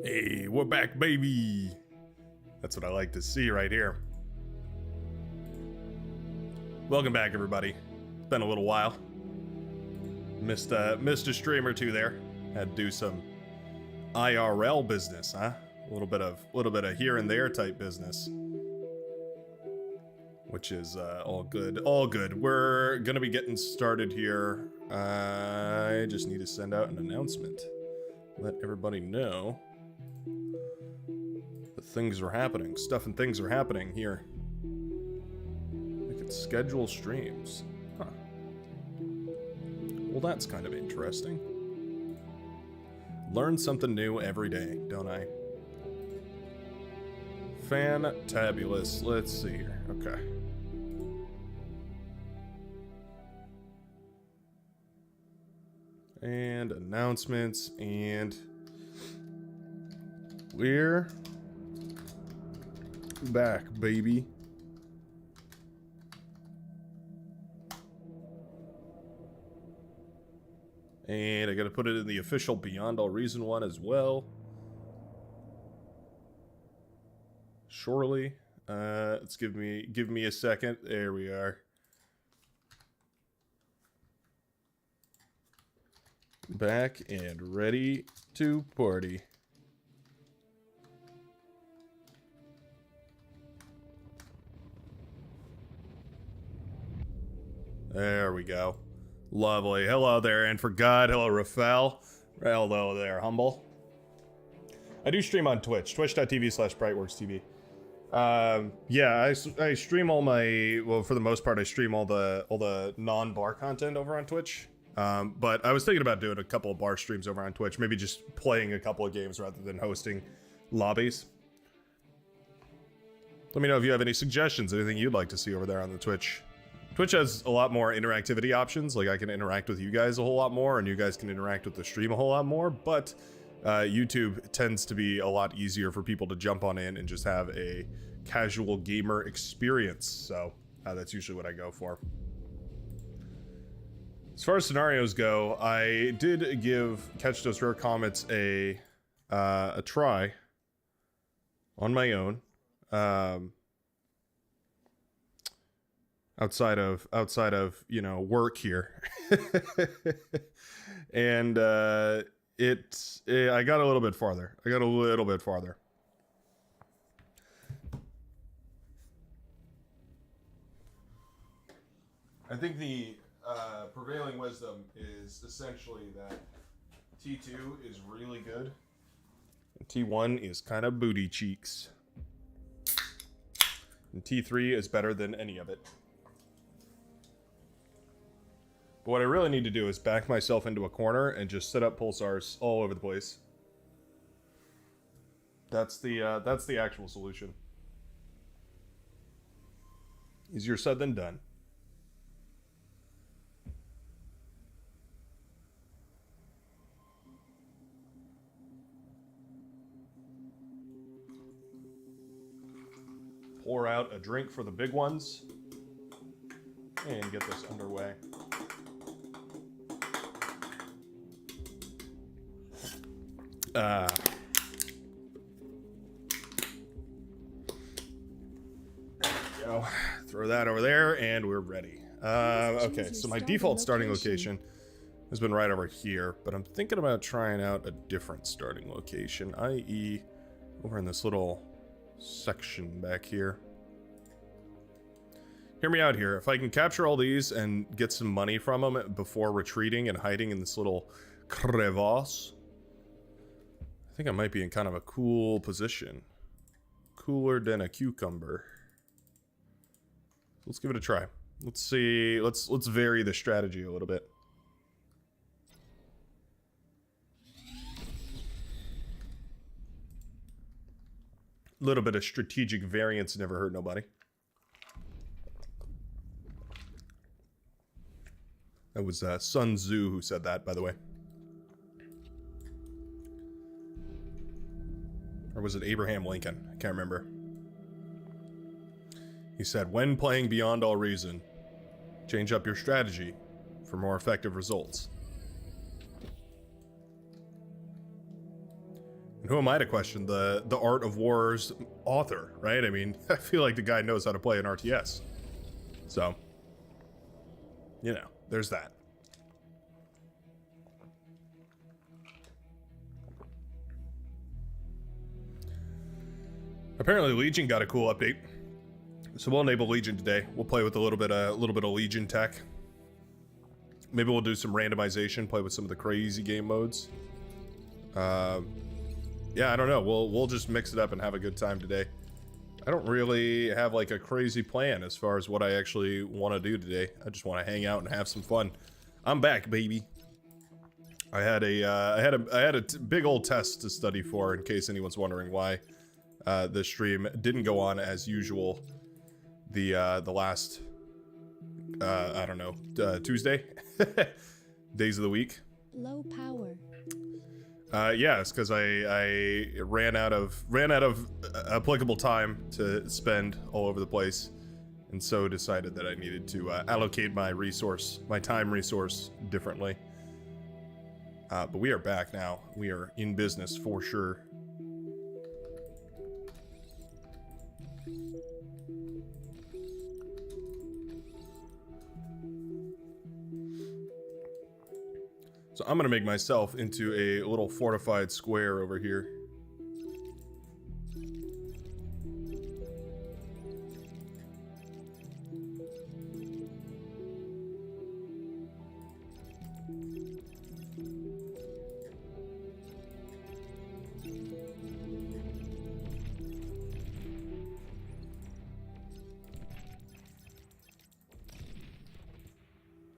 Hey, we're back, baby. That's what I like to see right here. Welcome back, everybody. It's been a little while. Missed a stream or two there. Had to do some IRL business, huh? A little bit of here and there type business, which is all good. All good. We're gonna be getting started here. I just need to send out an announcement. Let everybody know that things are happening. Stuff and things are happening here. I could schedule streams. Huh. Well, that's kind of interesting. Learn something new every day, don't I? Fantabulous. Let's see here. Okay. And announcements, and we're back, baby. And I gotta put it in the official Beyond All Reason one as well. Surely. Let's give me a second. There we are. Back and ready to party. There we go. Lovely. Hello there, and for God, hello, Rafael. Hello there, Humble. I do stream on Twitch, twitch.tv/brightworkstv. Yeah, I stream all my, well, for the most part, I stream all the non-bar content over on Twitch. But I was thinking about doing a couple of bar streams over on Twitch, maybe just playing a couple of games rather than hosting lobbies. Let me know if you have any suggestions, anything you'd like to see over there on the Twitch. Twitch has a lot more interactivity options, like I can interact with you guys a whole lot more, and you guys can interact with the stream a whole lot more, but YouTube tends to be a lot easier for people to jump on in and just have a casual gamer experience, so that's usually what I go for. As far as scenarios go, I did give Catch Those Rare Comets a try on my own, outside of you know, work here, and I got a little bit farther. I think the prevailing wisdom is essentially that T2 is really good, and T1 is kind of booty cheeks, and T3 is better than any of it. But what I really need to do is back myself into a corner and just set up pulsars all over the place. That's the actual solution. Easier said than done. Pour out a drink for the big ones and get this underway. There we go. Throw that over there, and we're ready. Okay, so my default starting location has been right over here, but I'm thinking about trying out a different starting location, i.e. over in this little section back here. Hear me out here. If I can capture all these and get some money from them before retreating and hiding in this little crevasse, I think I might be in kind of a cool position. Cooler than a cucumber. Let's give it a try. Let's see. Let's vary the strategy a little bit. A little bit of strategic variance never hurt nobody. That was Sun Tzu who said that, by the way. Or was it Abraham Lincoln? I can't remember. He said, when playing Beyond All Reason, change up your strategy for more effective results. And who am I to question the Art of War's author, right? I mean, I feel like the guy knows how to play an RTS. So, you know, there's that. Apparently Legion got a cool update. So we'll enable Legion today. We'll play with a little bit of Legion tech. Maybe we'll do some randomization, play with some of the crazy game modes. Yeah, I don't know. We'll just mix it up and have a good time today. I don't really have like a crazy plan as far as what I actually want to do today. I just want to hang out and have some fun. I'm back, baby. I had a big old test to study for, in case anyone's wondering why the stream didn't go on as usual. The last I don't know, Tuesday days of the week. Low power. Yeah, it's because I ran out of applicable time to spend all over the place, and so decided that I needed to allocate my time resource differently. But we are back now. We are in business for sure. So I'm gonna make myself into a little fortified square over here.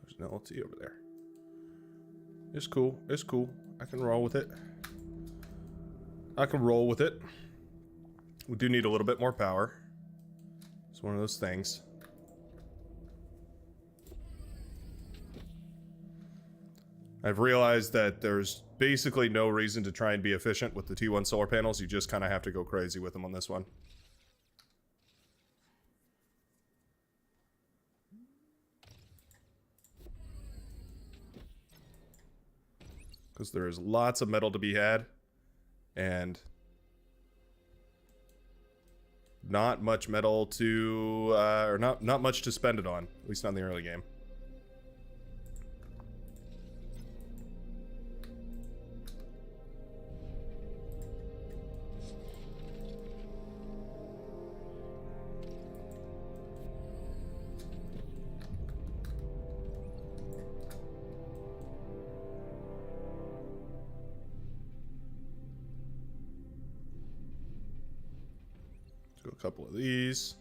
There's an LT over there. It's cool. It's cool. I can roll with it. I can roll with it. We do need a little bit more power. It's one of those things. I've realized that there's basically no reason to try and be efficient with the T1 solar panels. You just kind of have to go crazy with them on this one. Because there is lots of metal to be had, and not much metal to, or not much to spend it on, at least not in the early game. Do a couple of these.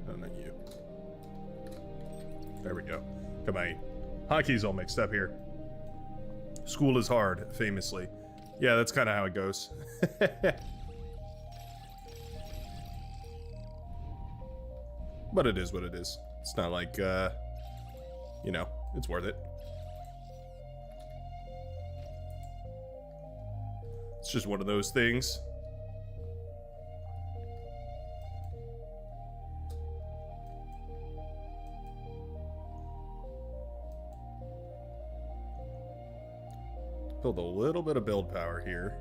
Oh, not you. There we go. Got my hotkeys all mixed up here. School is hard, famously. Yeah, that's kind of how it goes. But it is what it is. It's not like, you know, it's worth it. It's just one of those things. Build a little bit of build power here.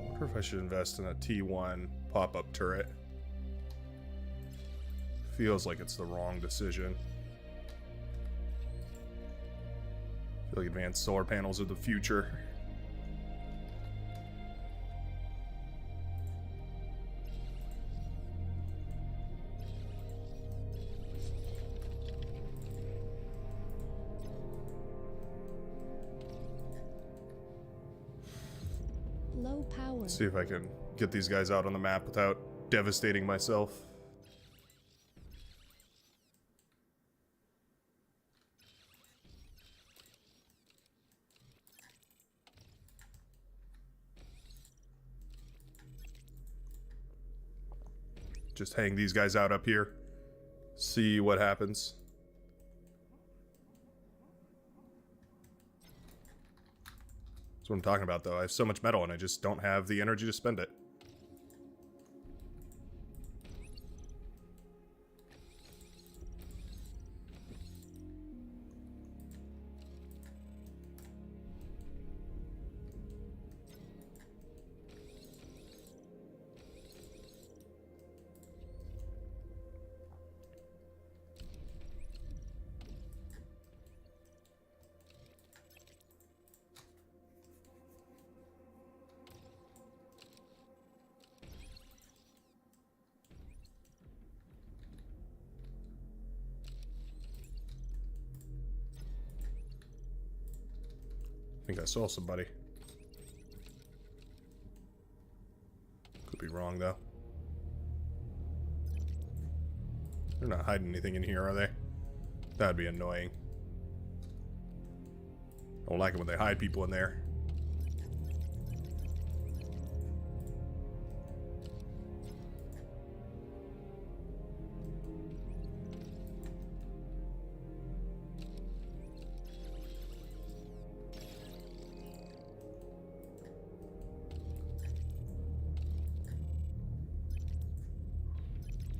I wonder if I should invest in a T1 pop-up turret. Feels like it's the wrong decision. I feel like advanced solar panels are the future. Low power. Let's see if I can get these guys out on the map without devastating myself. Just hang these guys out up here. See what happens. what I'm talking about, though. I have so much metal and I just don't have the energy to spend it. I think I saw somebody. Could be wrong, though. They're not hiding anything in here, are they? That'd be annoying. I don't like it when they hide people in there.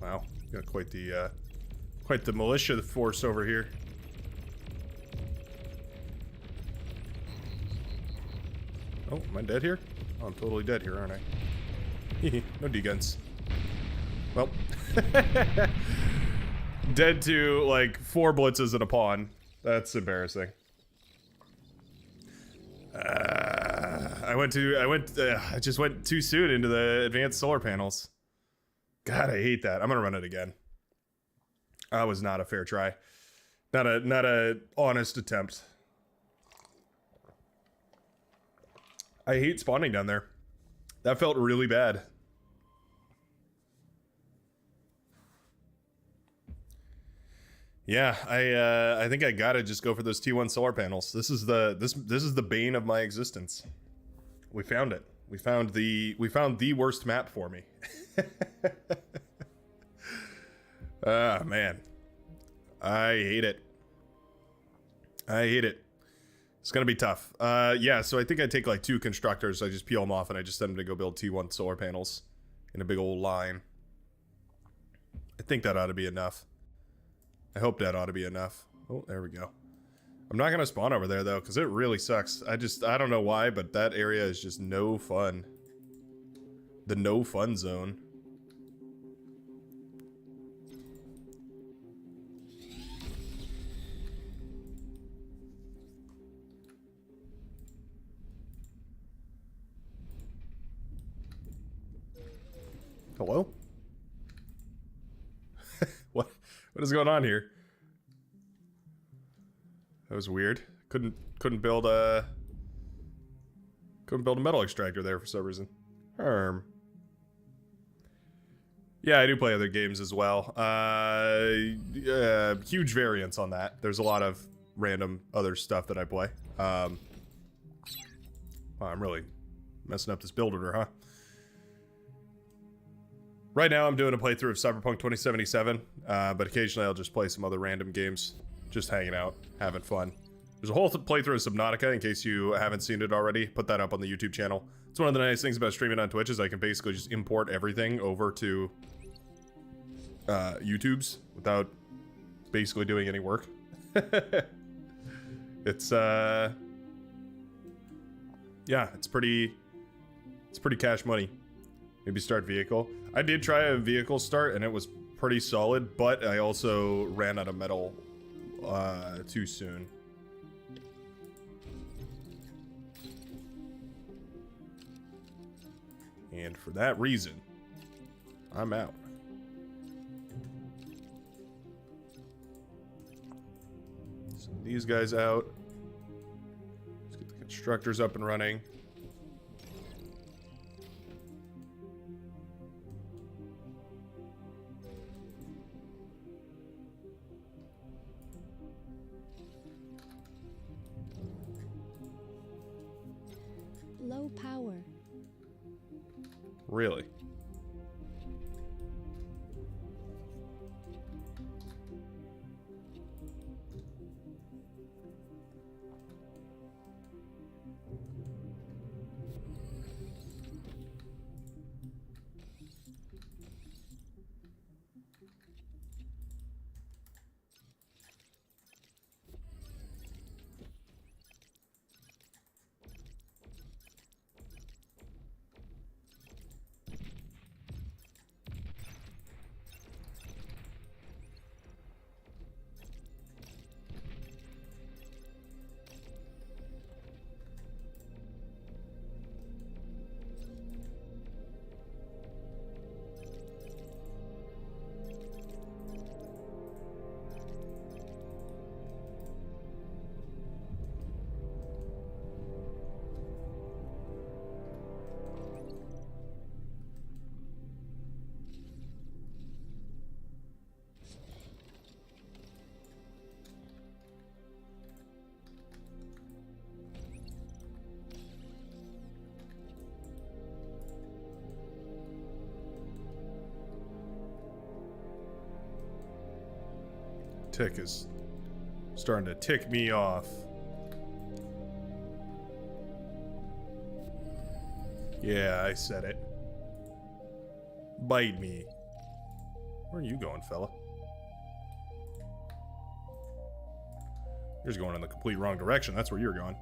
Wow, got quite the militia force over here. Oh, am I dead here? Oh, I'm totally dead here, aren't I? No D-guns. Well, dead to like 4 blitzes and a pawn. That's embarrassing. I just went too soon into the advanced solar panels. God, I hate that. I'm gonna run it again. That was not a fair try. Not a honest attempt. I hate spawning down there. That felt really bad. Yeah, I think I gotta just go for those T1 solar panels. This is the bane of my existence. We found it. We found the worst map for me. Ah, man. I hate it. I hate it. It's gonna be tough. Yeah, so I think I take like 2 constructors, I just peel them off and I just send them to go build T1 solar panels in a big old line. I think that ought to be enough. I hope that ought to be enough. Oh, there we go. I'm not gonna spawn over there though, because it really sucks. I don't know why, but that area is just no fun. The no fun zone. Hello? What is going on here? That was weird. Couldn't build a metal extractor there for some reason. Yeah, I do play other games as well. Huge variance on that. There's a lot of random other stuff that I play. Wow, I'm really messing up this build order, huh? Right now, I'm doing a playthrough of Cyberpunk 2077, but occasionally I'll just play some other random games, just hanging out, having fun. There's a whole playthrough of Subnautica, in case you haven't seen it already. Put that up on the YouTube channel. It's one of the nice things about streaming on Twitch is I can basically just import everything over to YouTube's without basically doing any work. It's yeah, it's pretty cash money. Maybe start vehicle. I did try a vehicle start and it was pretty solid, but I also ran out of metal too soon. And for that reason, I'm out. Send these guys out. Let's get the constructors up and running. Low power. Really? tick is starting to tick me off. Yeah, I said it. Bite me. Where are you going, fella? You're just going in the complete wrong direction. That's where you're going.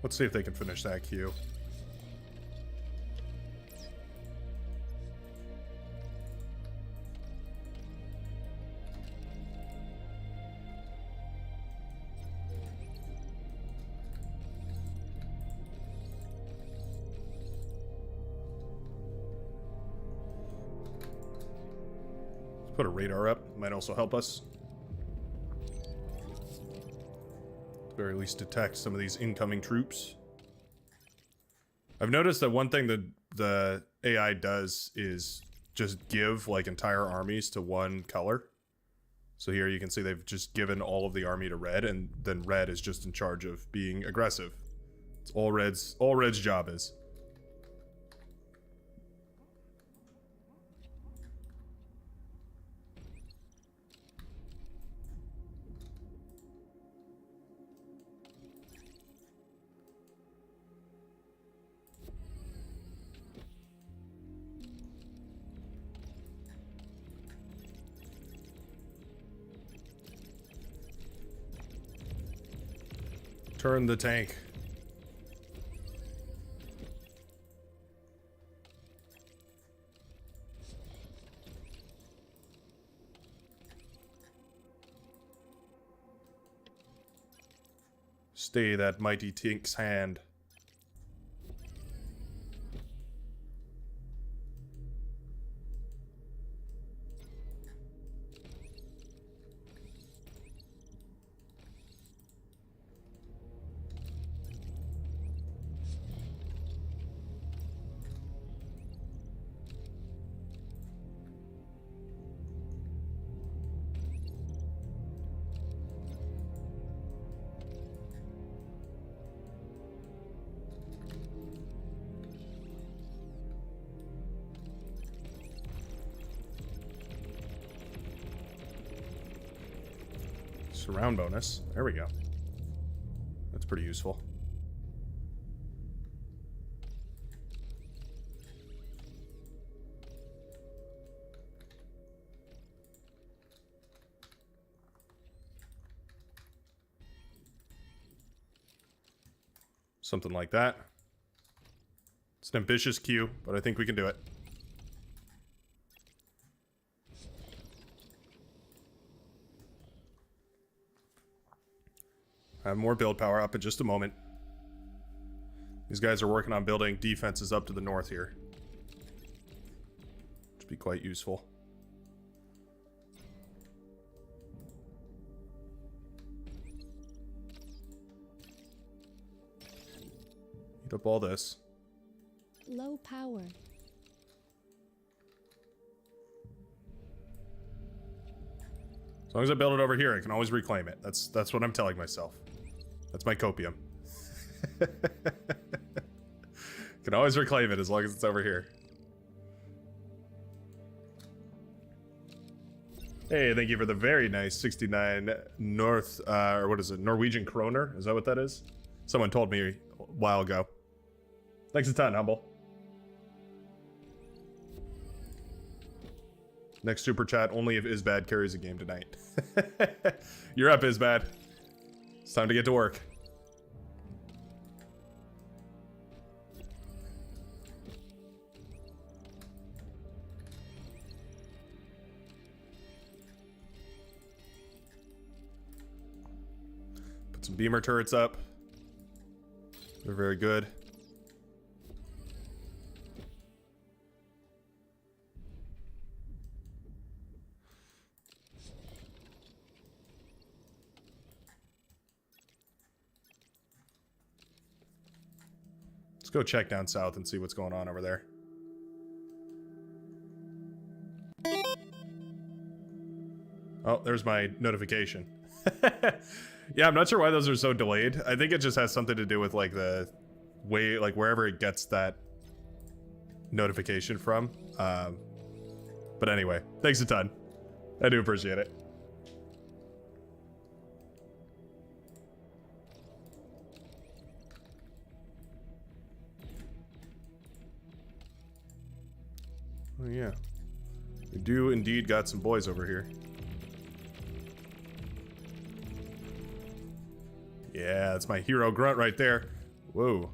Let's see if they can finish that queue. Let's put a radar up. Might also help us. Very least detect some of these incoming troops. I've noticed that one thing that the AI does is just give like entire armies to one color. So here you can see they've just given all of the army to red, and then red is just in charge of being aggressive. It's all red's job is. Turn the tank. Stay that mighty tank's hand. Surround bonus. There we go. That's pretty useful. Something like that. It's an ambitious queue, but I think we can do it. I have more build power up in just a moment. These guys are working on building defenses up to the north here. Which would be quite useful. Eat up all this. Low power. As long as I build it over here, I can always reclaim it. That's what I'm telling myself. That's my copium. Can always reclaim it as long as it's over here. Hey, thank you for the very nice 69 North, or what is it, Norwegian kroner? Is that what that is? Someone told me a while ago. Thanks a ton, Humble. Next super chat, only if Isbad carries a game tonight. You're up, Isbad. It's time to get to work. Put some beamer turrets up. They're very good. Let's go check down south and see what's going on over there. Oh, there's my notification. Yeah, I'm not sure why those are so delayed. I think it just has something to do with like the way, like wherever it gets that notification from. But anyway, thanks a ton. I do appreciate it. Oh yeah, we do indeed got some boys over here. Yeah, that's my hero grunt right there. Whoa.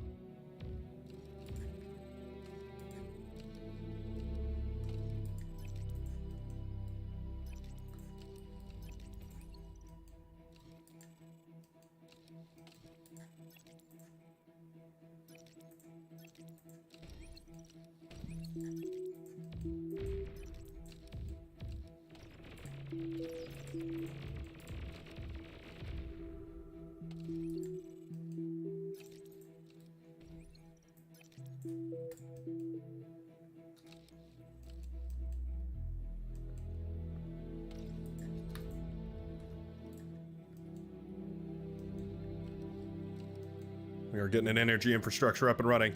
We are getting an energy infrastructure up and running.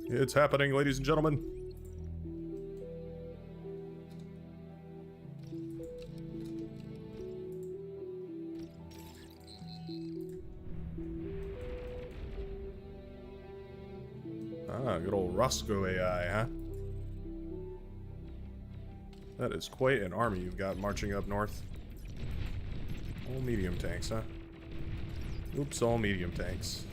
It's happening, ladies and gentlemen. Ah, good old Roscoe AI, huh? That is quite an army you've got marching up north. All medium tanks, huh? Oops, all medium tanks.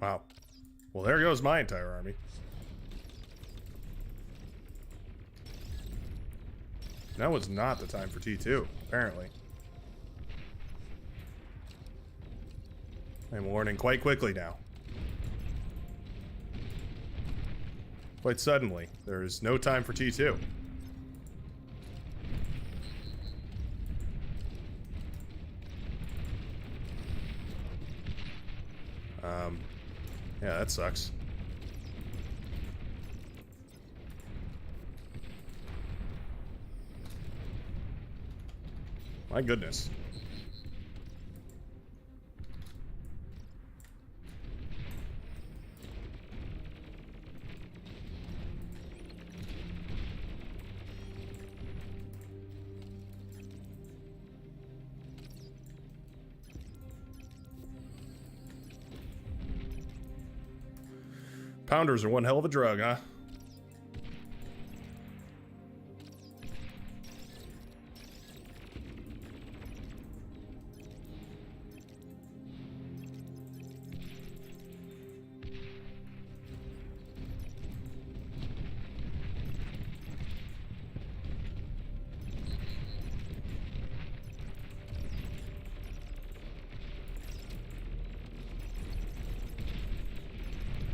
Wow. Well, there goes my entire army. Now was not the time for T2, apparently. I'm warning quite quickly now. Quite suddenly, there is no time for T2. Yeah, that sucks. My goodness. Pounders are one hell of a drug, huh?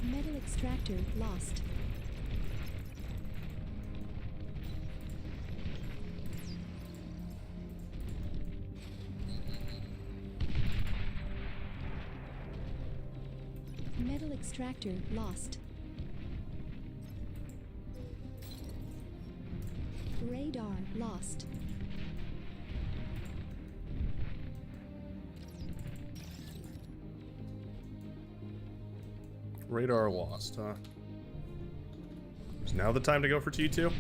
Metal extractor lost. Metal extractor lost. Radar lost. Radar lost, huh? Is now the time to go for T2?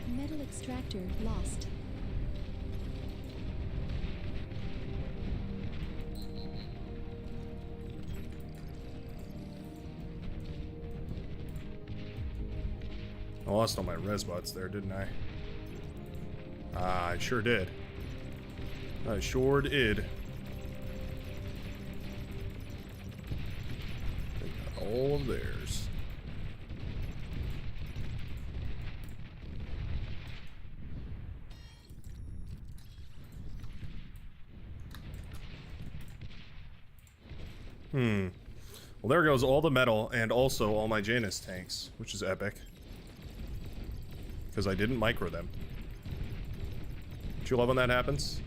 Metal extractor lost. I lost all my res bots there, didn't I? I sure did. I sure did. They got all of theirs. Well, there goes all the metal and also all my Janus tanks, which is epic. Because I didn't micro them. Don't you love when that happens?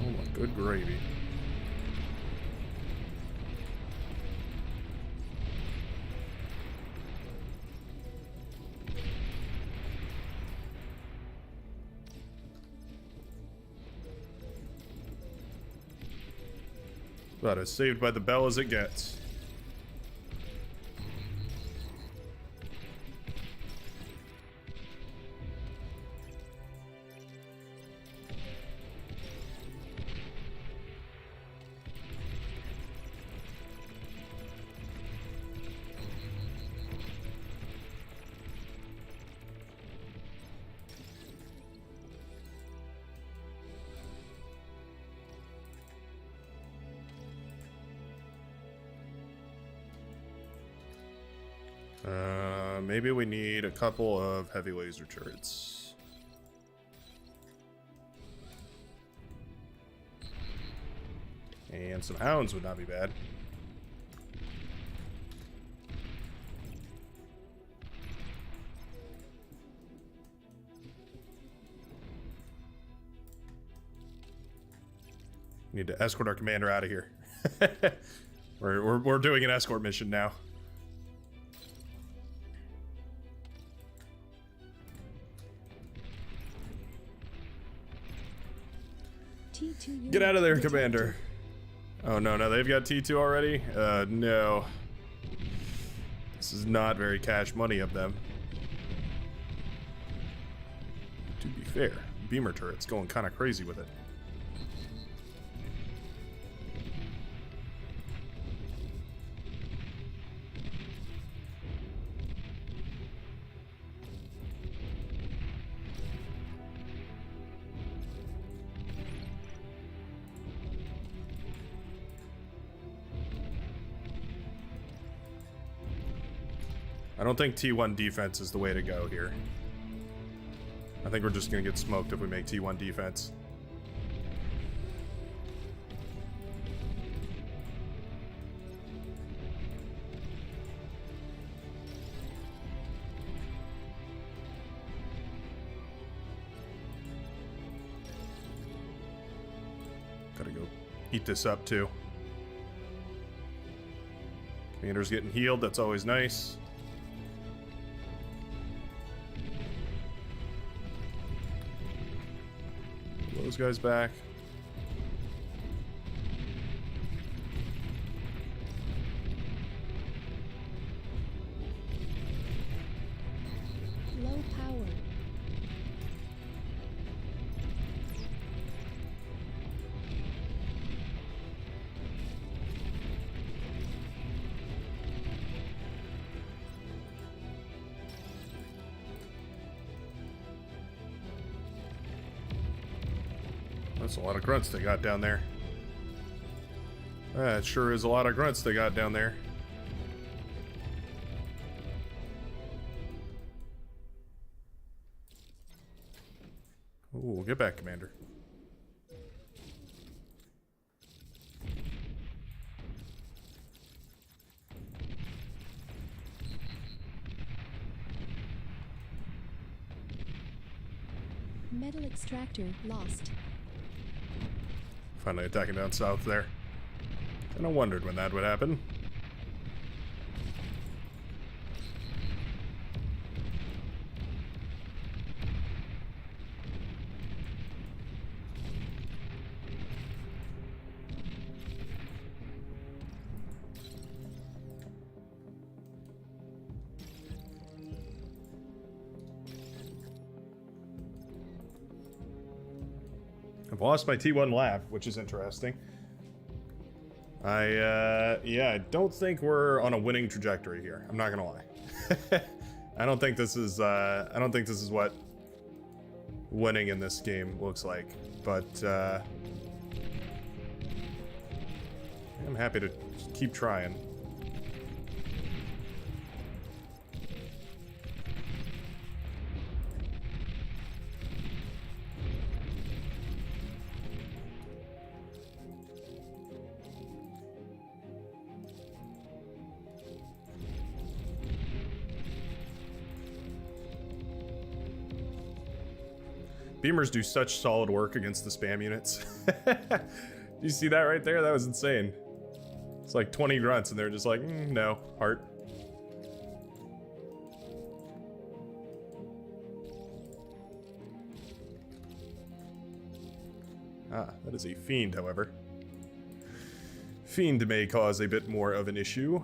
Oh my good gravy. About as saved by the bell as it gets. Maybe we need a couple of heavy laser turrets. And some hounds would not be bad. Need to escort our commander out of here. We're doing an escort mission now. T2 Get out of there, detected. Commander. Oh no, they've got T2 already? No. This is not very cash money of them. To be fair, beamer turret's going kind of crazy with it. I don't think T1 defense is the way to go here. I think we're just gonna get smoked if we make T1 defense. Gotta go eat this up too. Commander's getting healed, that's always nice. Those guys back. Low power. That's a lot of grunts they got down there. That sure is a lot of grunts they got down there. Ooh, get back, Commander. Metal extractor lost. Finally attacking down south there. Kinda wondered when that would happen. I've lost my T1 lab, which is interesting. Yeah, I don't think we're on a winning trajectory here. I'm not gonna lie. I don't think this is what winning in this game looks like. But I'm happy to keep trying. Beamers do such solid work against the spam units. You see that right there? That was insane. It's like 20 grunts and they're just like, no, heart. Ah, that is a fiend, however. Fiend may cause a bit more of an issue.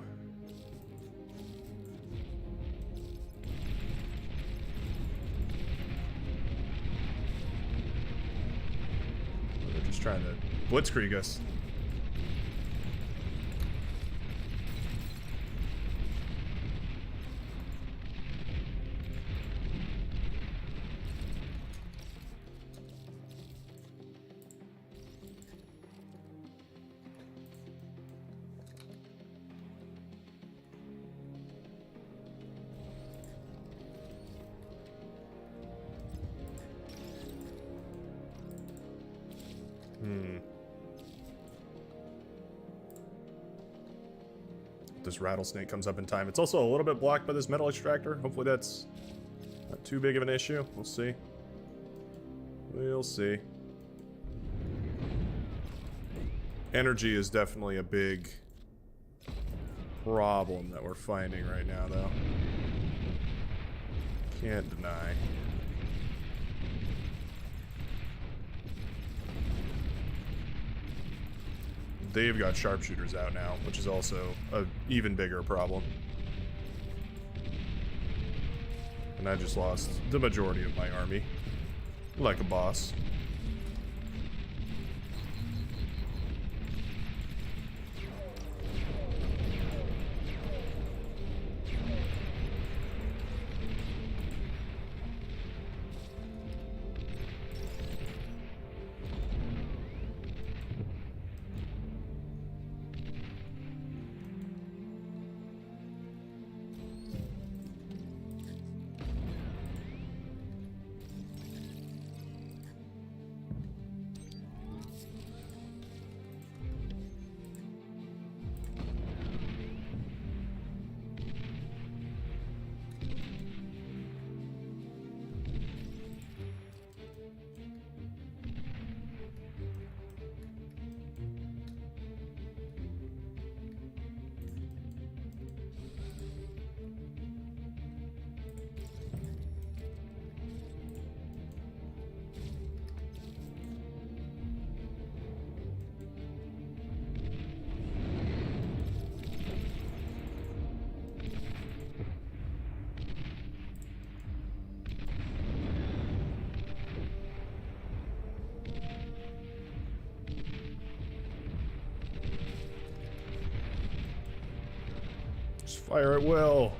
Trying to blitzkrieg us. This rattlesnake comes up in time. It's also a little bit blocked by this metal extractor. Hopefully that's not too big of an issue. We'll see. We'll see. Energy is definitely a big problem that we're finding right now, though. Can't deny. They've got sharpshooters out now, which is also an even bigger problem. And I just lost the majority of my army. Like a boss. Fire at will.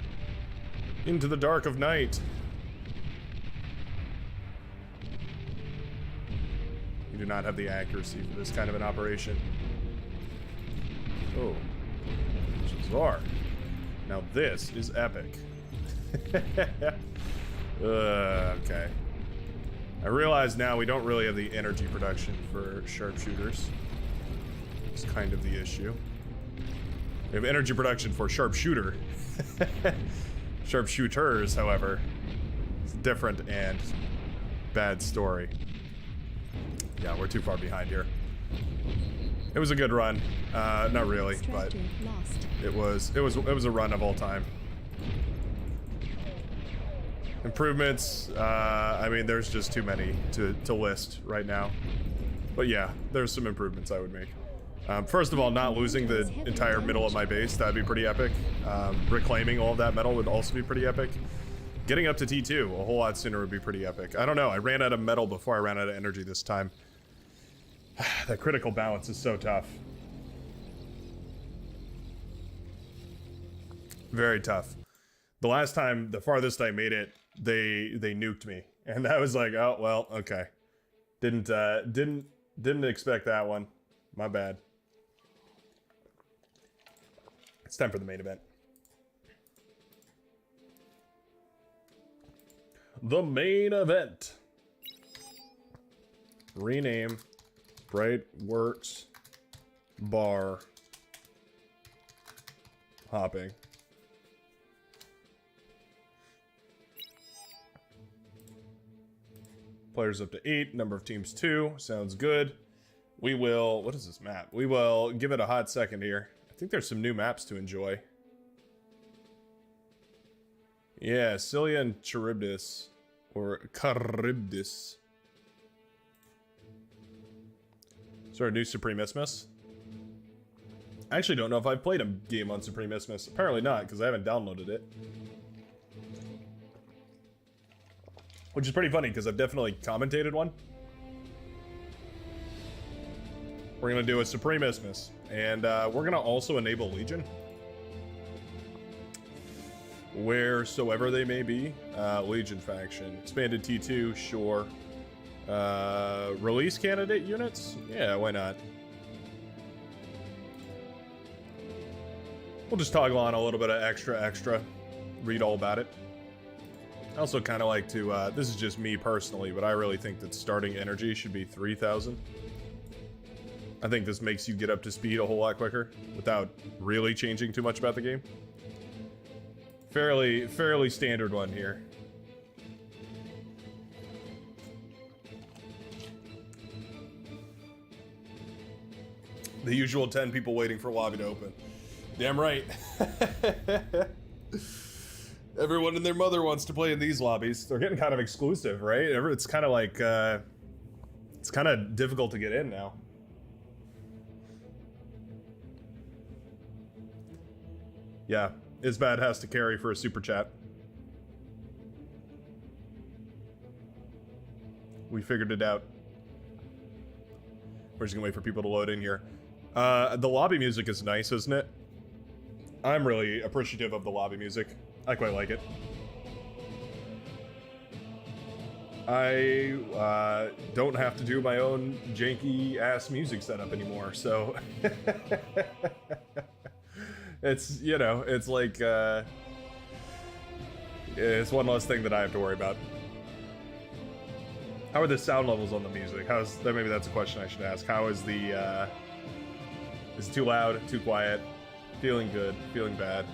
Into the dark of night. You do not have the accuracy for this kind of an operation. Oh. Bizarre. Now this is epic. Okay. I realize now we don't really have the energy production for sharpshooters. It's kind of the issue. We have energy production for sharpshooter. Sharpshooters, however, it's a different and bad story. Yeah, we're too far behind here. It was a good run. Not really, but Extractor lost. it was a run of all time. Improvements, I mean, there's just too many to list right now. But yeah, there's some improvements I would make. First of all, not losing the entire middle of my base, that'd be pretty epic. Reclaiming all of that metal would also be pretty epic. Getting up to T2 a whole lot sooner would be pretty epic. I don't know, I ran out of metal before I ran out of energy this time. That critical balance is so tough. Very tough. The last time, the farthest I made it, they nuked me, and I was like, oh well, okay. Didn't expect that one. My bad. It's time for the main event. The main event. Rename Brightworks Bar Hopping. Players up to 8, number of teams 2. Sounds good. We will, what is this map? We will give it a hot second here. I think there's some new maps to enjoy. Yeah, Cilia and Charybdis. Or Charybdis. Is there a new Supremismus? I actually don't know if I've played a game on Supremismus. Apparently not, because I haven't downloaded it. Which is pretty funny, because I've definitely commentated one. We're going to do a Supremismus. And we're going to also enable Legion. Wheresoever they may be. Legion faction. Expanded T2, sure. Release candidate units? Yeah, why not? We'll just toggle on a little bit of extra. Read all about it. I also kind of like to, this is just me personally, but I really think that starting energy should be 3,000. I think this makes you get up to speed a whole lot quicker without really changing too much about the game. Fairly standard one here. The usual 10 people waiting for lobby to open. Damn right. Everyone and their mother wants to play in these lobbies. They're getting kind of exclusive, right? It's kind of like, it's kind of difficult to get in now. Yeah, Isbad has to carry for a super chat. We figured it out. We're just gonna wait for people to load in here. The lobby music is nice, isn't it? I'm really appreciative of the lobby music. I quite like it. I don't have to do my own janky-ass music setup anymore, so... It's, you know, it's like, it's one less thing that I have to worry about. How are the sound levels on the music? Maybe that's a question I should ask. How is the, is it too loud, too quiet? Feeling good, feeling bad?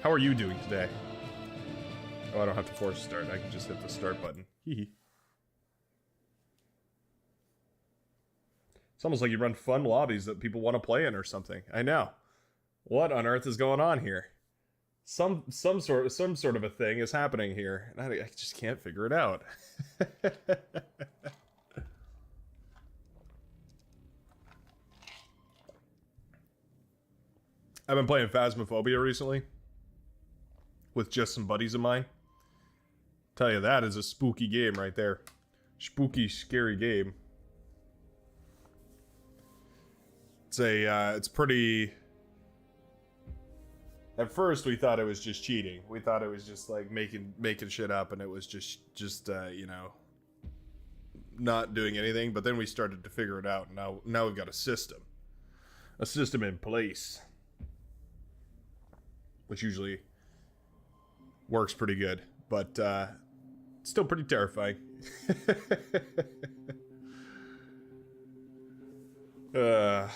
How are you doing today? Oh, I don't have to force start. I can just hit the start button. Hee. It's almost like you run fun lobbies that people want to play in or something. I know. What on earth is going on here? Some sort of a thing is happening here, and I just can't figure it out. I've been playing Phasmophobia recently with just some buddies of mine. Tell you, that is a spooky game right there. Spooky, scary game. It's pretty... At first, we thought it was just cheating. We thought it was just like making shit up, and it was just you know, not doing anything. But then we started to figure it out. And now we've got a system in place, which usually works pretty good, but still pretty terrifying. Man,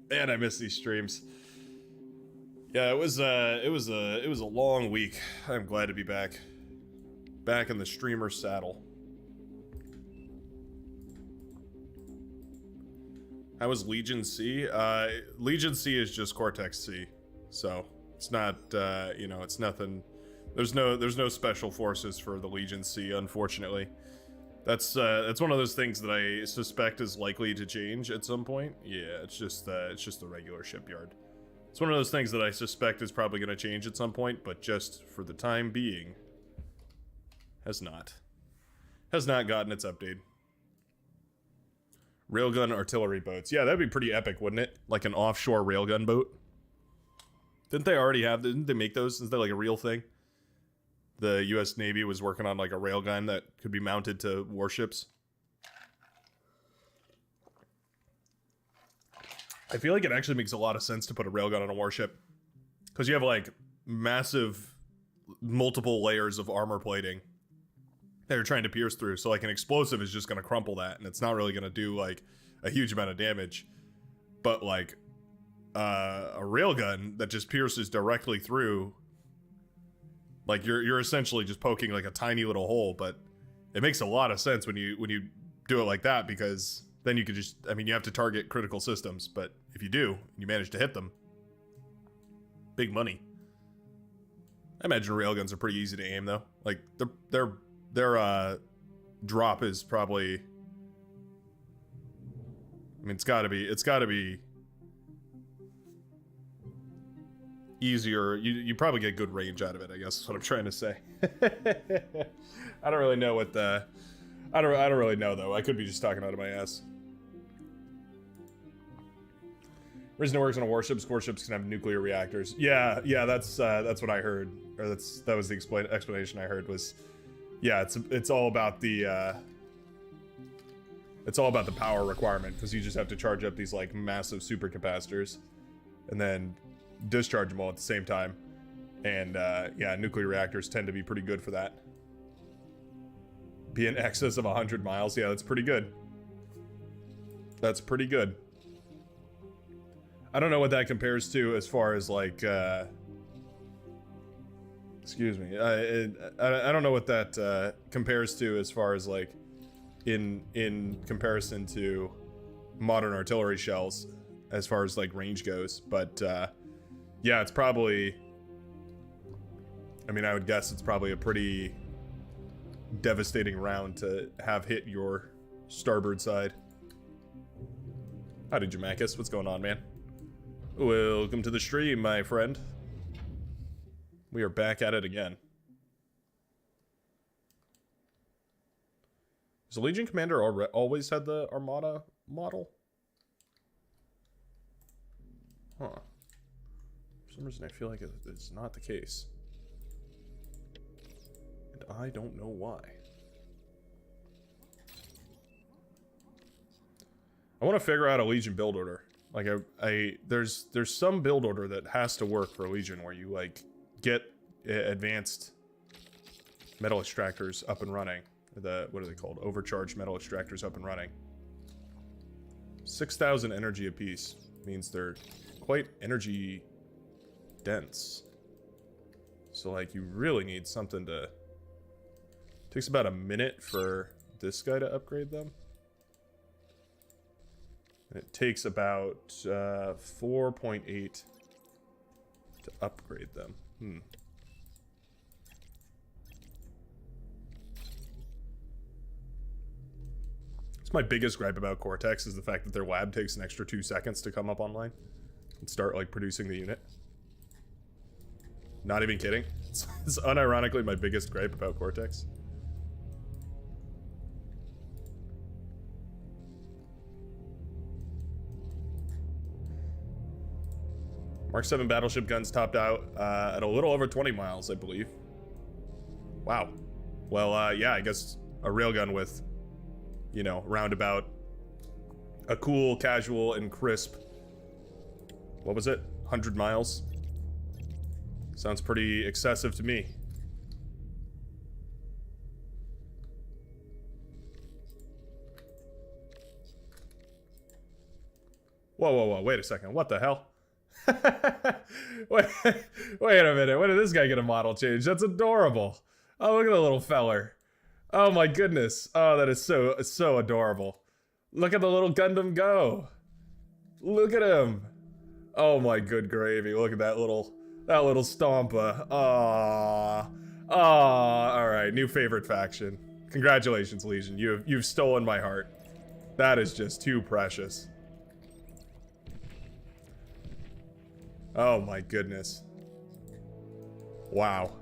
I miss these streams. Yeah, it was a long week. I'm glad to be back in the streamer saddle. How was Legion C? Legion C is just Cortex C, so it's not you know, it's nothing. There's no special forces for the Legion C, unfortunately. That's one of those things that I suspect is likely to change at some point. Yeah, it's just the regular shipyard. It's one of those things that I suspect is probably going to change at some point, but just for the time being, has not gotten its update. Railgun artillery boats. Yeah, that'd be pretty epic, wouldn't it? Like an offshore railgun boat. Didn't they make those? Is that like a real thing? The US Navy was working on like a railgun that could be mounted to warships. I feel like it actually makes a lot of sense to put a railgun on a warship, because you have like massive multiple layers of armor plating that you're trying to pierce through. So like an explosive is just going to crumple that, and it's not really going to do like a huge amount of damage. But like a railgun that just pierces directly through, like you're essentially just poking like a tiny little hole. But it makes a lot of sense when you do it like that, because then you could just, I mean, you have to target critical systems, but if you do, you manage to hit them, big money. I imagine railguns are pretty easy to aim though. Like their drop is probably, I mean, it's gotta be easier. You probably get good range out of it, I guess is what I'm trying to say. I don't really know what the, I don't really know though. I could be just talking out of my ass. Reason it works on warships. Warships can have nuclear reactors. Yeah, that's what I heard, or that was the explanation I heard was, yeah, it's all about the power requirement, because you just have to charge up these like massive supercapacitors, and then discharge them all at the same time, and yeah, nuclear reactors tend to be pretty good for that. Be in excess of 100 miles. Yeah, that's pretty good. That's pretty good. I don't know what that compares to as far as like, excuse me. I don't know what that compares to as far as like in comparison to modern artillery shells as far as like range goes. But yeah, it's probably, I mean, I would guess it's probably a pretty devastating round to have hit your starboard side. Howdy, Jamaikas. What's going on, man? Welcome to the stream, my friend. We are back at it again. Has the Legion Commander always had the Armada model? Huh. For some reason I feel like it's not the case. And I don't know why. I want to figure out a Legion build order. Like there's some build order that has to work for a Legion, where you like get advanced metal extractors up and running. What are they called? Overcharged metal extractors up and running. 6,000 energy apiece means they're quite energy dense. So like you really need something to. Takes about a minute for this guy to upgrade them. And it takes about 4.8 to upgrade them. It's my biggest gripe about Cortex is the fact that their lab takes an extra 2 seconds to come up online and start like producing the unit. Not even kidding. It's unironically my biggest gripe about Cortex. Mark 7 battleship guns topped out at a little over 20 miles, I believe. Wow. Well, yeah, I guess a railgun with, you know, roundabout a cool, casual, and crisp, what was it? 100 miles? Sounds pretty excessive to me. Whoa, wait a second. What the hell? wait a minute. When did this guy get a model change? That's adorable. Oh, look at the little feller. Oh my goodness. Oh, that is so adorable. Look at the little Gundam go. Look at him. Oh my good gravy. Look at that little stompa. Ah. Ah. All right, new favorite faction. Congratulations, Legion. You've stolen my heart. That is just too precious. Oh my goodness. Wow.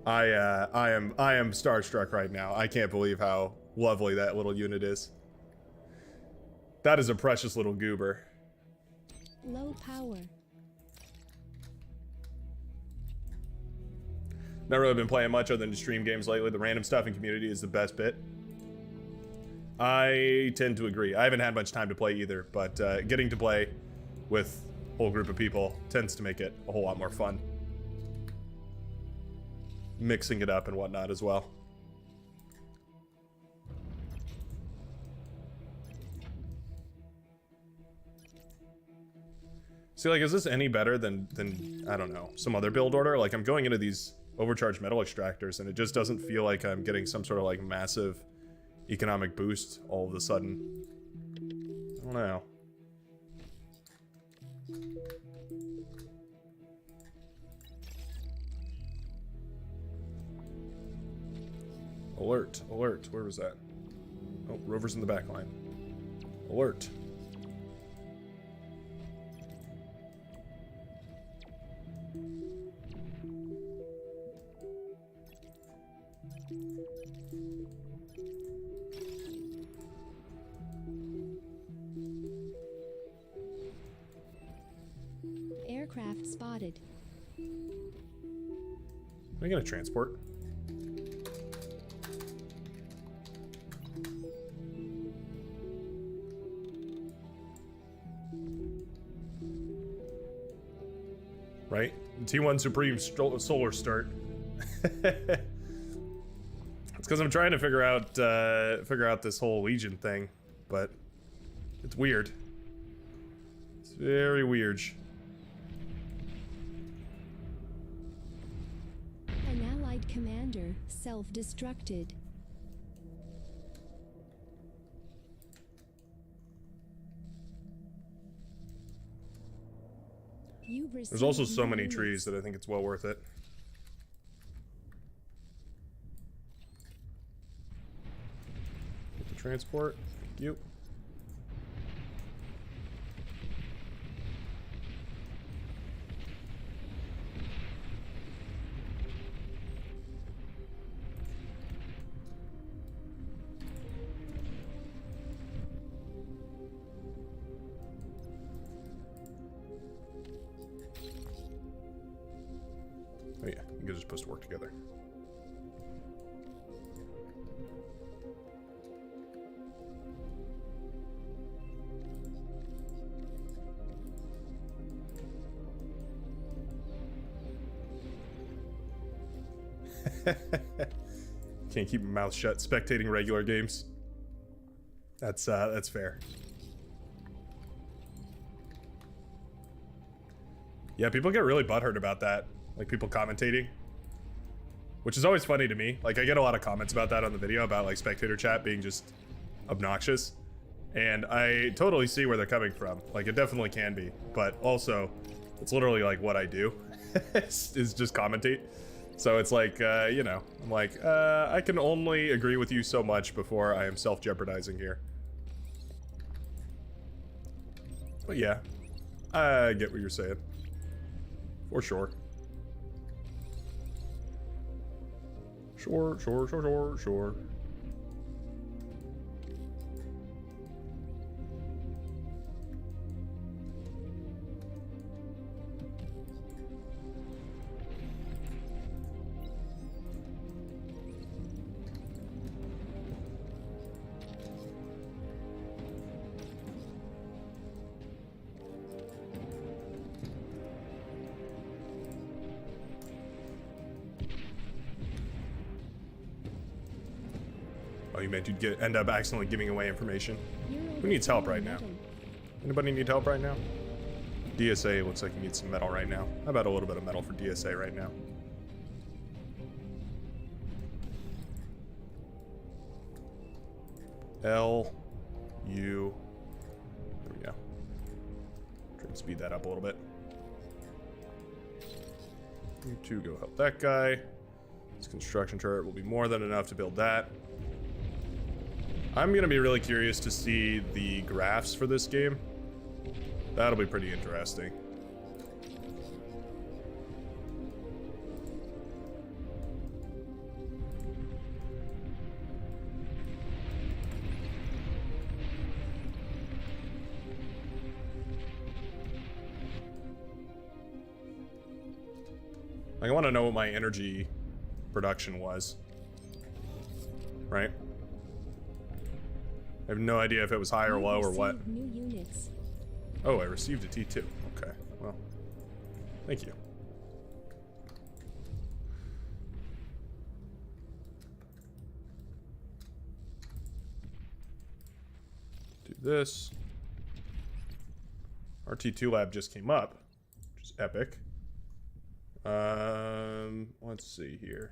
I am starstruck right now. I can't believe how lovely that little unit is. That is a precious little goober. Low power. Not really been playing much other than to stream games lately. The random stuff in community is the best bit. I tend to agree. I haven't had much time to play either, but getting to play with a whole group of people tends to make it a whole lot more fun. Mixing it up and whatnot as well. See, like, is this any better than I don't know, some other build order? Like, I'm going into these overcharged metal extractors, and it just doesn't feel like I'm getting some sort of, like, massive economic boost all of a sudden. I don't know. Alert, alert. Where was that? Oh, Rover's in the back line. Alert. Aircraft spotted. Am I gonna transport? Right? T1 Supreme Solar Start. It's because I'm trying to figure out this whole Legion thing, but it's weird. It's very weird. An allied commander self-destructed. There's also so many trees that I think it's well worth it. Get the transport. Thank you. Oh yeah, you guys are supposed to work together. Can't keep my mouth shut spectating regular games. That's fair. Yeah, people get really butthurt about that. Like, people commentating. Which is always funny to me. Like, I get a lot of comments about that on the video, about, like, spectator chat being just obnoxious. And I totally see where they're coming from. Like, it definitely can be. But also, it's literally, like, what I do. is just commentate. So it's like, you know, I'm like, I can only agree with you so much before I am self-jeopardizing here. But yeah, I get what you're saying. For sure. Sure. Oh, you meant you'd end up accidentally giving away information. Who needs help right now? Anybody need help right now? DSA looks like you need some metal right now. How about a little bit of metal for DSA right now? L, U, there we go. Speed that up a little bit. You two go help that guy. This construction turret will be more than enough to build that. I'm going to be really curious to see the graphs for this game. That'll be pretty interesting. I want to know what my energy production was. Right? I have no idea if it was high or low or what. New units. Oh, I received a T2. Okay, well, thank you. Do this. Our T2 lab just came up, which is epic. Let's see here.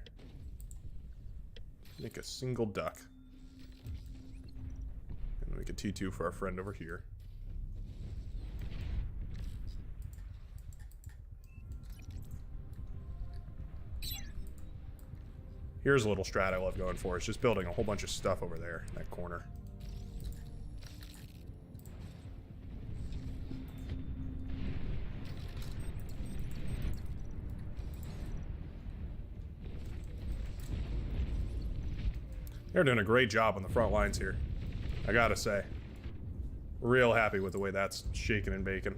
Make a single duck. And make a T2 for our friend over here. Here's a little strat I love going for. It's just building a whole bunch of stuff over there in that corner. They're doing a great job on the front lines here. I gotta say. Real happy with the way that's shaking and baking.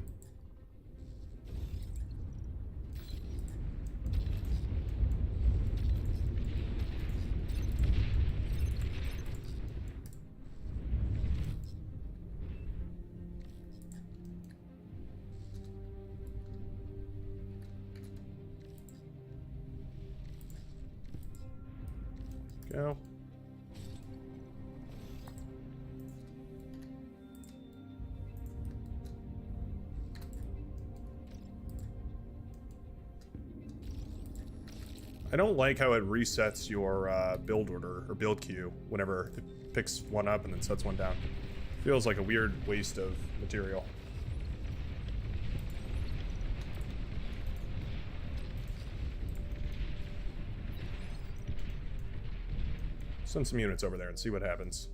Go. I don't like how it resets your build order or build queue whenever it picks one up and then sets one down. Feels like a weird waste of material. Send some units over there and see what happens.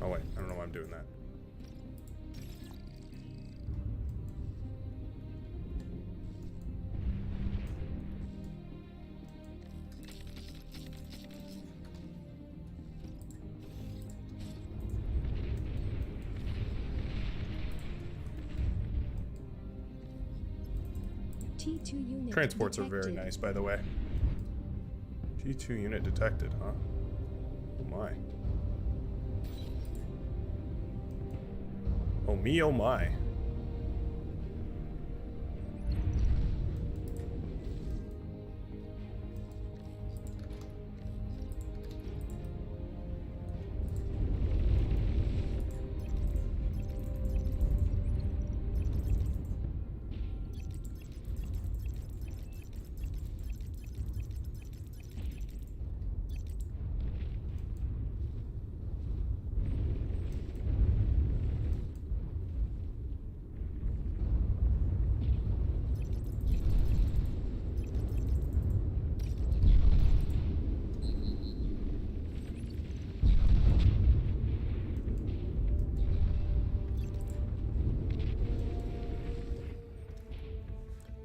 Oh wait, I don't know why I'm doing that. T2 unit Transports detected. are very nice, by the way. T2 unit detected, huh? Oh my. Oh me, oh my.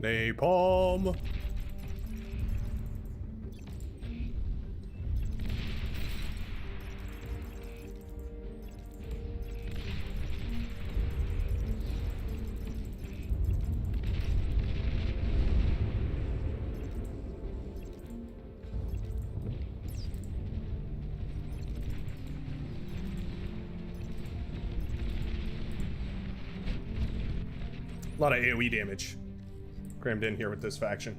Napalm! A lot of AoE damage crammed in here with this faction.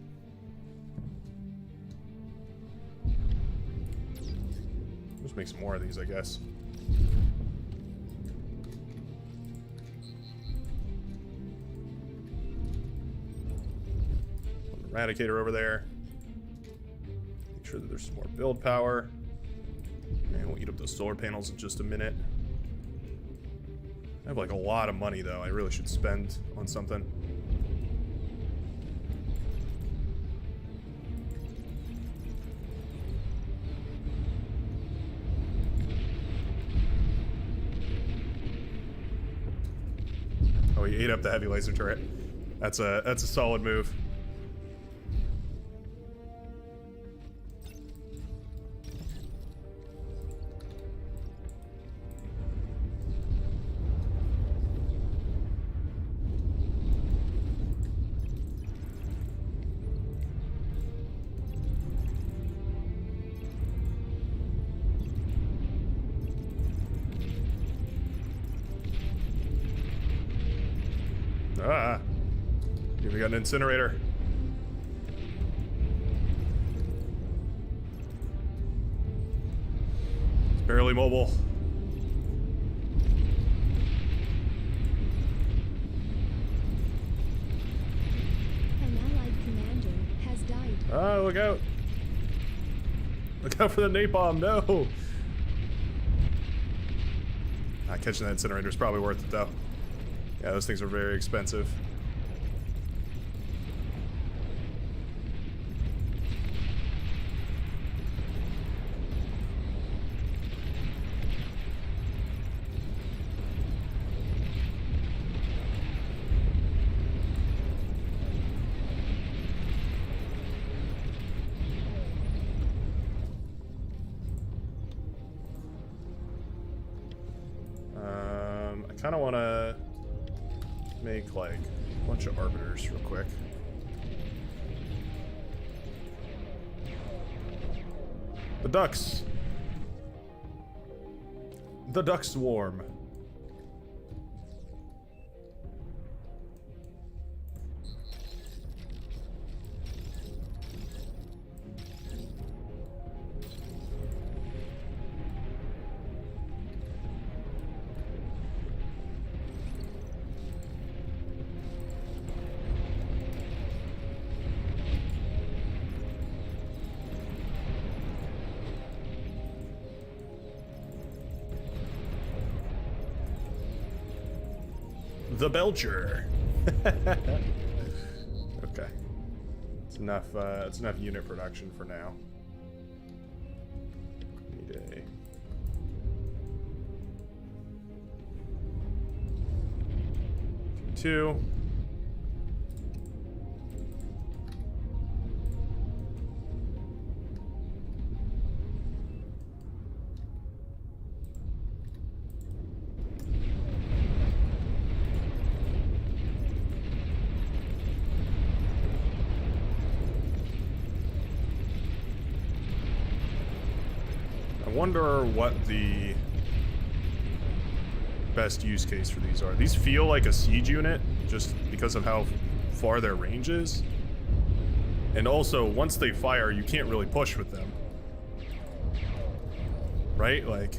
Just make some more of these, I guess. Eradicator over there. Make sure that there's some more build power. And we'll eat up those solar panels in just a minute. I have like a lot of money though. I really should spend on something. Oh, he ate up the heavy laser turret. That's a solid move. Ah, we got an incinerator. It's barely mobile. An allied commander has died. Ah, look out. Look out for the napalm, no! Not catching that incinerator is probably worth it though. Yeah, those things are very expensive. I kind of want to make like a bunch of arbiters real quick. The ducks. The duck swarm. The Belcher. Okay. It's enough unit production for now. Need a two. I wonder what the best use case for these are. These feel like a siege unit just because of how far their range is. And also, once they fire, you can't really push with them. Right? Like,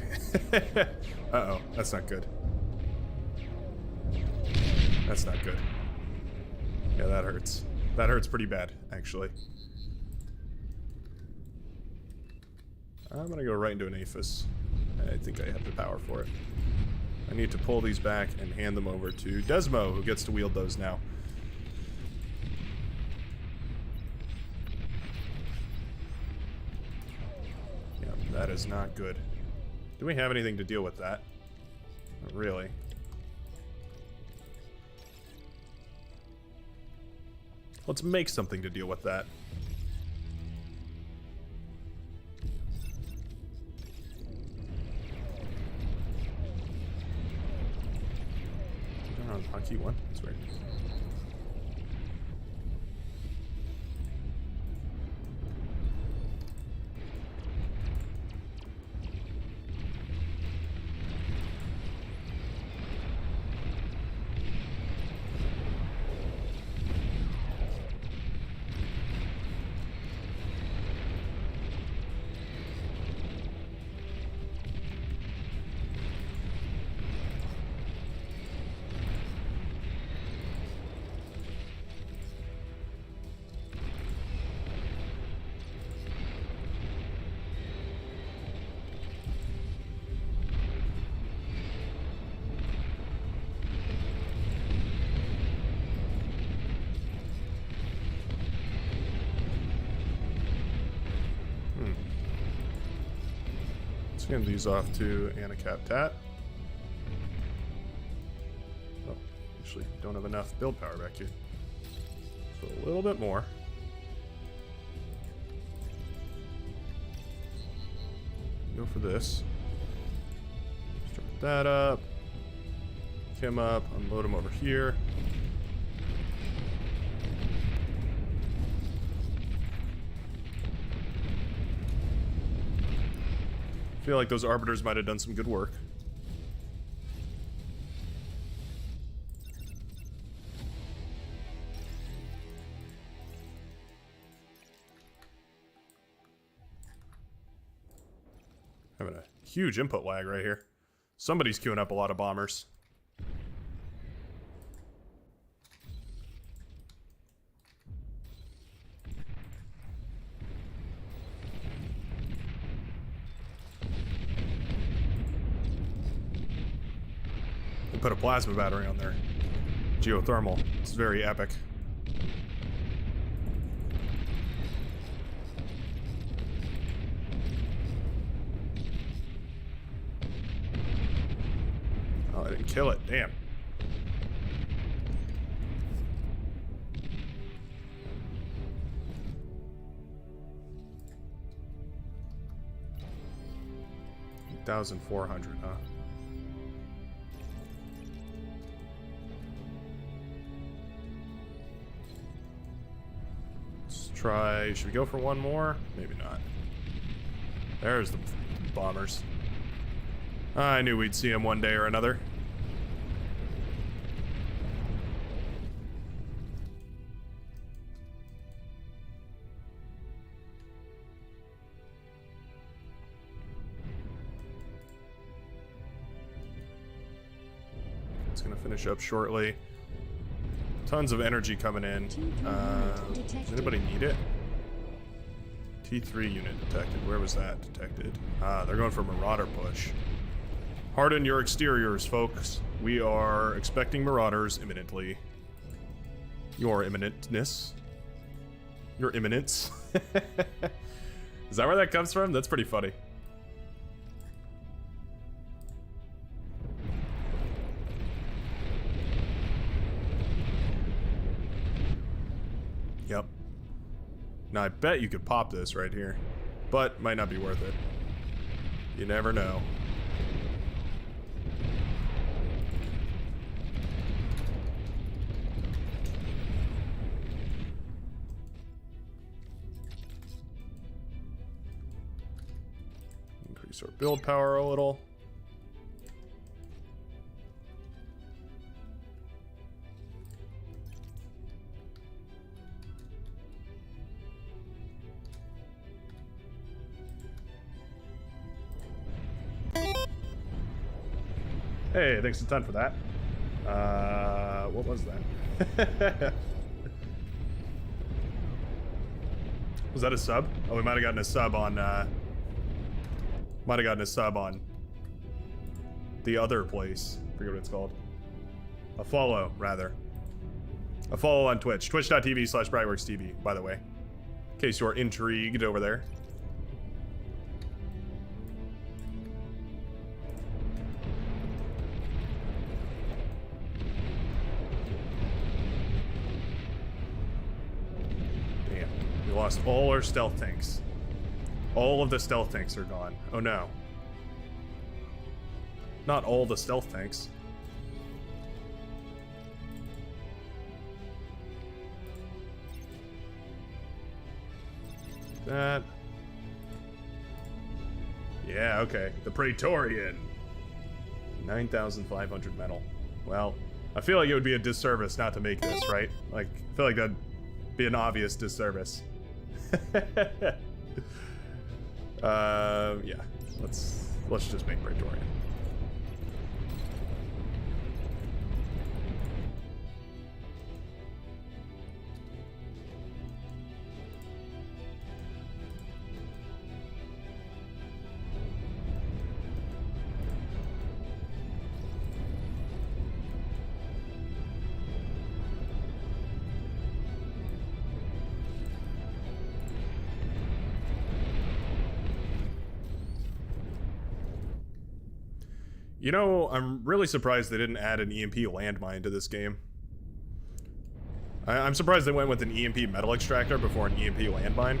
uh-oh, that's not good. That's not good. Yeah, that hurts. That hurts pretty bad, actually. I'm gonna go right into an APHIS. I think I have the power for it. I need to pull these back and hand them over to Desmo, who gets to wield those now. Yeah, that is not good. Do we have anything to deal with that? Not really. Let's make something to deal with that. Hotkey one. That's weird. Hand these off to Anacap Tat. Oh, actually, don't have enough build power back here. So a little bit more. Go for this. Start that up. Pick him up. Unload him over here. I feel like those arbiters might have done some good work. Having a huge input lag right here. Somebody's queuing up a lot of bombers. They put a plasma battery on there. Geothermal. It's very epic. Oh, I didn't kill it. Damn. $1,400, huh? Let's try. Should we go for one more? Maybe not. There's the bombers. I knew we'd see them one day or another. It's gonna finish up shortly. Tons of energy coming in. Does anybody need it? T3 unit detected. Where was that detected? They're going for Marauder push. Harden your exteriors, folks. We are expecting marauders imminently. Your imminentness. Your imminence. Is that where that comes from? That's pretty funny. Yep. Now I bet you could pop this right here, but might not be worth it. You never know. Increase our build power a little. Hey, thanks a ton for that. What was that? Was that a sub? Oh, we might have gotten a sub on, might have gotten a sub on the other place. I forget what it's called. A follow, rather. A follow on Twitch. Twitch.tv/BrightworksTV, by the way. In case you're intrigued over there. Lost all our stealth tanks. All of the stealth tanks are gone. Oh no. Not all the stealth tanks. That. Yeah, okay. The Praetorian. 9,500 metal. Well, I feel like it would be a disservice not to make this, right? Like, I feel like that'd be an obvious disservice. Yeah. Let's just make Praetorian. You know, I'm really surprised they didn't add an EMP landmine to this game. I'm surprised they went with an EMP metal extractor before an EMP landmine.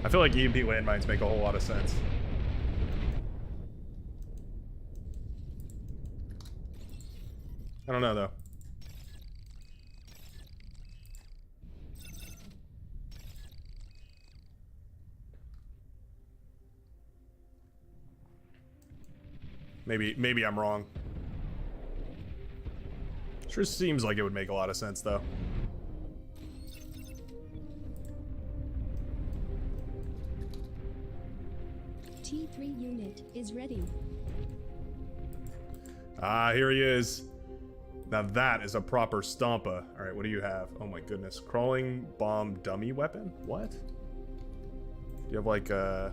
I feel like EMP landmines make a whole lot of sense. I don't know, though. Maybe I'm wrong. Sure seems like it would make a lot of sense, though. T3 unit is ready. Ah, here he is. Now that is a proper stompa. All right, what do you have? Oh my goodness. Crawling bomb dummy weapon? What? Do you have like a...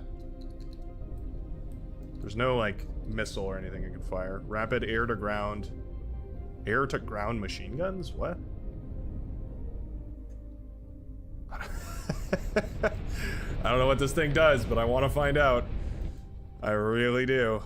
There's no like missile or anything you can fire. Rapid air to ground machine guns? What? I don't know what this thing does, but I want to find out. I really do.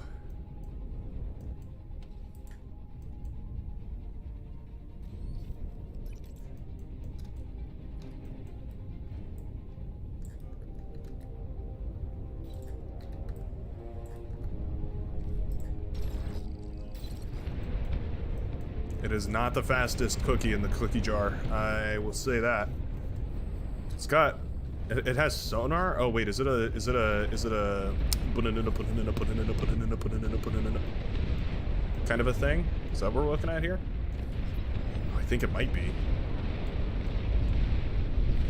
It is not the fastest cookie in the cookie jar. I will say that. It's got... It has sonar? Oh wait, is it a kind of a thing? Is that what we're looking at here? Oh, I think it might be.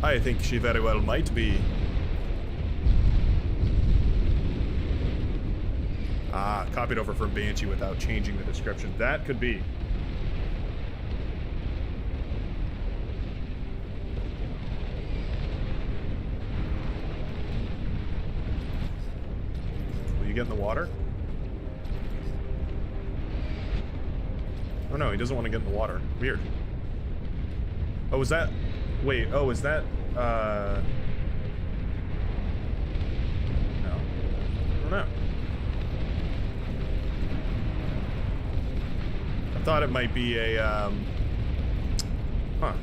I think she very well might be. Ah, copied over from Banshee without changing the description. That could be. Get in the water? Oh no, he doesn't want to get in the water. Weird. Oh, is that... Wait, oh, is that... No. I don't know. I thought it might be a, Huh.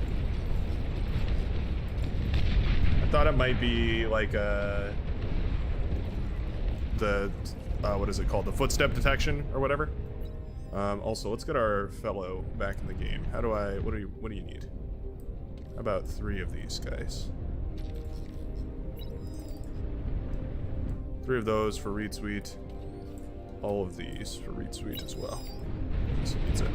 I thought it might be like a... the what is it called, the footstep detection or whatever. Also, let's get our fellow back in the game. How do I... what do you need? How about 3 of these guys? 3 of those for Reed Suite. All of these for Reed Suite as well. This needs it.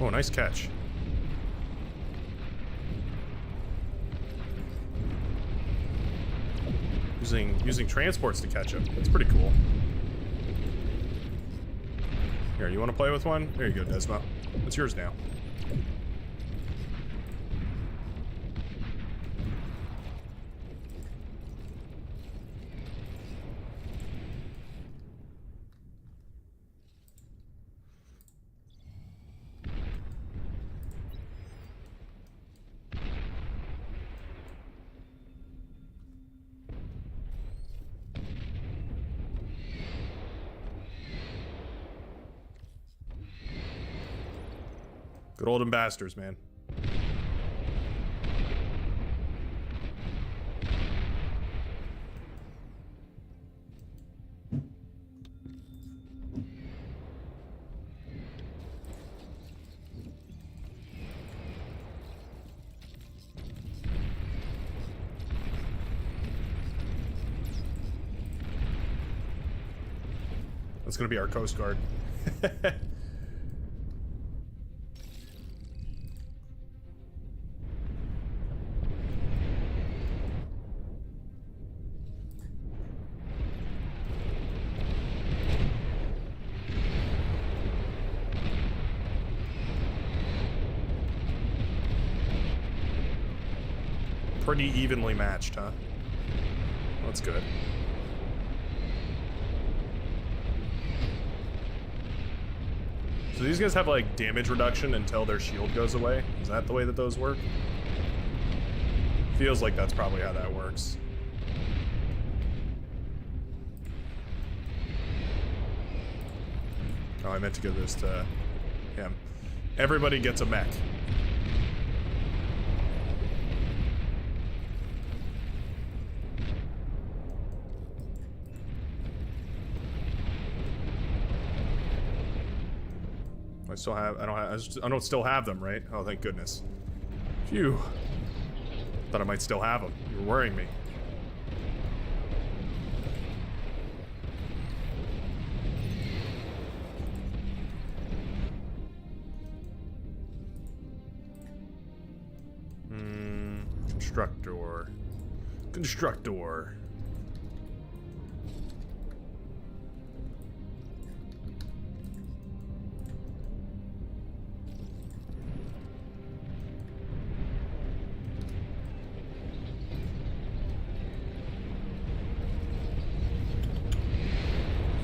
Oh, nice catch. Using transports to catch him. That's pretty cool. Here, you want to play with one? There you go, Desmo. It's yours now. Good old ambassadors, man. That's gonna be our Coast Guard. Pretty evenly matched, huh? That's good. So these guys have like damage reduction until their shield goes away. Is that the way that those work? Feels like that's probably how that works. Oh, I meant to give this to him. Everybody gets a mech. I still have, I don't still have them, right? Oh, thank goodness. Phew. Thought I might still have them. You were worrying me. Constructor. Constructor.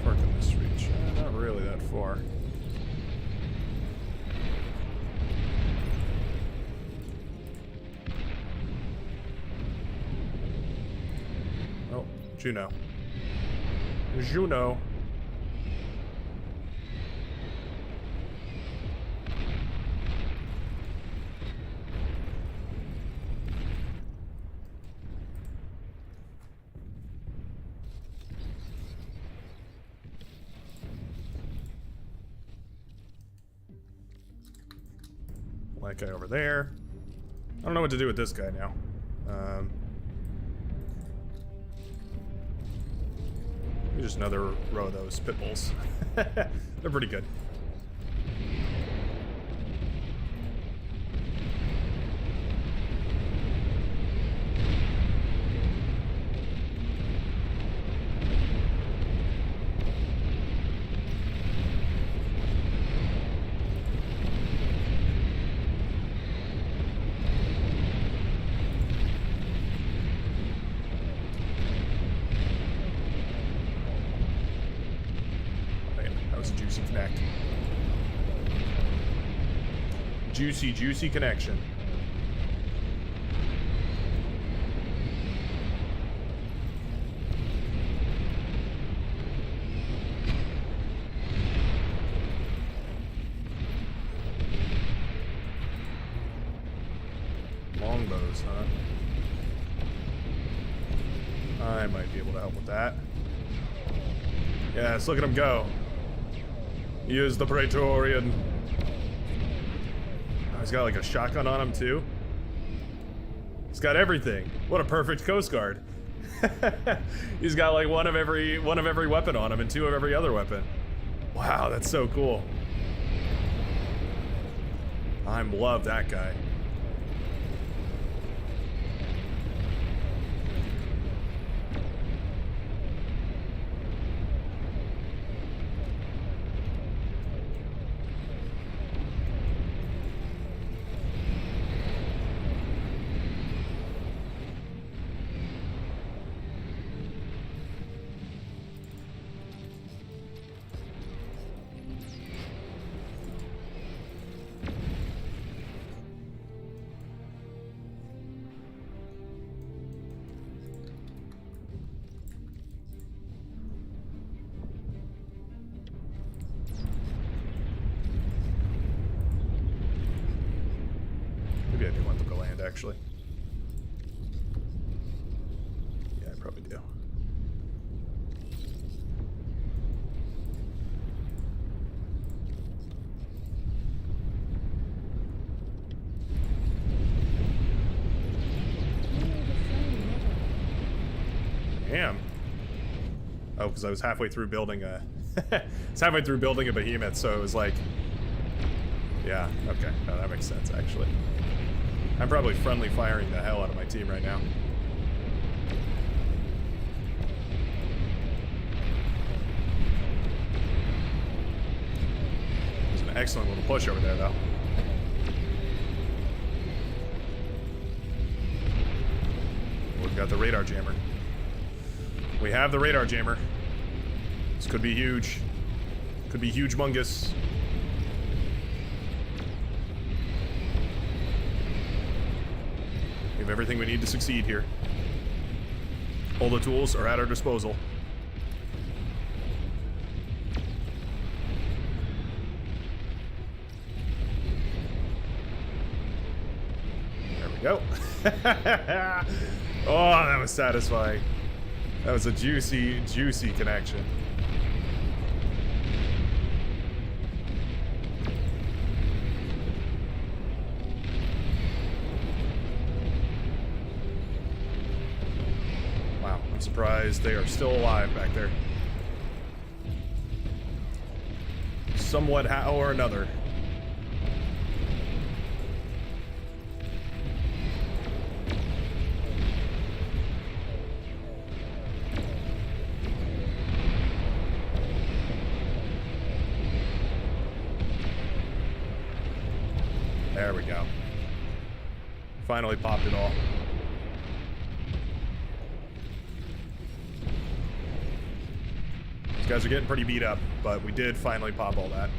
Far can this reach? Not really that far. Juno. Juno. That guy over there. I don't know what to do with this guy now. Just another row of those pit bulls. They're pretty good. Juicy connection. Longbows, huh? I might be able to help with that. Yes, look at him go. Use the Praetorian. He's got like a shotgun on him too. He's got everything. What a perfect Coast Guard. He's got like one of every weapon on him and two of every other weapon. Wow, that's so cool. I love that guy. Maybe I do want them to land, actually. Yeah, I probably do. Damn. Oh, because I was halfway through building a... it's halfway through building a behemoth, so it was like... Yeah, okay. No, that makes sense, actually. I'm probably friendly firing the hell out of my team right now. There's an excellent little push over there, though. We've got the radar jammer. We have the radar jammer. This could be huge. Could be huge-mungus. have everything we need to succeed here. All the tools are at our disposal. There we go. Oh, that was satisfying. That was a juicy, juicy connection. Wow, I'm surprised they are still alive back there. Somewhat how or another. There we go. Finally popped it all. These guys are getting pretty beat up, but we did finally pop all that.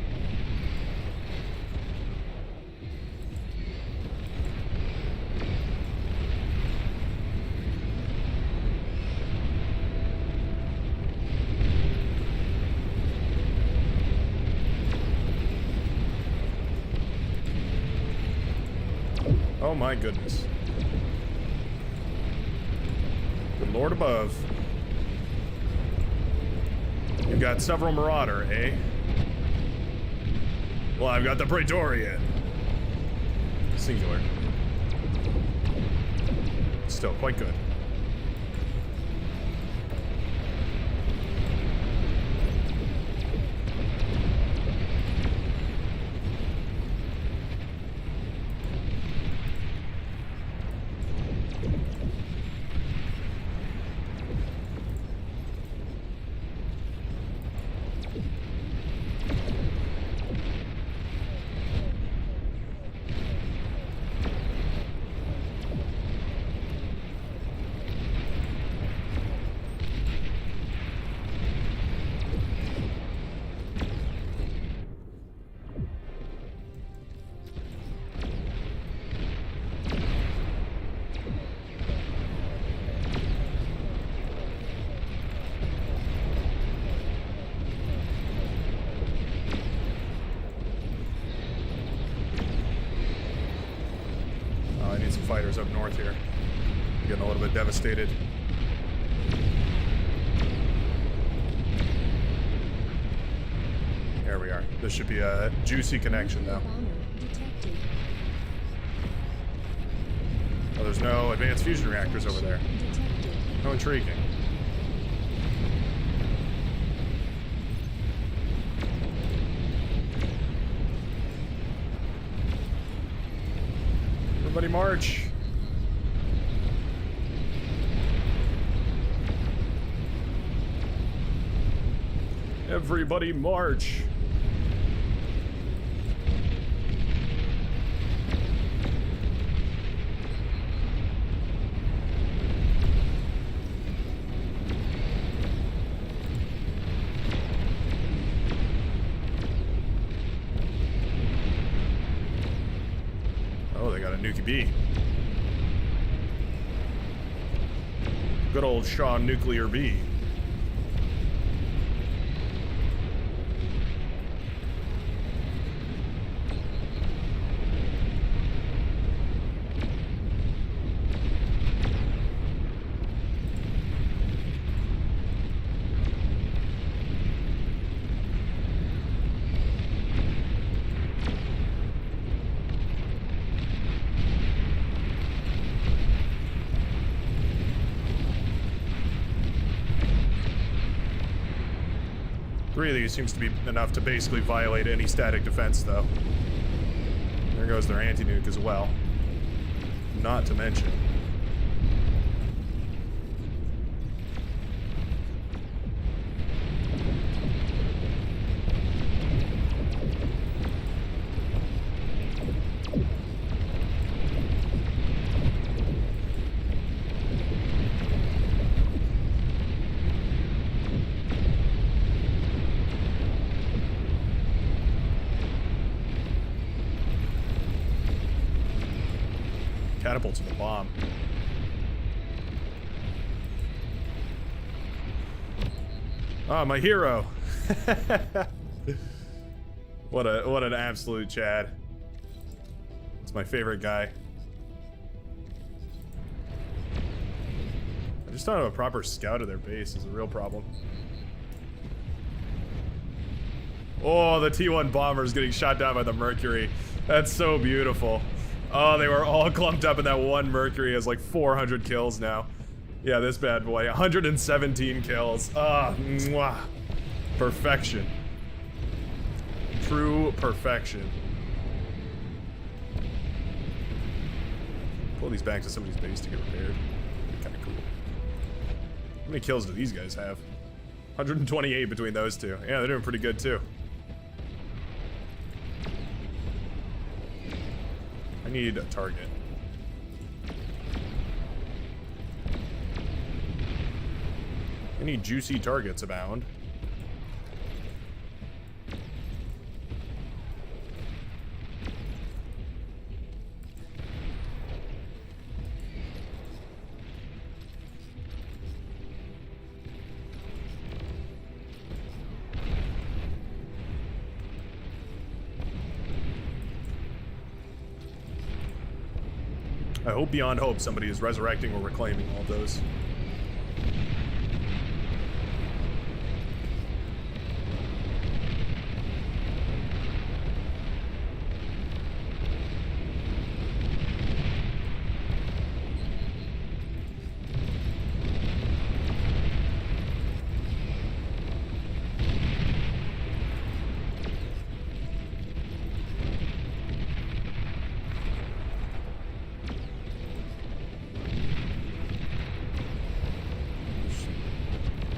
Oh my goodness. Good Lord above. You've got several Marauder, eh? Well, I've got the Praetorian. Singular. Still quite good. Fighters up north here. Getting a little bit devastated. There we are. This should be a juicy connection though. Oh, there's no advanced fusion reactors over there. How intriguing. Everybody march. Everybody march. Oh, they got a Nuki B. Good old Shaw Nuclear B. Three of these seems to be enough to basically violate any static defense, though. There goes their anti-nuke as well. Not to mention. catapults with a bomb. Oh, my hero. What an absolute Chad. It's my favorite guy. I just don't have a proper scout of their base is a real problem. Oh, the T1 bomber is getting shot down by the Mercury. That's so beautiful. Oh, they were all clumped up in that one Mercury. Has like 400 kills now. Yeah, this bad boy, 117 kills. Ah, mwah. Perfection. True perfection. Pull these back to somebody's base to get repaired. Kind of cool. How many kills do these guys have? 128 between those two. Yeah, they're doing pretty good too. I need a target. Any juicy targets abound? I hope beyond hope somebody is resurrecting or reclaiming all those.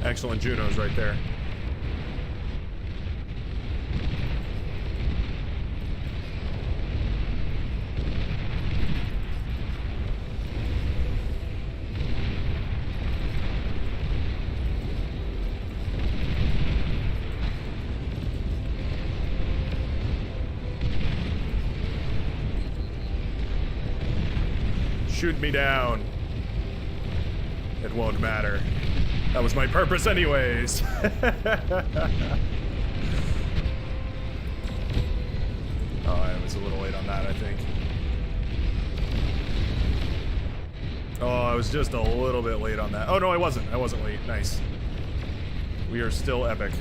Excellent Junos right there. Shoot me down. It won't matter. That was my purpose anyways. Oh, I was a little late on that, I think. Oh, I was just a little bit late on that. Oh, no, I wasn't. I wasn't late. Nice. We are still epic.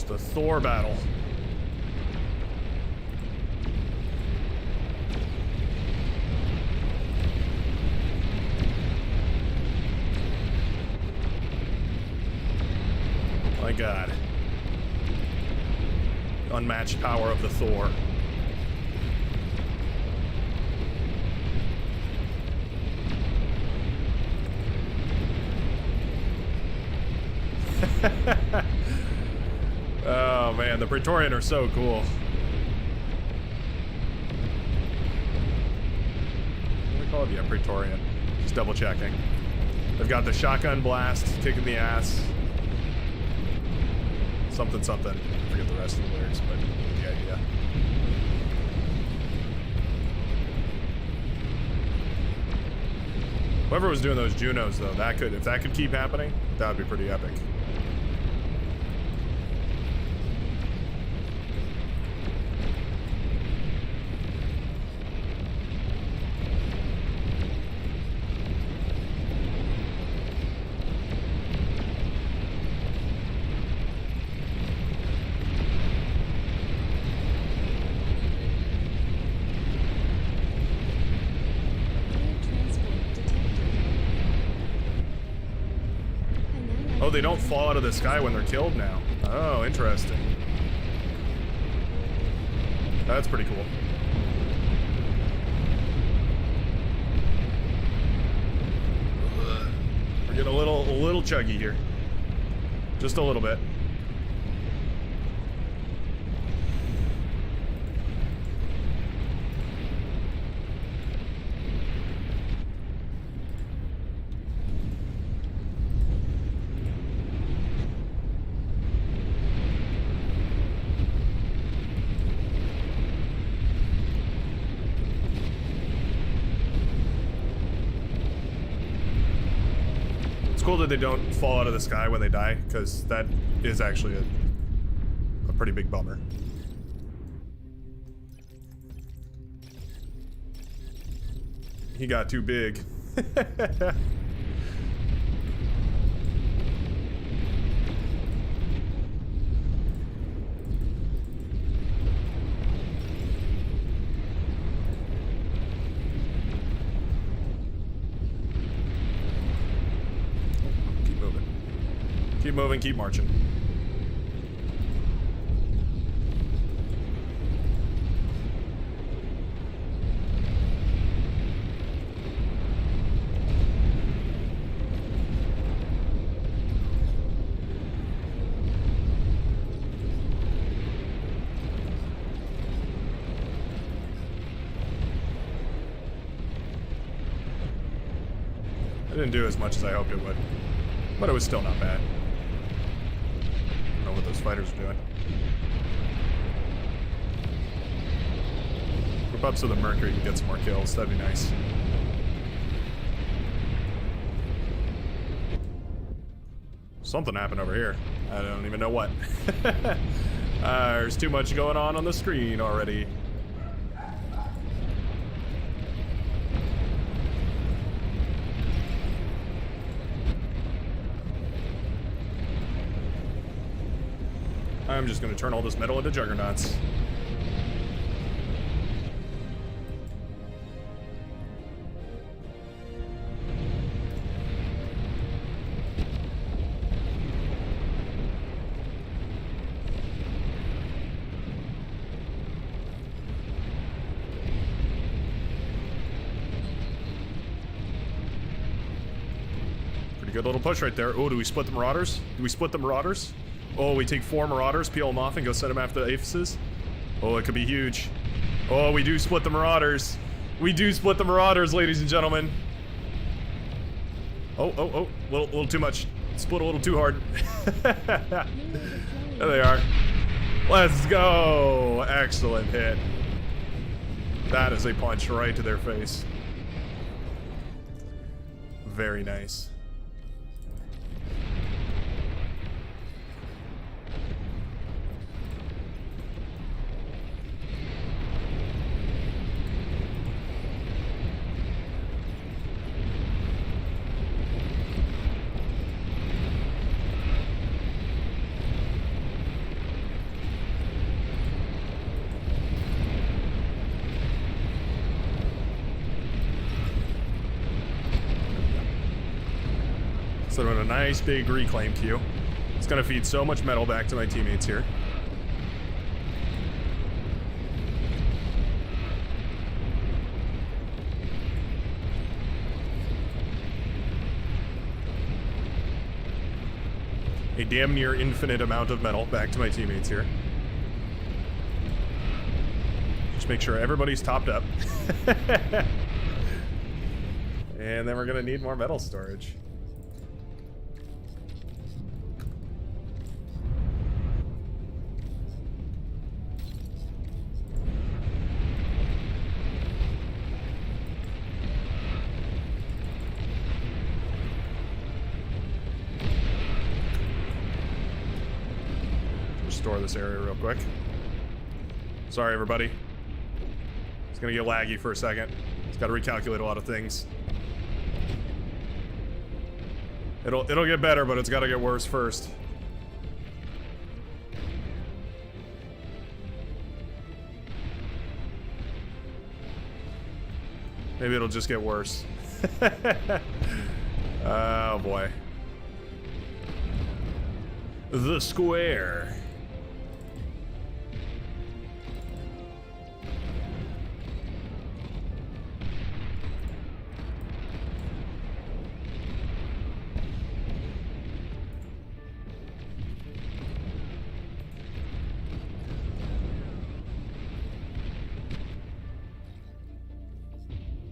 The Thor battle. My God. Unmatched power of the Thor. Oh man, the Praetorian are so cool. What do they call it? Yeah, Praetorian. Just double checking. They've got the shotgun blast, kicking the ass. Something, something. I forget the rest of the lyrics, but the idea. Whoever was doing those Junos, though, that could, if that could keep happening, that would be pretty epic. Oh, they don't fall out of the sky when they're killed now. Oh, interesting. That's pretty cool. We're getting a little chuggy here. Just a little bit. Cool that they don't fall out of the sky when they die, because that is actually a pretty big bummer. He got too big. Keep moving, keep marching. I didn't do as much as I hoped it would, but it was still not bad. What those fighters are doing. Group up so the Mercury can get some more kills. That'd be nice. Something happened over here. I don't even know what. There's too much going on the screen already. I'm just gonna turn all this metal into juggernauts. Pretty good little push right there. Oh, do we split the Marauders? Do we split the Marauders? Oh, we take 4 Marauders, peel them off, and go set them after the Aphises. Oh, it could be huge. Oh, we do split the Marauders. We do split the Marauders, ladies and gentlemen. Oh, little too much. Split a little too hard. There they are. Let's go. Excellent hit. That is a punch right to their face. Very nice. So I'm in a nice big reclaim queue. It's gonna feed so much metal back to my teammates here. A damn near infinite amount of metal back to my teammates here. Just make sure everybody's topped up. And then we're gonna need more metal storage. Restore this area real quick. Sorry, everybody. It's gonna get laggy for a second. It's got to recalculate a lot of things. It'll get better, but it's got to get worse first. Maybe it'll just get worse. Oh boy. The square.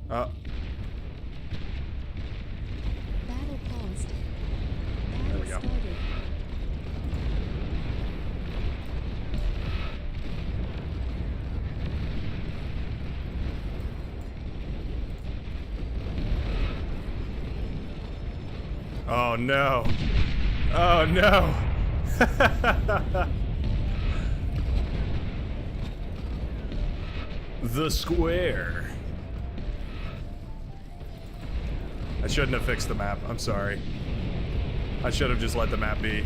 Battle paused. There we Battle go. started. Oh no. Oh no. The square. I shouldn't have fixed the map. I'm sorry. I should have just let the map be.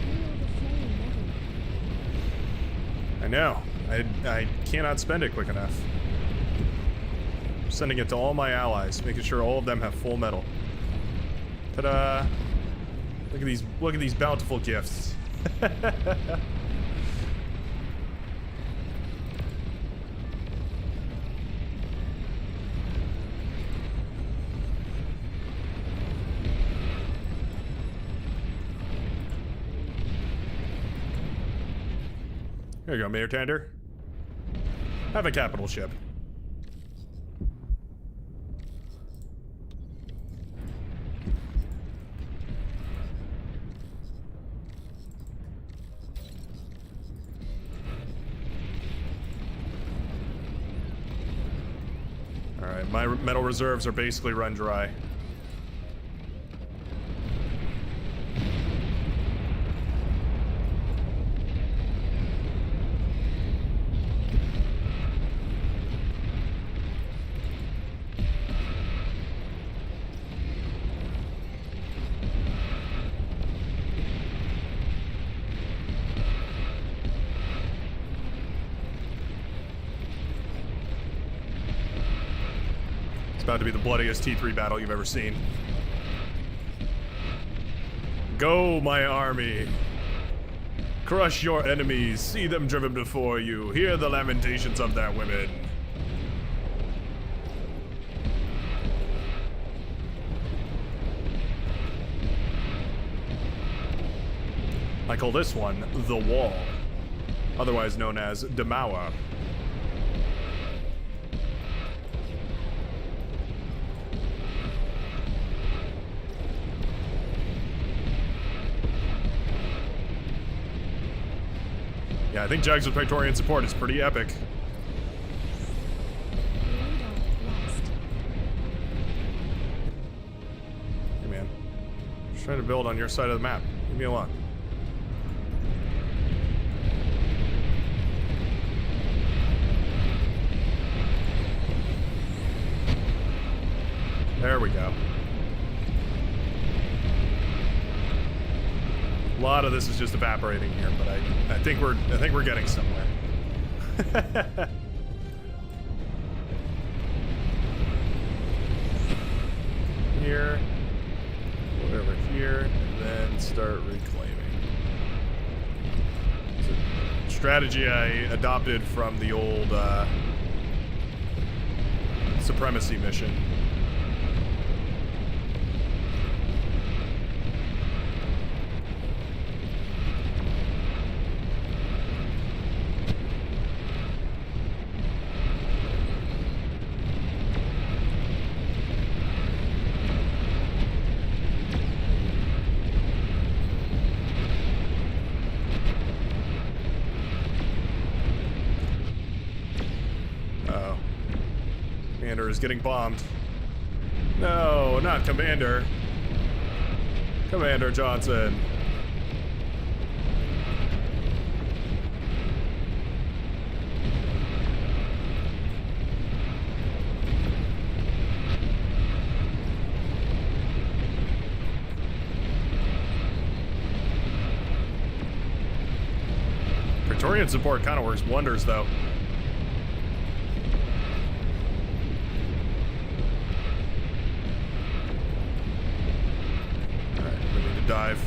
Hail the flame metal. I know. I cannot spend it quick enough. I'm sending it to all my allies, making sure all of them have full metal. Ta-da! Look at these bountiful gifts. Here you go, Mayor Tander. Have a capital ship. Alright, my metal reserves are basically run dry. It's about to be the bloodiest T3 battle you've ever seen. Go, my army! Crush your enemies, see them driven before you, hear the lamentations of their women. I call this one the Wall, otherwise known as Demawa. Yeah, I think Jags with Praetorian support is pretty epic. Radar lost. Hey man, just trying to build on your side of the map. Leave me alone. There we go. A lot of this is just evaporating here, but I think we're getting somewhere. Here, go over here, and then start reclaiming. It's a strategy I adopted from the old supremacy mission. Commander is getting bombed. No, not Commander. Commander Johnson. Praetorian support kind of works wonders, though. Alright, we need to dive.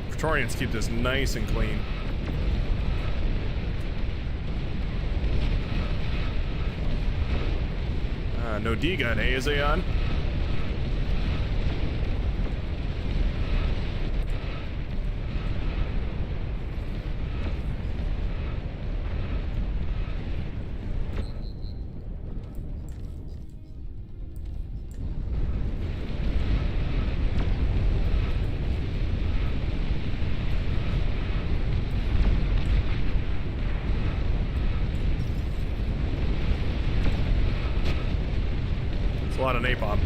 Praetorians keep this nice and clean. No D-gun, eh, Aeon? A lot of napalm.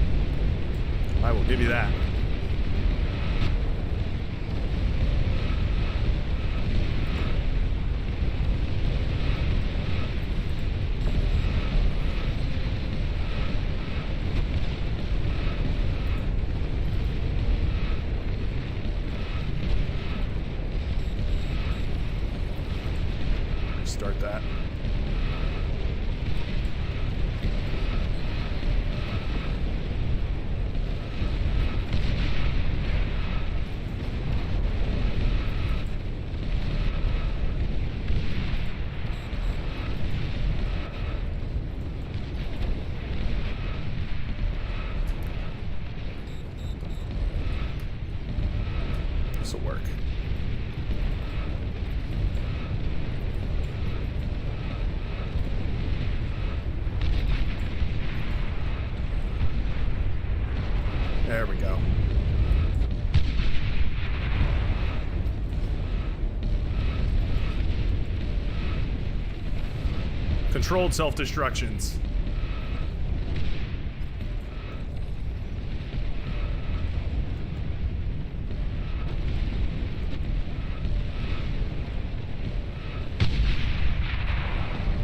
I will give you that. Start that. This'll work. There we go. Controlled self-destructions.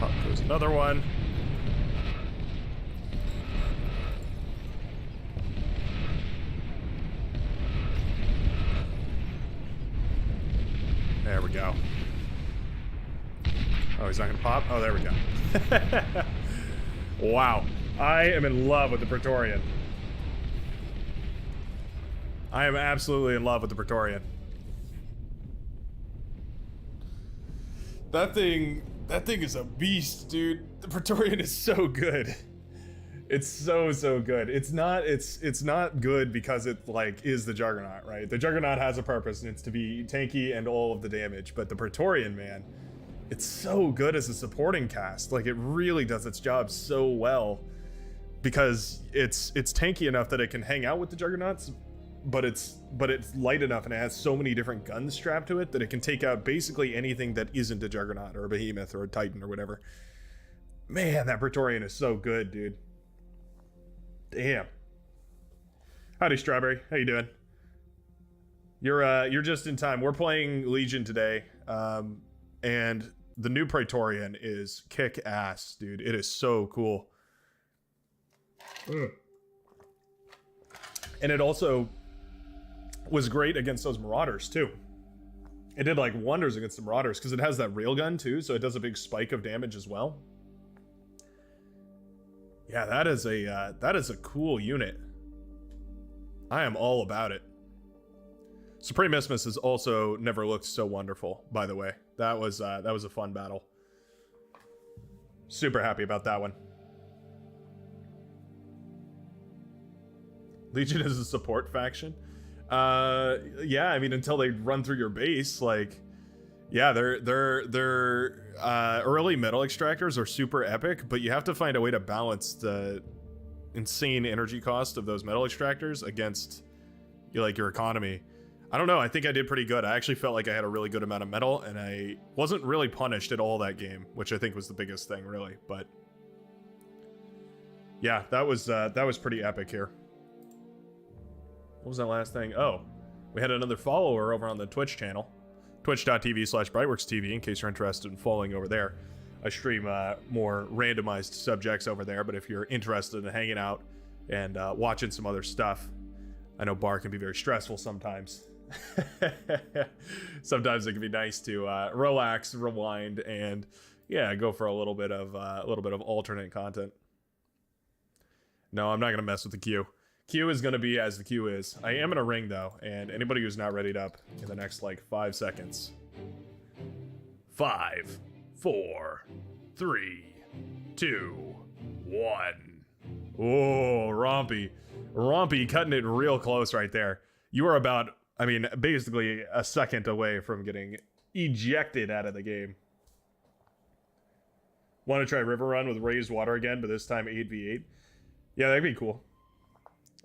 Oh, there's another one. There we go. Oh, he's not gonna pop? Oh, there we go. Wow. I am in love with the Praetorian. I am absolutely in love with the Praetorian. That thing is a beast, dude. The Praetorian is so good. It's so good. It's not good because it like is the Juggernaut, right? The Juggernaut has a purpose and it's to be tanky and all of the damage, but the Praetorian, man, it's so good as a supporting cast. Like it really does its job so well because it's tanky enough that it can hang out with the Juggernauts, but it's light enough and it has so many different guns strapped to it that it can take out basically anything that isn't a Juggernaut or a Behemoth or a Titan or whatever. Man, that Praetorian is so good, dude. Damn. Howdy, Strawberry. How you doing? You're just in time. We're playing Legion today, and the new Praetorian is kick-ass, dude. It is so cool. And it also was great against those Marauders, too. It did, like, wonders against the Marauders, because it has that railgun, too, so it does a big spike of damage as well. Yeah, that is a cool unit. I am all about it. Supremacimus has also never looked so wonderful, by the way. That was a fun battle. Super happy about that one. Legion is a support faction. Yeah, I mean until they run through your base, like, yeah, they're early metal extractors are super epic, but you have to find a way to balance the insane energy cost of those metal extractors against your economy. I don't know, I think I did pretty good. I actually felt like I had a really good amount of metal and I wasn't really punished at all that game, which I think was the biggest thing really, but yeah, that was pretty epic here. What was that last thing? Oh, we had another follower over on the Twitch channel. Twitch.tv/BrightworksTV in case you're interested in following over there. I stream more randomized subjects over there, but if you're interested in hanging out and watching some other stuff. I know bar can be very stressful sometimes. Sometimes it can be nice to relax, rewind, and yeah, go for a little bit of alternate content. No, I'm not gonna mess with the queue. Queue is gonna be as the queue is. I am gonna ring though, and anybody who's not readied up in the next like 5 seconds. 5, 4, 3, 2, 1. Oh, Rompy cutting it real close right there. You are about, I mean, basically a second away from getting ejected out of the game. Want to try River Run with raised water again, but this time 8v8? Yeah, that'd be cool.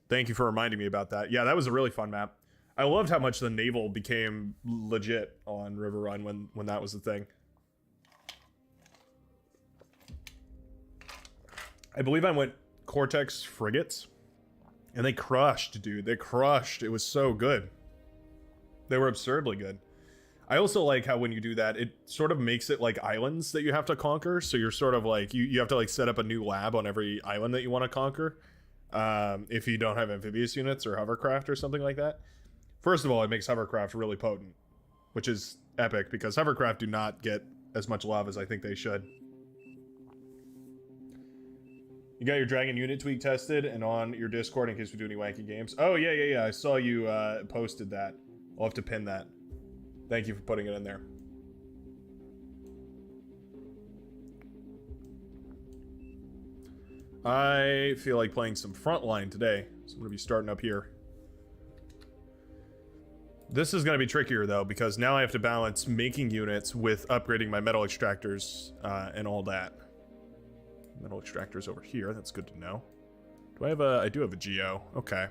Thank you for reminding me about that. Yeah, that was a really fun map. I loved how much the naval became legit on River Run when that was the thing. I believe I went Cortex frigates, and they crushed, dude. They crushed. It was so good. They were absurdly good. I also like how when you do that, it sort of makes it like islands that you have to conquer. So you're sort of like, you have to like set up a new lab on every island that you want to conquer. If you don't have amphibious units or hovercraft or something like that. First of all, it makes hovercraft really potent, which is epic because hovercraft do not get as much love as I think they should. You got your dragon unit tweak tested and on your Discord in case we do any wanky games. Oh, yeah. I saw you posted that. I'll have to pin that. Thank you for putting it in there. I feel like playing some Frontline today, so I'm going to be starting up here. This is going to be trickier, though, because now I have to balance making units with upgrading my metal extractors and all that. Metal extractors over here, that's good to know. I do have a geo, okay.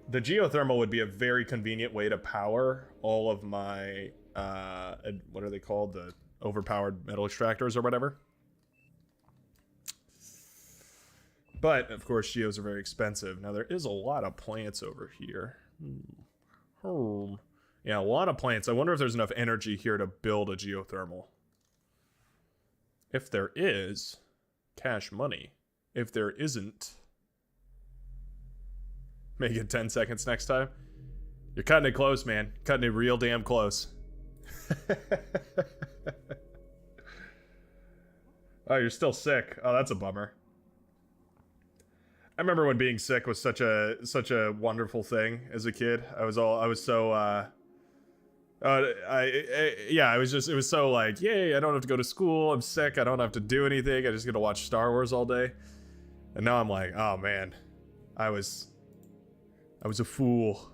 The geothermal would be a very convenient way to power all of my, what are they called? The overpowered metal extractors or whatever. But, of course, geos are very expensive. Now, there is a lot of plants over here. Yeah, a lot of plants. I wonder if there's enough energy here to build a geothermal. If there is, cash money. If there isn't, make it 10 seconds next time. You're cutting it close, man. Cutting it real damn close. Oh, you're still sick. Oh, that's a bummer. I remember when being sick was such a wonderful thing as a kid. It was so like, yay, I don't have to go to school. I'm sick. I don't have to do anything. I just get to watch Star Wars all day. And now I'm like, oh man, I was a fool.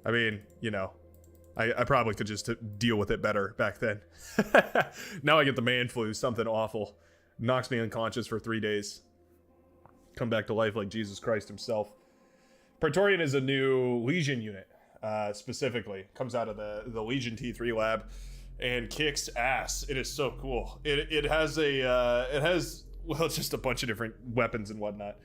I mean, you know, I probably could just deal with it better back then. Now I get the man flu, something awful. Knocks me unconscious for 3 days. Come back to life like Jesus Christ himself. Praetorian is a new Legion unit, specifically. Comes out of the Legion T3 lab and kicks ass. It is so cool. It has well, it's just a bunch of different weapons and whatnot.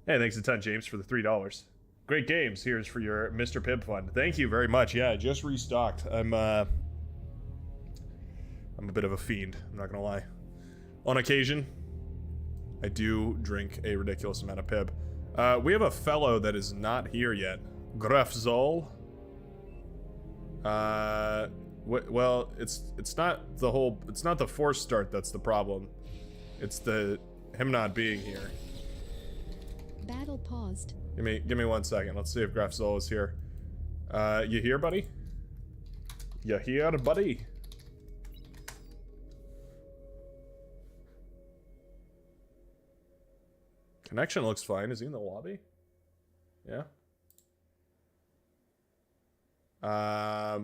Hey, thanks a ton, James, for the $3. Great games. Here's for your Mr. Pibb fund. Thank you very much. Yeah, I just restocked. I'm a bit of a fiend, I'm not gonna lie. On occasion, I do drink a ridiculous amount of Pibb. We have a fellow that is not here yet. Grafzol. Well, it's not the force start that's the problem. It's him not being here. Battle paused. Give me 1 second. Let's see if Grafzol is here. You here, buddy? You here, buddy? Connection looks fine. Is he in the lobby? Yeah. I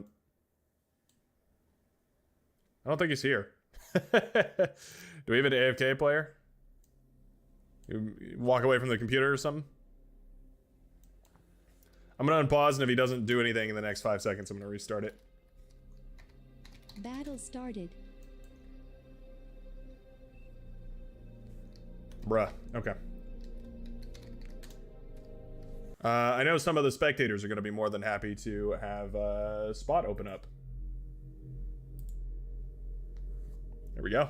don't think he's here. Do we have an AFK player? You walk away from the computer or something? I'm gonna unpause, and if he doesn't do anything in the next 5 seconds, I'm gonna restart it. Battle started. Bruh. Okay. I know some of the spectators are going to be more than happy to have a spot open up. There we go.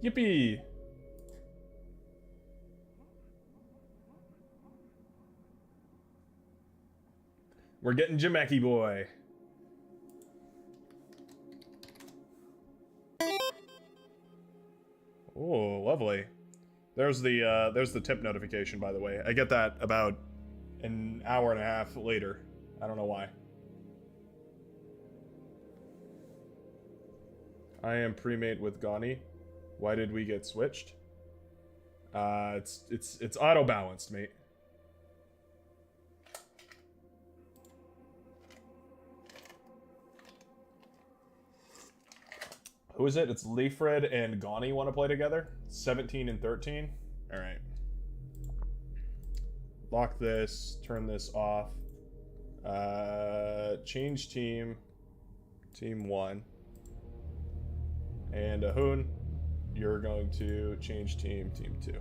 Yippee! We're getting Jameki boy. Oh, lovely. There's the tip notification, by the way. I get that about an hour and a half later. I don't know why. I am pre-mate with Gani. Why did we get switched? It's auto balanced, mate. Who is it? It's Leifred and Gani want to play together. 17 and 13. All right. Lock this. Turn this off. Change team. Team 1. And Ahoon, you're going to change team. Team 2. There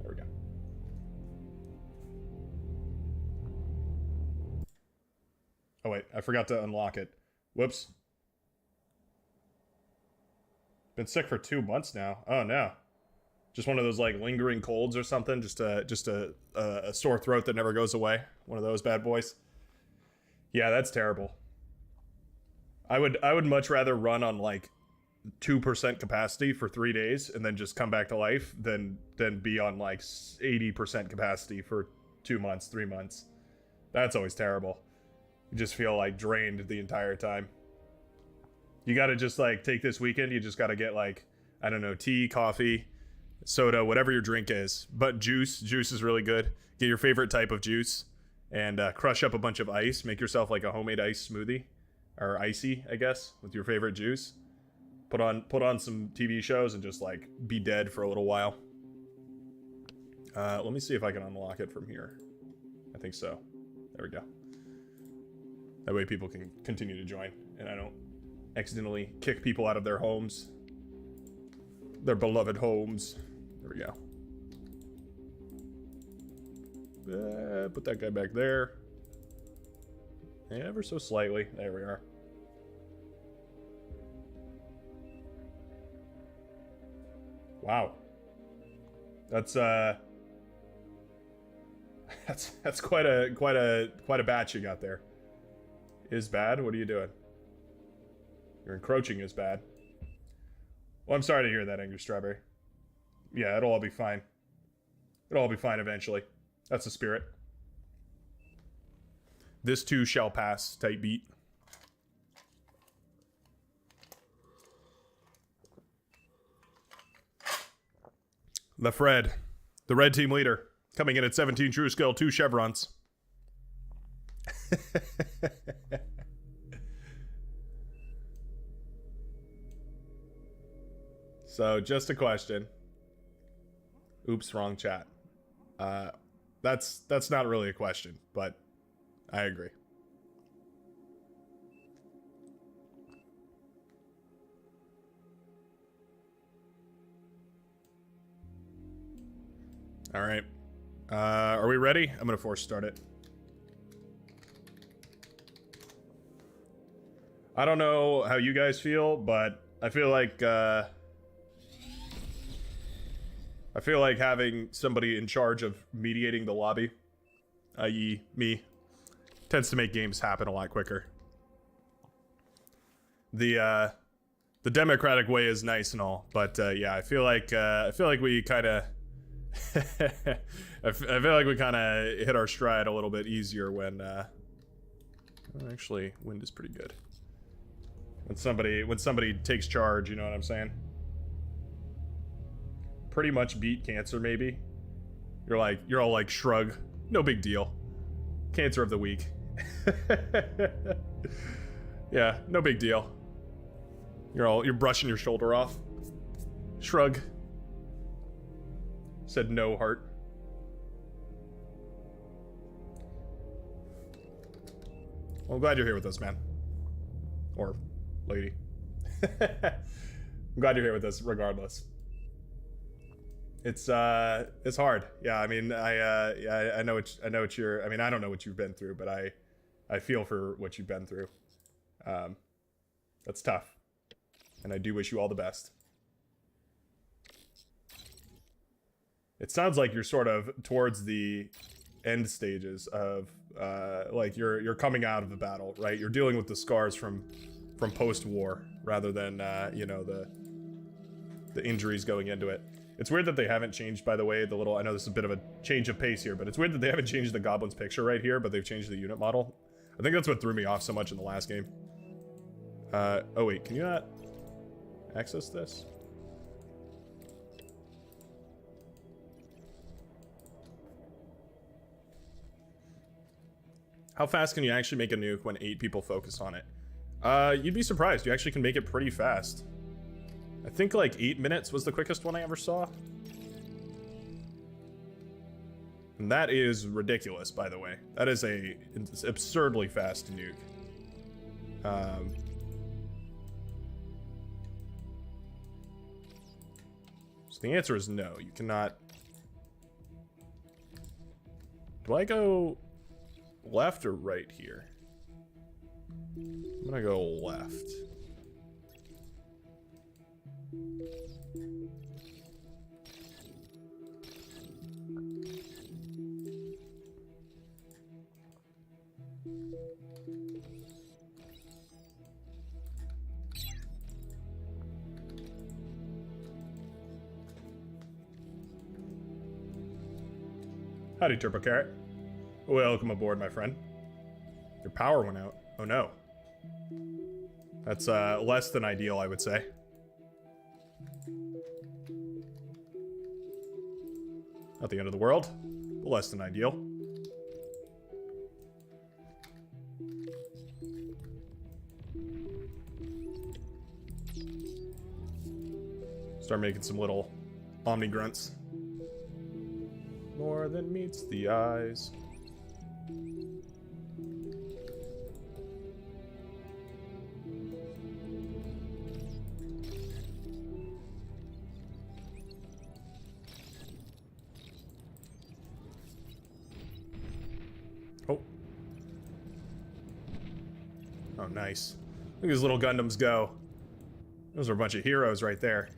we go. Oh wait, I forgot to unlock it. Whoops. Been sick for 2 months now. Oh no. Just one of those like lingering colds or something. Just a sore throat that never goes away. One of those bad boys. Yeah, that's terrible. I would much rather run on like 2% capacity for 3 days and then just come back to life than be on like 80% capacity for 2 months, 3 months. That's always terrible. You just feel like drained the entire time. You gotta just like take this weekend, you just gotta get like, I don't know, tea, coffee, soda, whatever your drink is. But juice is really good. Get your favorite type of juice and crush up a bunch of ice. Make yourself like a homemade ice smoothie, or icy, I guess, with your favorite juice. Put on some TV shows and just like be dead for a little while. Let me see if I can unlock it from here. I think so. There we go. That way people can continue to join and I don't accidentally kick people out of their homes. Their beloved homes. There we go. Put that guy back there. Ever so slightly. There we are. Wow. That's that's quite a batch you got there. Is bad? What are you doing? You're encroaching is bad. Well, I'm sorry to hear that, Angry Strawberry. Yeah, it'll all be fine. It'll all be fine eventually. That's the spirit. This too shall pass, type beat. The Fred, the red team leader, coming in at 17 true skill, 2 chevrons. So, just a question. Oops, wrong chat. That's not really a question, but I agree. All right. Are we ready? I'm gonna force start it. I don't know how you guys feel, but I feel like having somebody in charge of mediating the lobby, i.e. me, tends to make games happen a lot quicker. The democratic way is nice and all, but yeah, I feel like we kind of I feel like we kind of hit our stride a little bit easier when actually wind is pretty good. When somebody takes charge, you know what I'm saying? Pretty much beat cancer, maybe. You're all like shrug, no big deal. Cancer of the week. Yeah, no big deal. You're brushing your shoulder off. Shrug. Said no heart. Well, I'm glad you're here with us, man. Or lady. I'm glad you're here with us regardless. It's hard. Yeah, I mean, I know what you're, I mean, I don't know what you've been through, but I feel for what you've been through. That's tough. And I do wish you all the best. It sounds like you're sort of towards the end stages of like you're coming out of the battle, right? You're dealing with the scars from post-war rather than you know, the injuries going into it. It's weird that they haven't changed, by the way, the little, I know this is a bit of a change of pace here, but it's weird that they haven't changed the Goblin's picture right here, but they've changed the unit model. I think that's what threw me off so much in the last game. Oh wait, can you not access this? How fast can you actually make a nuke when 8 people focus on it? You'd be surprised. You actually can make it pretty fast. I think like 8 minutes was the quickest one I ever saw. And that is ridiculous, by the way. That is it's absurdly fast nuke. So the answer is no, you cannot. Do I go left or right here? I'm gonna go left. Howdy, Turbo Carrot. Welcome aboard, my friend. Your power went out. Oh no. That's less than ideal, I would say. Not the end of the world, but less than ideal. Start making some little omni grunts. More than meets the eyes. Oh. Oh, nice. Look at these little Gundams go. Those are a bunch of heroes right there.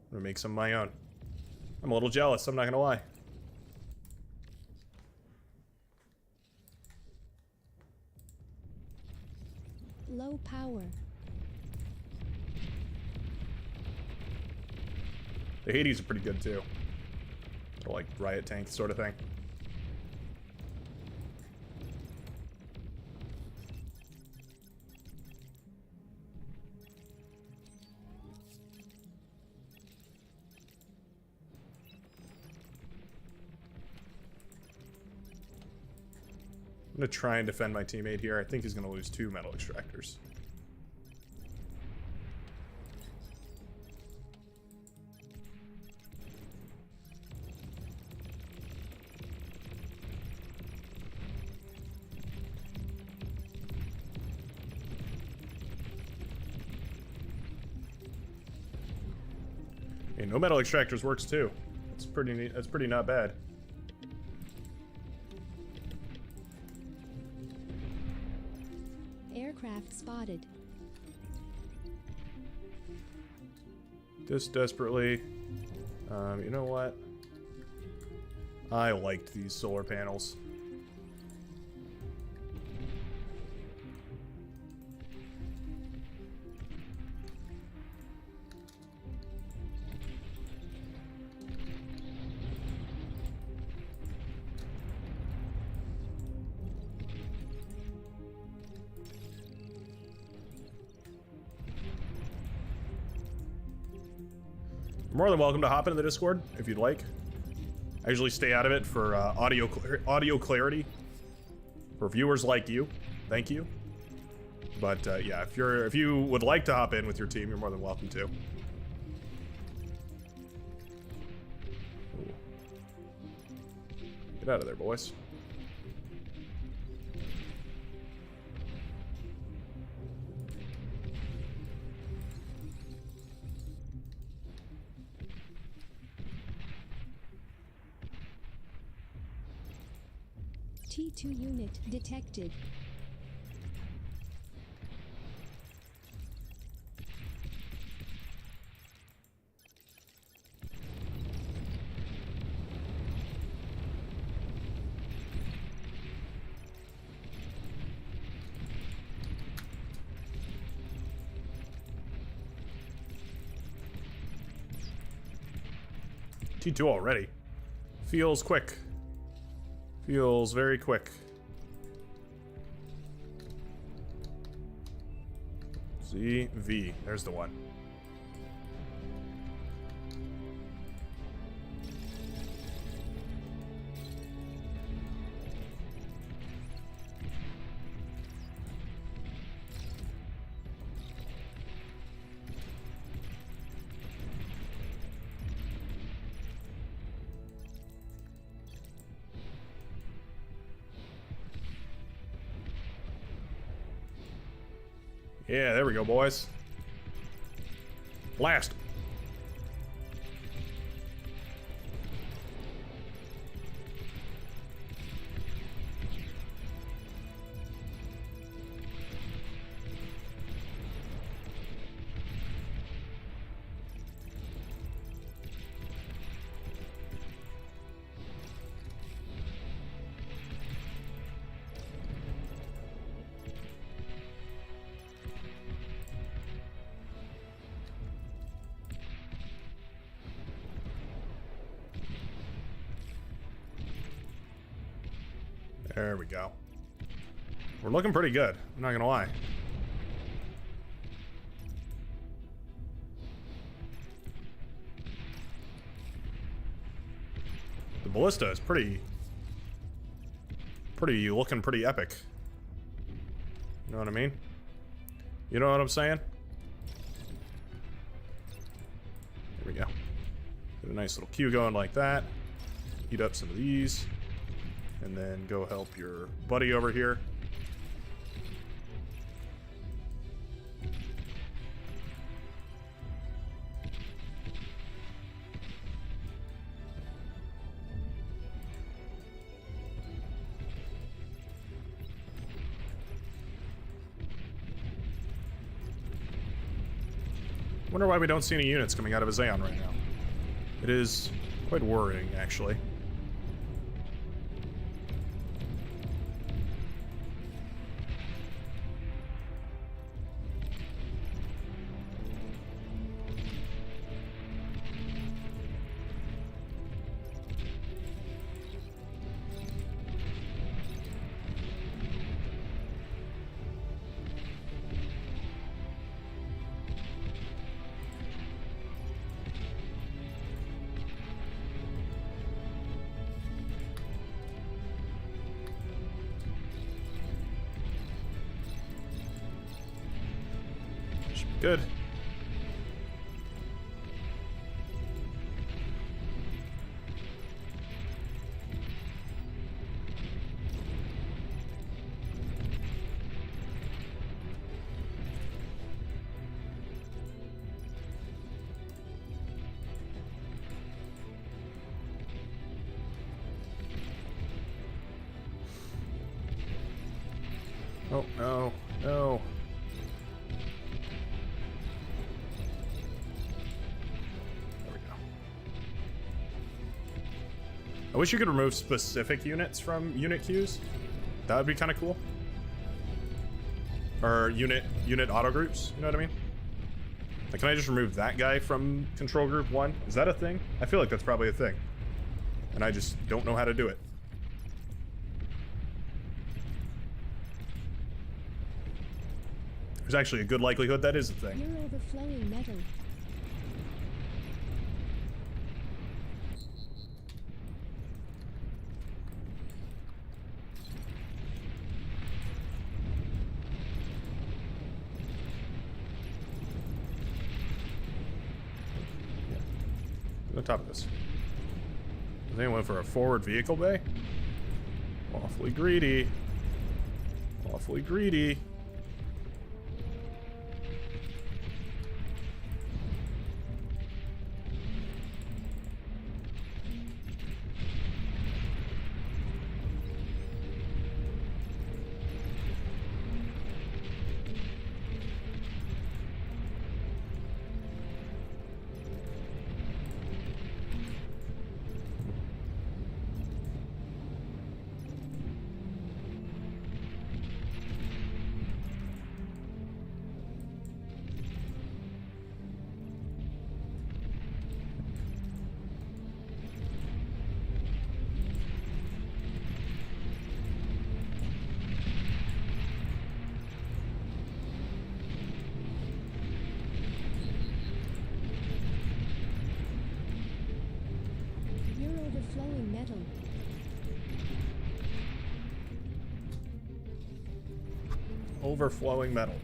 I'm gonna make some of my own. I'm a little jealous, I'm not gonna lie. Low power. The Hades are pretty good too. They're like riot tank sort of thing. I'm gonna try and defend my teammate here. I think he's gonna lose 2 metal extractors. Hey, no metal extractors works too. That's pretty neat. That's pretty not bad. Aircraft spotted. Just desperately. You know what? I liked these solar panels. You're more than welcome to hop into the Discord if you'd like. I usually stay out of it for audio clarity for viewers like you. Thank you. But yeah, if you would like to hop in with your team, you're more than welcome to. Ooh. Get out of there, boys. T2 unit detected. T2 already. Feels quick. Feels very quick. ZV. There's the one. Yeah, there we go, boys. Blast. There we go. We're looking pretty good, I'm not gonna lie. The ballista is looking pretty epic. You know what I mean? You know what I'm saying? There we go. Get a nice little queue going like that. Heat up some of these. And then go help your buddy over here. Wonder why we don't see any units coming out of his Aeon right now. It is quite worrying, actually. Good. Oh, no, no. I wish you could remove specific units from unit queues. That would be kind of cool. Or unit auto groups, you know what I mean? Like, can I just remove that guy from control group 1? Is that a thing? I feel like that's probably a thing. And I just don't know how to do it. There's actually a good likelihood that is a thing. You're overflowing metal. On top of this. Does anyone for a forward vehicle bay? Awfully greedy. Awfully greedy. Overflowing metal.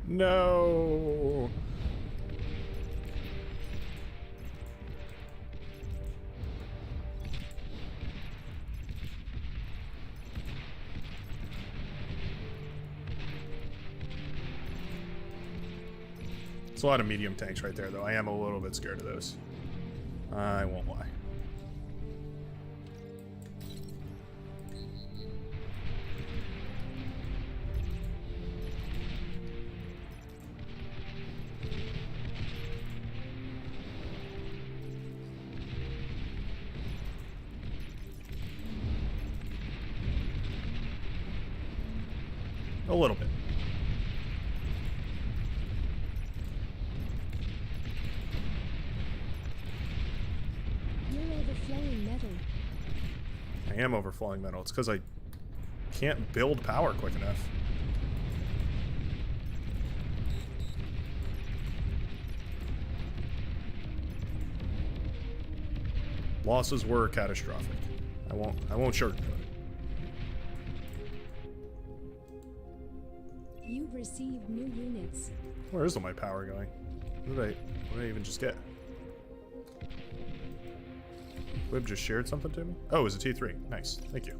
No. It's a lot of medium tanks right there, though. I am a little bit scared of those. I won't lie. A little bit. You're overflowing metal. I am overflowing metal. It's because I can't build power quick enough. Losses were catastrophic. I won't sugarcoat it. You've received new units. Where is all my power going? What did I even just get? Wib just shared something to me? Oh, it was a T3. Nice. Thank you.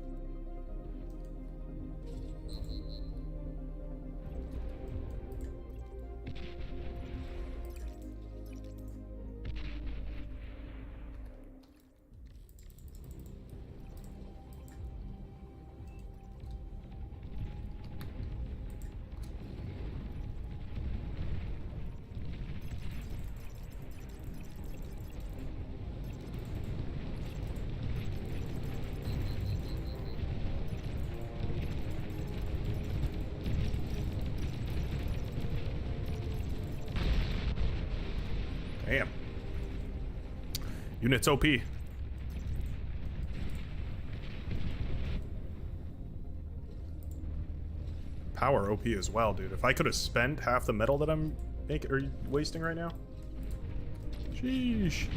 Damn. Units OP. Power OP as well, dude. If I could have spent half the metal that I'm wasting right now. Sheesh.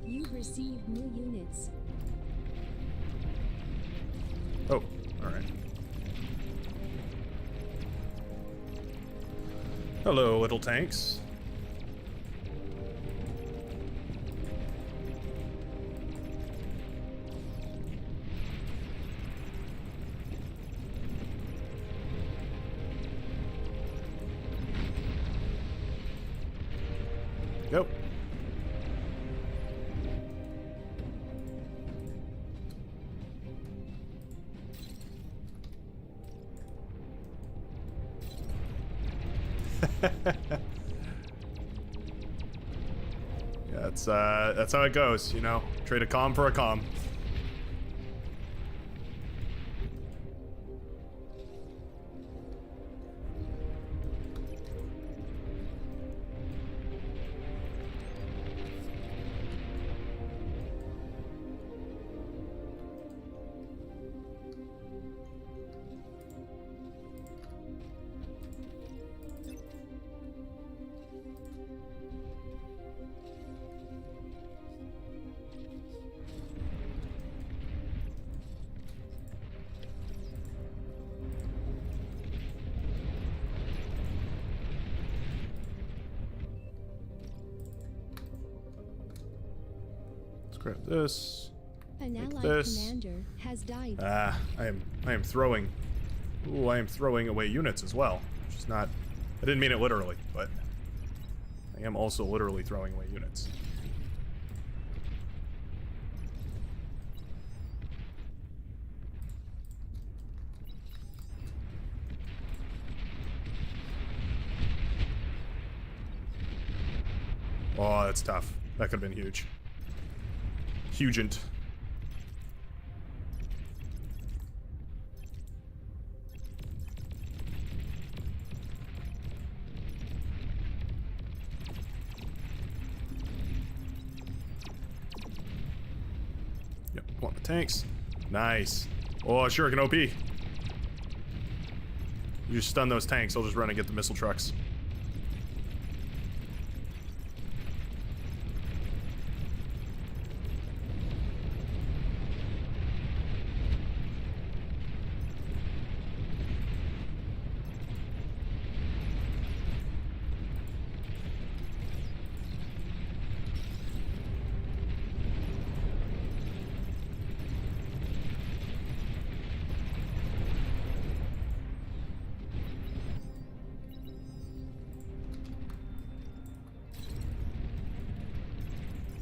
You've received new units. Oh, alright. Hello, little tanks. Go. Yeah, that's how it goes, you know. Trade a comm for a comm. Grab this. An allied this. commander has died. I am throwing. Ooh, I am throwing away units as well. Which is not. I didn't mean it literally, but I am also literally throwing away units. Oh, that's tough. That could have been huge. Hugent. Come on, the tanks. Nice. Oh, sure can OP. You just stun those tanks, I'll just run and get the missile trucks.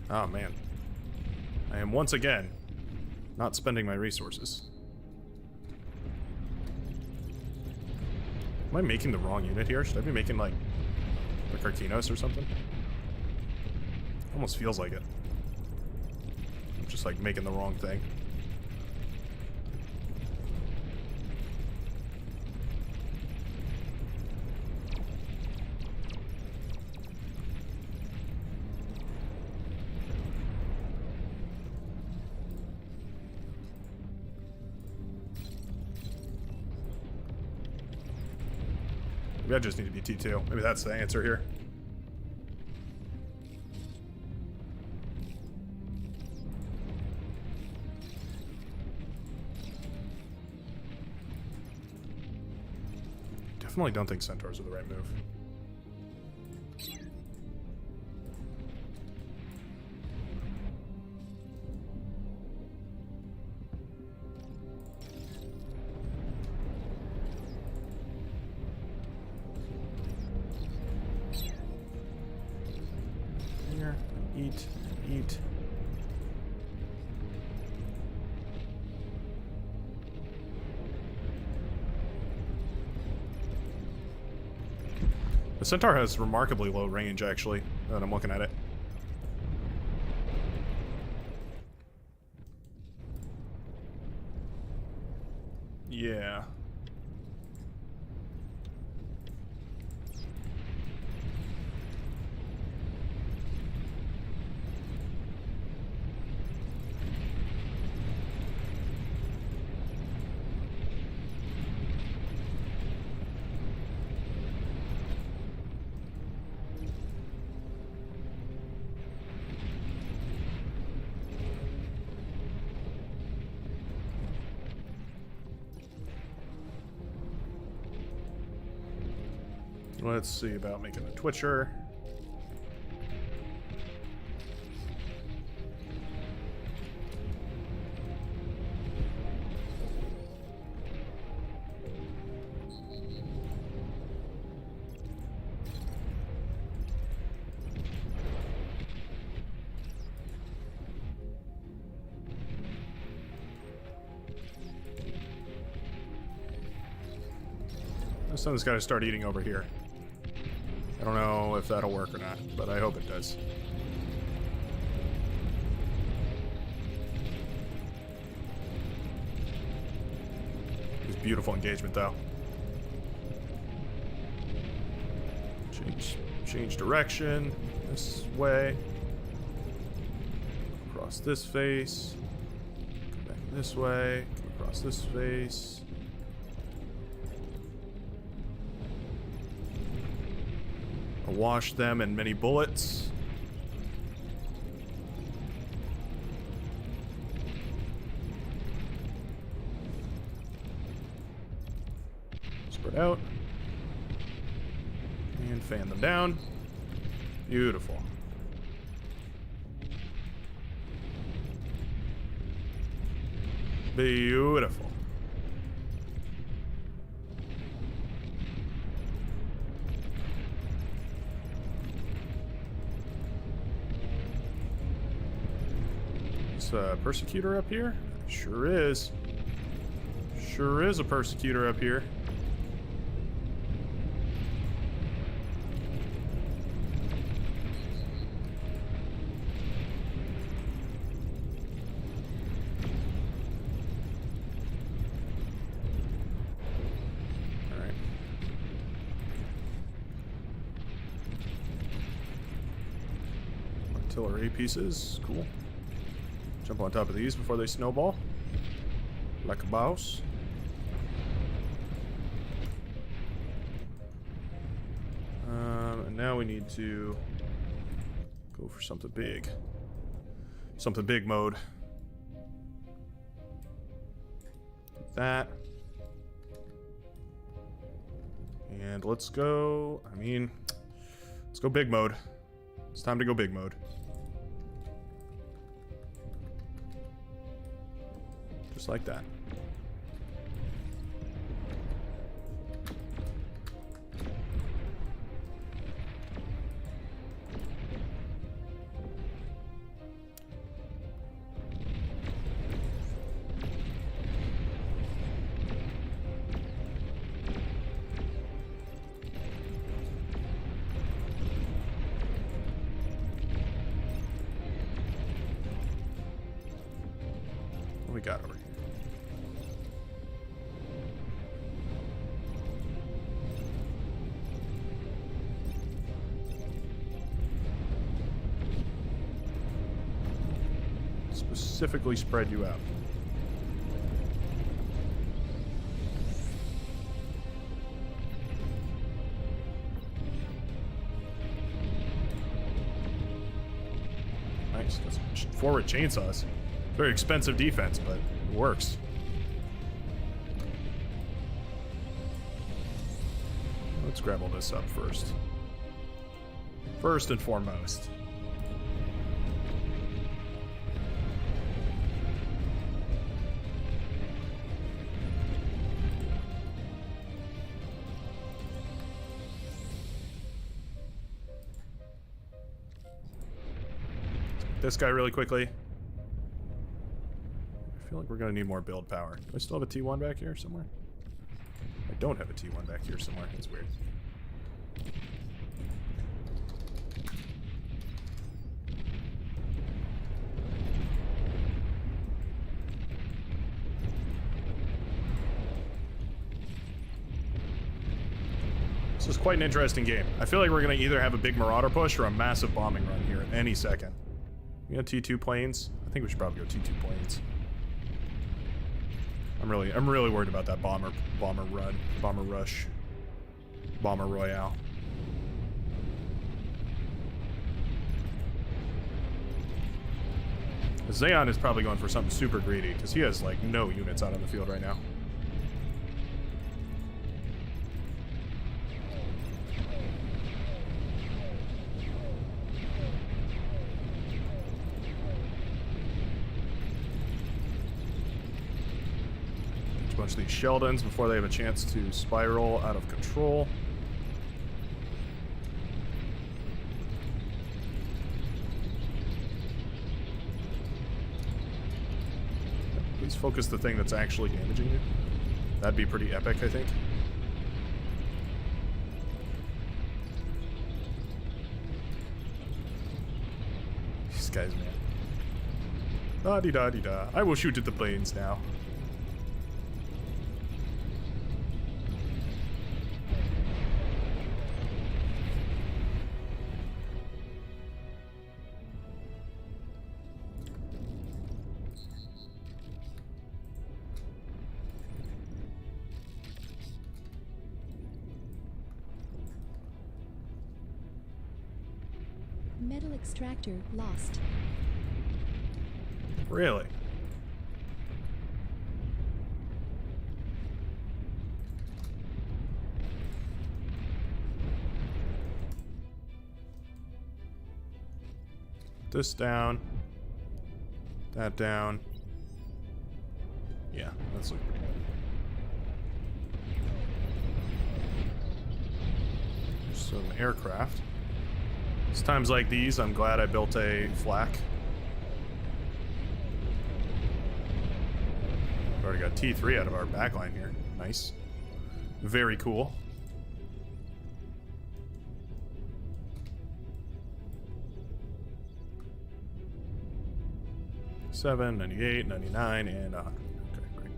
Oh man. I am once again not spending my resources. Am I making the wrong unit here? Should I be making like the Carquinos or something? Almost feels like it. I'm just like making the wrong thing. Maybe I just need to be T2. Maybe that's the answer here. Definitely don't think centaurs are the right move. Eat. The centaur has remarkably low range, actually, now that I'm looking at it. Yeah. Let's see about making a Twitcher. Someone's got to start eating over here. I don't know if that'll work or not, but I hope it does. It's beautiful engagement, though. Change direction. This way. Across this face. Come back this way. Come across this face. Wash them in many bullets. Spread out. And fan them down. Beautiful. Beautiful. Persecutor up here? Sure is. Sure is a persecutor up here. Alright. Artillery pieces. Cool. Jump on top of these before they snowball. Like a boss. And now we need to go for something big. Something big mode. That. And let's go, let's go big mode. It's time to go big mode. Just like that. What we got over here? Specifically spread you out. Nice. That's forward chainsaws. Very expensive defense, but it works. Let's grab all this up first. First and foremost. This guy really quickly. I feel like we're gonna need more build power. Do I still have a T1 back here somewhere? I don't have a T1 back here somewhere. That's weird. This is quite an interesting game. I feel like we're gonna either have a big Marauder push or a massive bombing run here at any second. We got T2 planes. I think we should probably go T2 planes. I'm really worried about that bomber run, bomber rush, bomber royale. Xeon is probably going for something super greedy because he has like no units out on the field right now. Bunch of these Sheldons before they have a chance to spiral out of control. Please focus the thing that's actually damaging you. That'd be pretty epic, I think. These guys, man. Da-dee-da-dee-da. I will shoot at the planes now. Metal extractor lost. Really? This down. That down. Yeah, that's looking pretty good. Some aircraft. It's times like these, I'm glad I built a flak. We've already got T3 out of our backline here. Nice. Very cool. $7, $98, $99, and $100. Okay, great.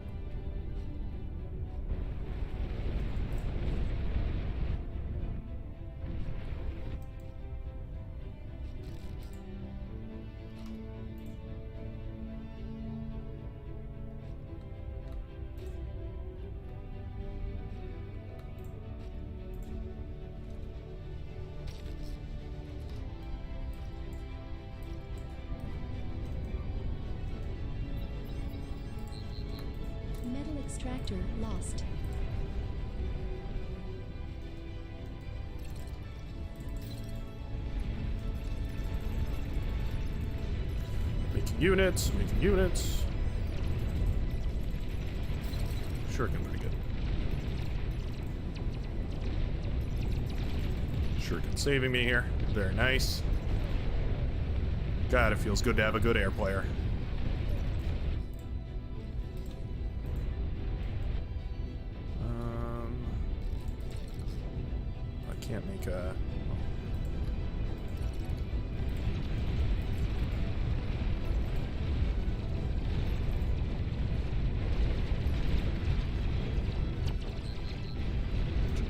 extractor lost. Making units, making units. Shuriken pretty good. Shuriken saving me here. Very nice. God, it feels good to have a good air player. I can't make a...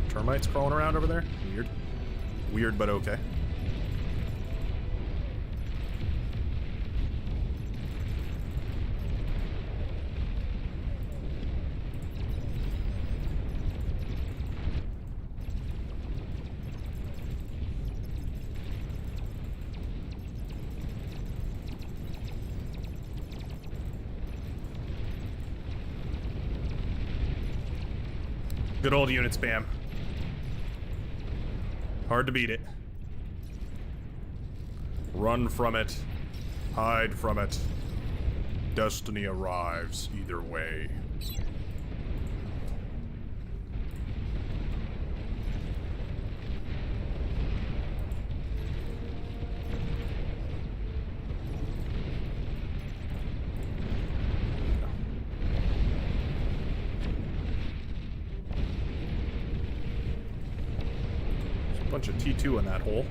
Termites crawling around over there? Weird. Weird, but okay. Good old unit spam. Hard to beat it. Run from it. Hide from it. Destiny arrives either way. Bunch of T2 in that hole.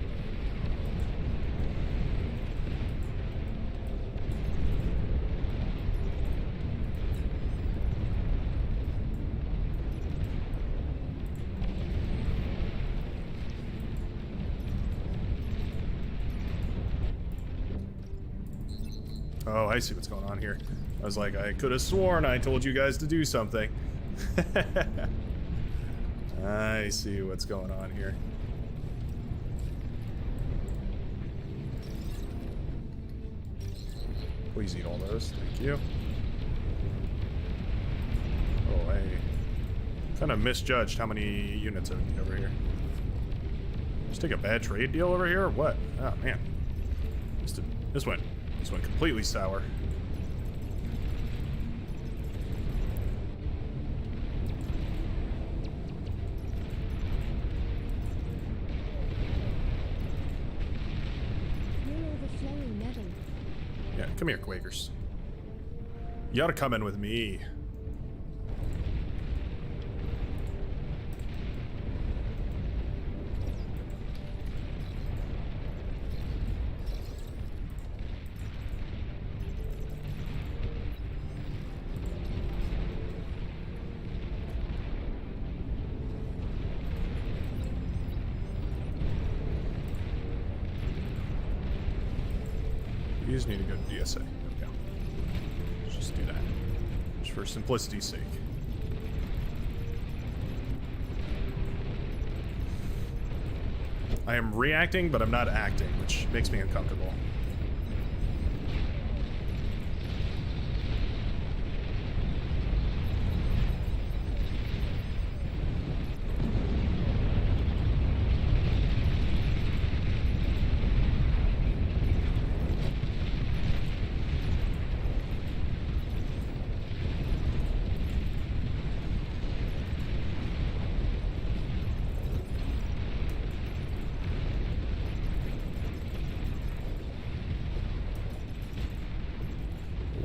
Oh, I see what's going on here. I was like, I could have sworn I told you guys to do something. I see what's going on here. Please eat all those. Thank you. Oh, I kind of misjudged how many units I would need over here. Just take a bad trade deal over here or what? Oh, man. This went completely sour. Come here, Quakers. You ought to come in with me. You just need to go to DSA. There we go. Let's just do that. Just for simplicity's sake. I am reacting, but I'm not acting, which makes me uncomfortable.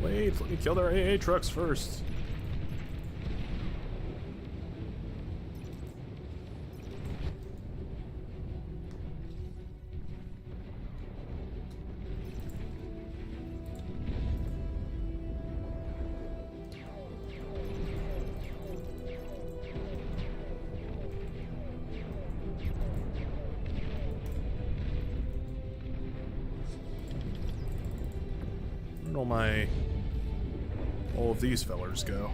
Wait, let me kill their AA trucks first. Where'd all of these fellers go?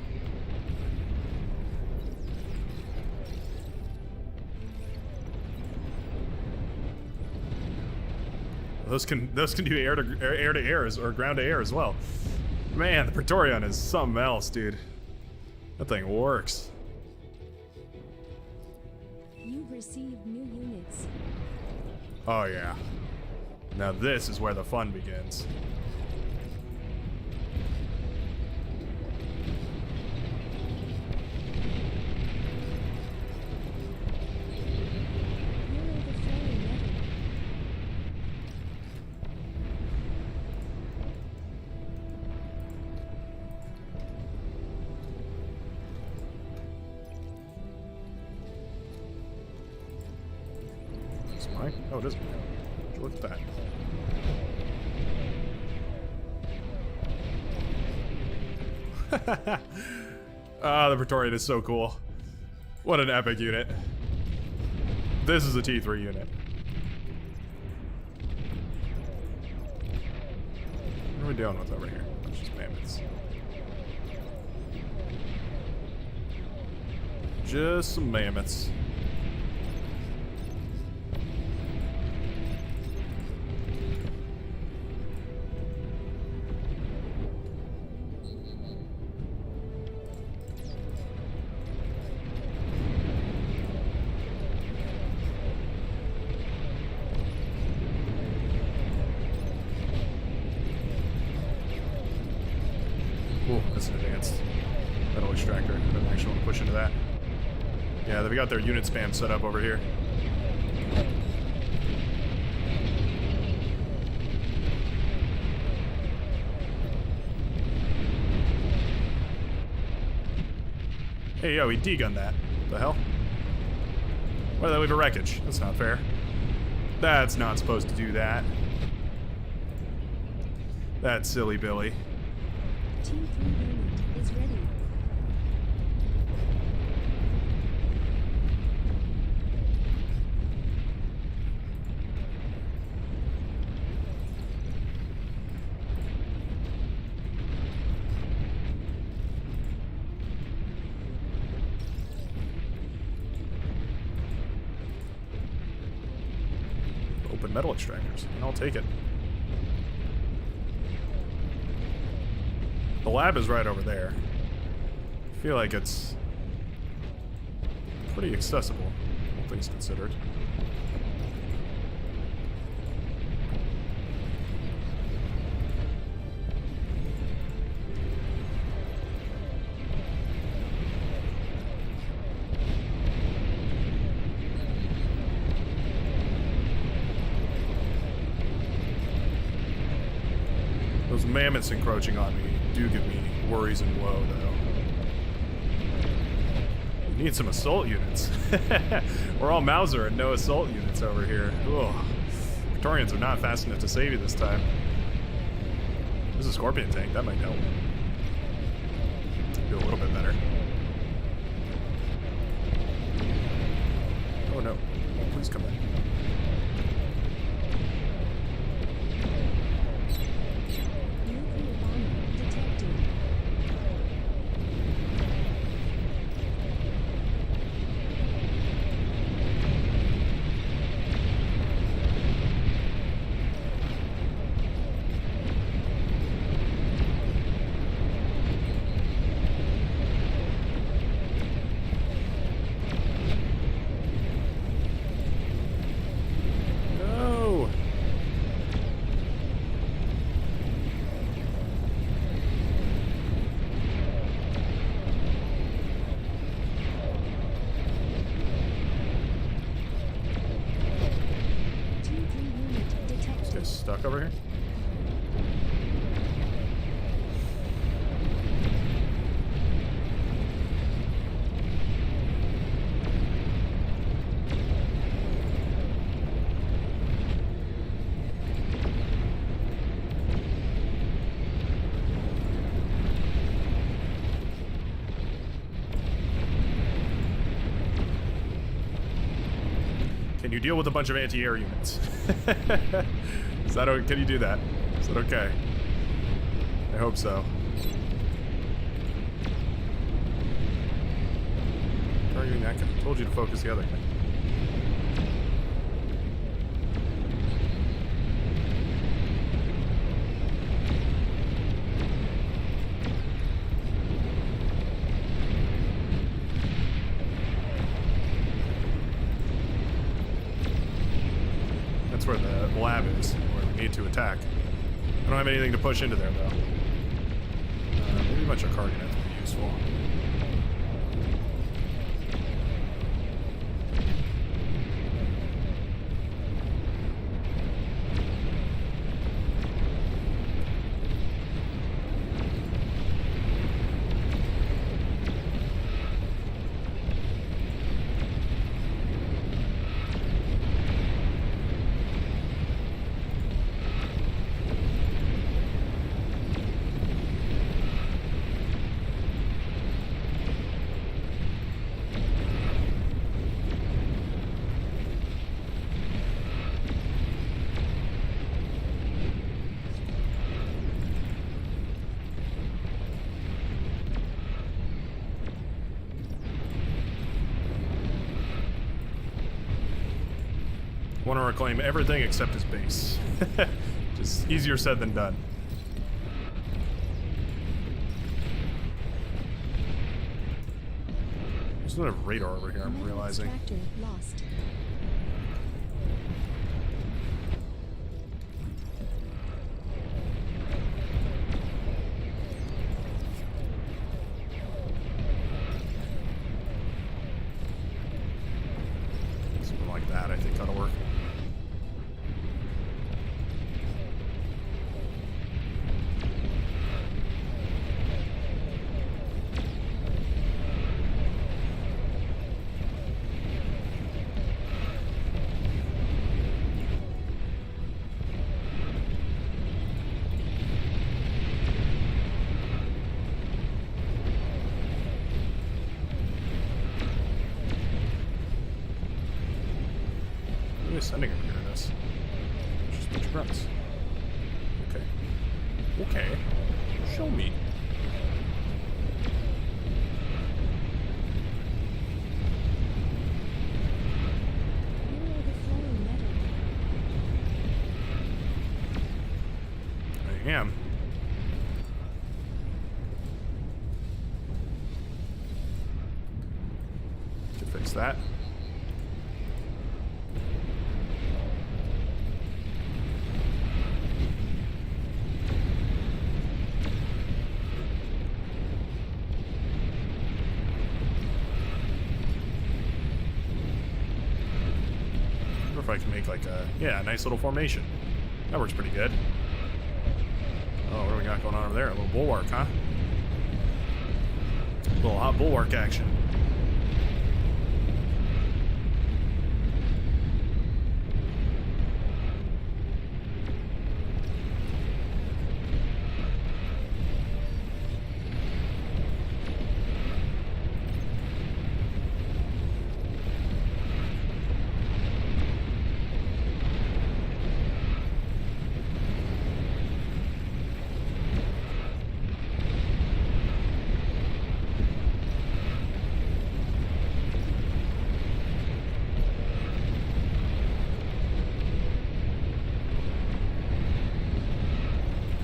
Those can do air to air or ground to air as well. Man, the Praetorian is something else, dude. That thing works. You've received new units. Oh yeah. Now this is where the fun begins. You're overflowing level. It's mine? Oh, it is mine. Look at that. Ah, the Praetorian is so cool. What an epic unit. This is a T3 unit. What are we dealing with over here? It's just mammoths. Just some mammoths. Ooh, that's an advanced metal extractor. I don't actually want to push into that. Yeah, they've got their unit spam set up over here. Hey, yo, he D-gunned that. The hell? Why did they leave a wreckage? That's not fair. That's not supposed to do that. That's silly Billy. T3 unit is ready. Open metal extractors, and I'll take it. The lab is right over there. I feel like it's pretty accessible, all things considered. Those mammoths encroaching on me do give me worries and woe, though. We need some assault units. We're all Mauser and no assault units over here. Ugh. Praetorians are not fast enough to save you this time. There's a Scorpion tank. That might help. Do a little bit better. Oh no. Please come back. Nuclear bomb detected. No! T3 unit detected. Get stuck over here? Can you deal with a bunch of anti-air units? Is that okay? Can you do that? Is that okay? I hope so. Targeting that guy. Told you to focus the other guy. That's where the lab is, where we need to attack. I don't have anything to push into there, though. Maybe a bunch of cargonets would be useful. Want to reclaim everything except his base. Just easier said than done. There's another radar over here, I'm realizing. Extractor lost. Something like that, I think that'll work. Sending him here to this. Just a bunch of grunts. Okay. Okay. Show me. Near the flowing meadow. I am. To fix that. If I can make like a, yeah, a nice little formation. That works pretty good. Oh, what do we got going on over there? A little bulwark, huh? A little hot bulwark action.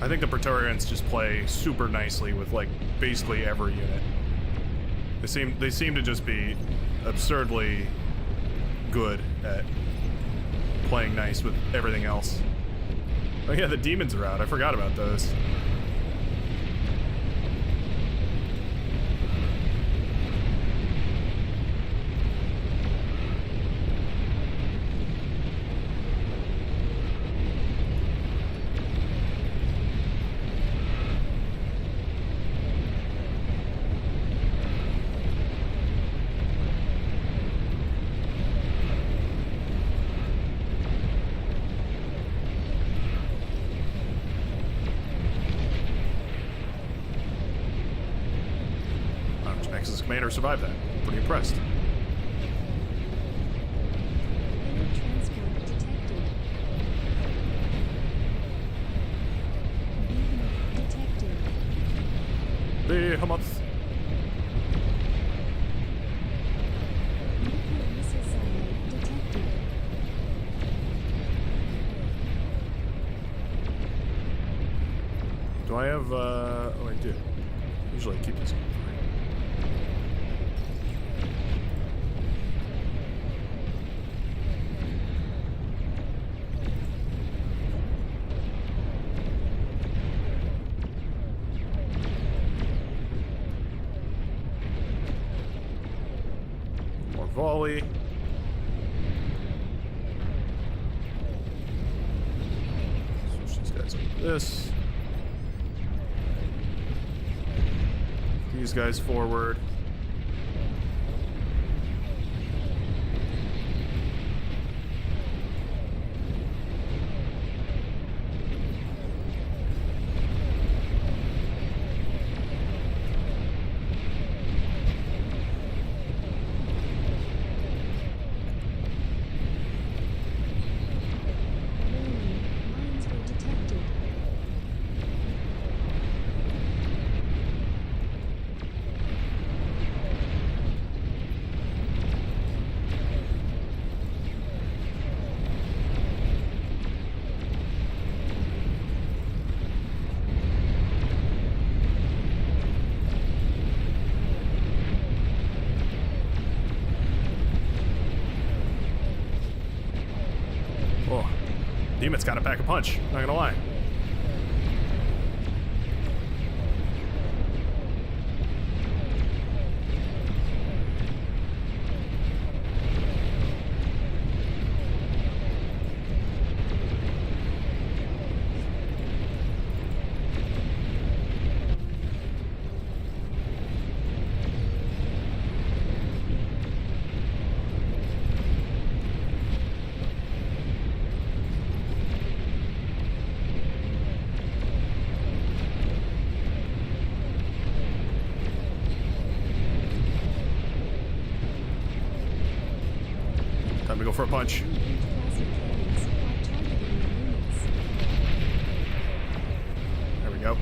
I think the Praetorians just play super nicely with like basically every unit. They seem to just be absurdly good at playing nice with everything else. Oh yeah, the demons are out. I forgot about those. Commander survived that. Pretty impressed. Air transport detected. Beacon detected. Behemoth. Nuclear missile silo detected. Do I have, oh, I do. Usually I keep this on. carefully. Switch these guys over to this. These guys forward. Warning, mines were detected. Oh, Demon's got to pack a punch. Not gonna lie. Time to go for a punch. Long-range plasma cannons are targeting the units. There we go.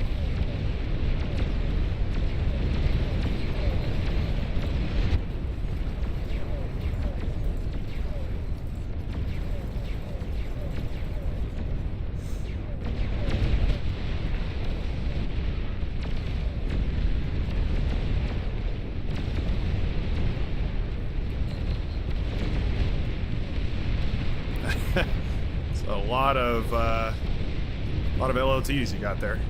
It's a lot of LOTs you got there.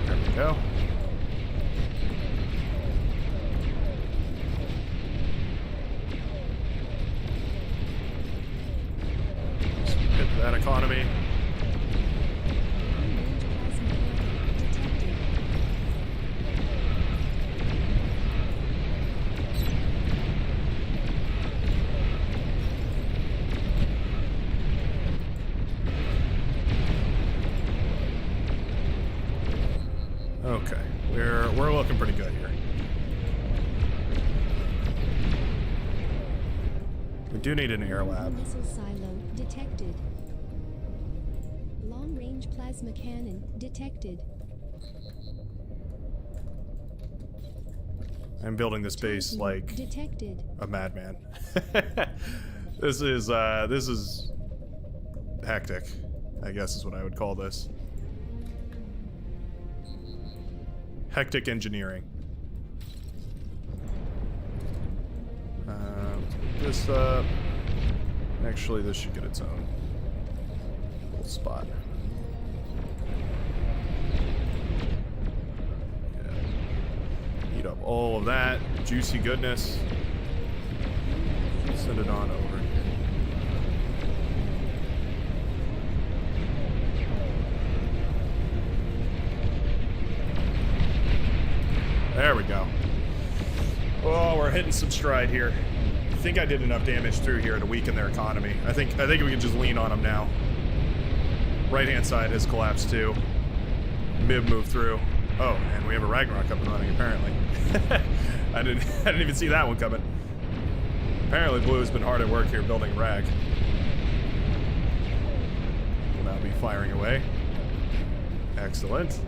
There we go. Hit that economy. Long-range plasma cannon detected. Okay, we're looking pretty good here. We do need an air lab. Missile silo detected. Long-range plasma cannon detected. I'm building this base Titan like detected. a madman. This is hectic, I guess is what I would call this. Hectic engineering. This actually this should get its own little spot. Yeah. Eat up all of that juicy goodness. Send it on over. There we go. Oh, we're hitting some stride here. I think I did enough damage through here to weaken their economy. I think we can just lean on them now. Right-hand side has collapsed too. Mib moved through. Oh, and we have a Ragnarok up and running apparently. I didn't even see that one coming. Apparently Blue's been hard at work here building Rag. Will now be firing away. Excellent.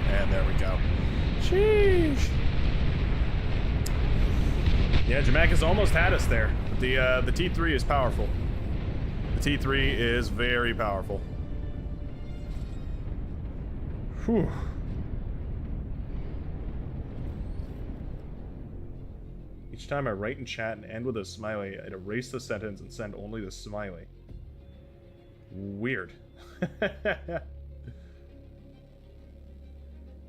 And there we go. Sheesh. Yeah, Jamak has almost had us there. The T3 is powerful. The T3 is very powerful. Whew. Each time I write in chat and end with a smiley, I'd erase the sentence and send only the smiley. Weird.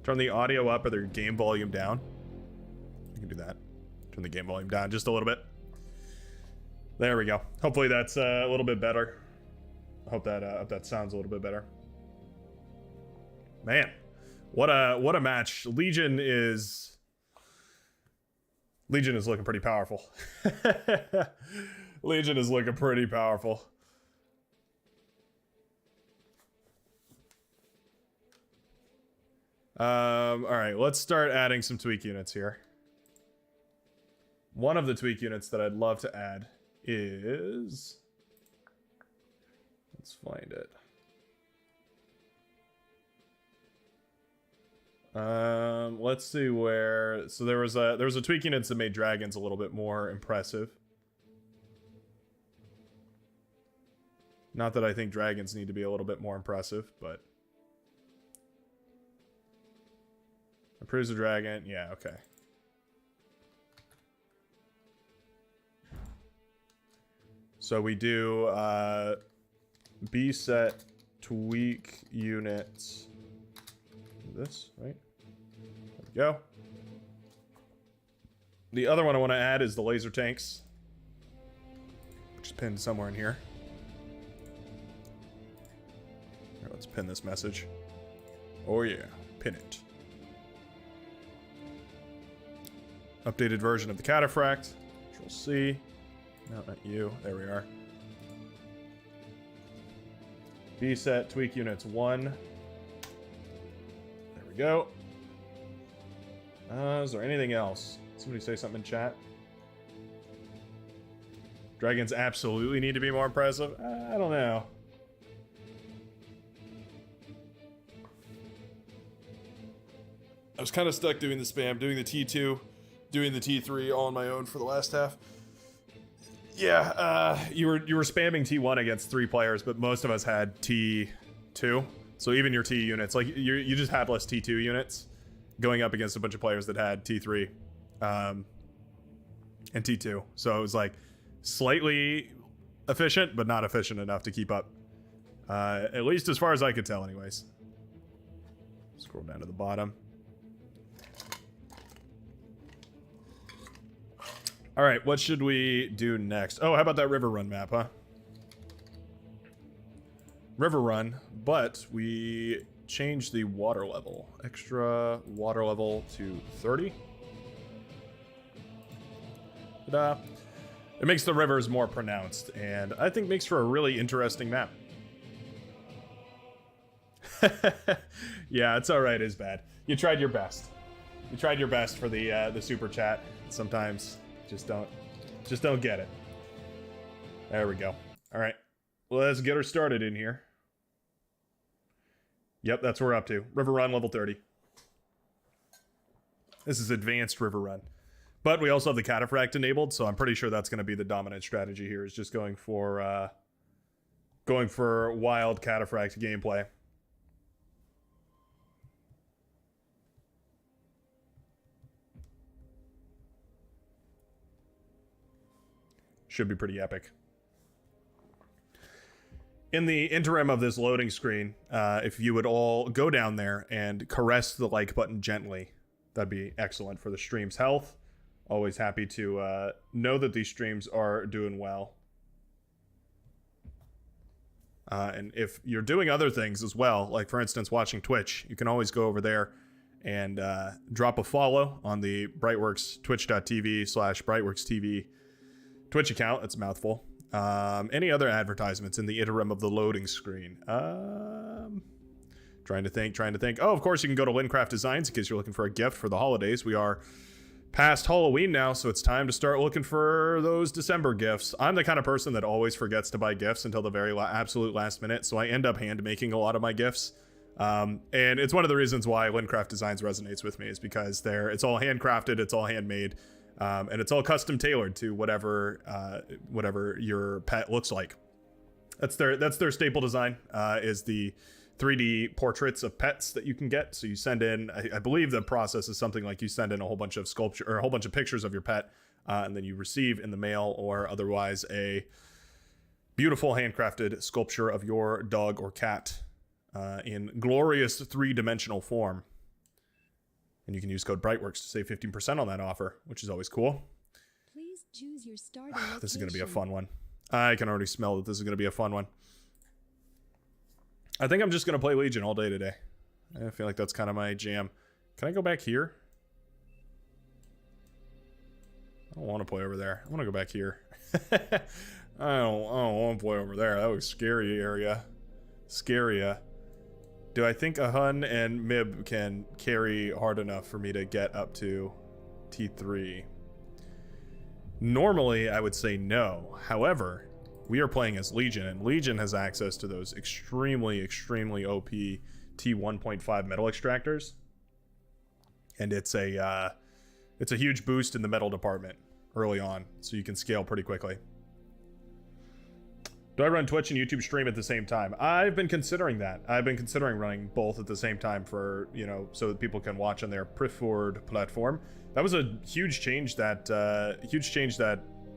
Turn the audio up or the game volume down. I can do that. Turn the game volume down just a little bit. There we go. Hopefully that's a little bit better. I hope that sounds a little bit better. Man, what a match. Legion is looking pretty powerful. Legion is looking pretty powerful. All right, let's start adding some tweak units here. One of the tweak units that I'd love to add is, let's find it. Let's see where. So there was a tweak units that made dragons a little bit more impressive. Not that I think dragons need to be a little bit more impressive, but improves the dragon. Yeah, okay. So we do B set tweak units. This, right? There we go. The other one I want to add is the laser tanks, which is pinned somewhere in here. Here, let's pin this message. Oh yeah, pin it. Updated version of the cataphract. Control C. No, not you. There we are. B set tweak units 1. There we go. Is there anything else? Somebody say something in chat. Dragons absolutely need to be more impressive. I don't know. I was kind of stuck doing the spam, doing the T2, doing the T3 all on my own for the last half. Yeah, you were spamming T1 against 3 players, but most of us had T2. So even your T units, like you just had less T2 units going up against a bunch of players that had T3 and T2. So it was like slightly efficient, but not efficient enough to keep up. At least as far as I could tell, anyways. Scroll down to the bottom. All right, what should we do next? Oh, how about that River Run map, huh? River Run, but we changed the water level. Extra water level to 30. Ta-da. It makes the rivers more pronounced, and I think makes for a really interesting map. Yeah, it's all right, it's bad. You tried your best. You tried your best for the super chat. Sometimes just don't get it. There we go. All right, let's get her started in here. Yep, that's what we're up to. River Run level 30. This is advanced River Run. But we also have the cataphract enabled, so I'm pretty sure that's going to be the dominant strategy here, is just going for wild cataphract gameplay. Should be pretty epic. In the interim of this loading screen, if you would all go down there and caress the like button gently, that'd be excellent for the stream's health. Always happy to know that these streams are doing well. And if you're doing other things as well, like for instance watching Twitch, you can always go over there and drop a follow on the Brightworks twitch.tv/BrightworksTV Twitch account. That's a mouthful. Any other advertisements in the interim of the loading screen? Trying to think. Oh, of course, you can go to Lincraft Designs in case you're looking for a gift for the holidays. We are past Halloween now, so it's time to start looking for those December gifts. I'm the kind of person that always forgets to buy gifts until the very absolute last minute, so I end up hand making a lot of my gifts. And it's one of the reasons why Lincraft Designs resonates with me, is because it's all handcrafted, it's all handmade. And it's all custom tailored to whatever your pet looks like. That's their staple design, is the 3D portraits of pets that you can get. So you send in, I believe the process is something like you send in a whole bunch of sculpture or a whole bunch of pictures of your pet, and then you receive in the mail or otherwise a beautiful handcrafted sculpture of your dog or cat in glorious 3-dimensional form. And you can use code Brightworks to save 15% on that offer, which is always cool. Please choose your starting This is going to be a location. fun one. I can already smell that this is going to be a fun one. I think I'm just going to play Legion all day today. I feel like that's kind of my jam. Can I go back here? I don't want to play over there. I want to go back here. I don't want to play over there. That was scary area. Scaria. Do I think a Hun and Mib can carry hard enough for me to get up to T3? Normally, I would say no. However, we are playing as Legion, and Legion has access to those extremely, extremely OP T1.5 metal extractors. And it's a huge boost in the metal department early on, so you can scale pretty quickly. Do I run Twitch and YouTube stream at the same time? I've been considering that. I've been considering running both at the same time for, you know, so that people can watch on their preferred platform. That was a huge change that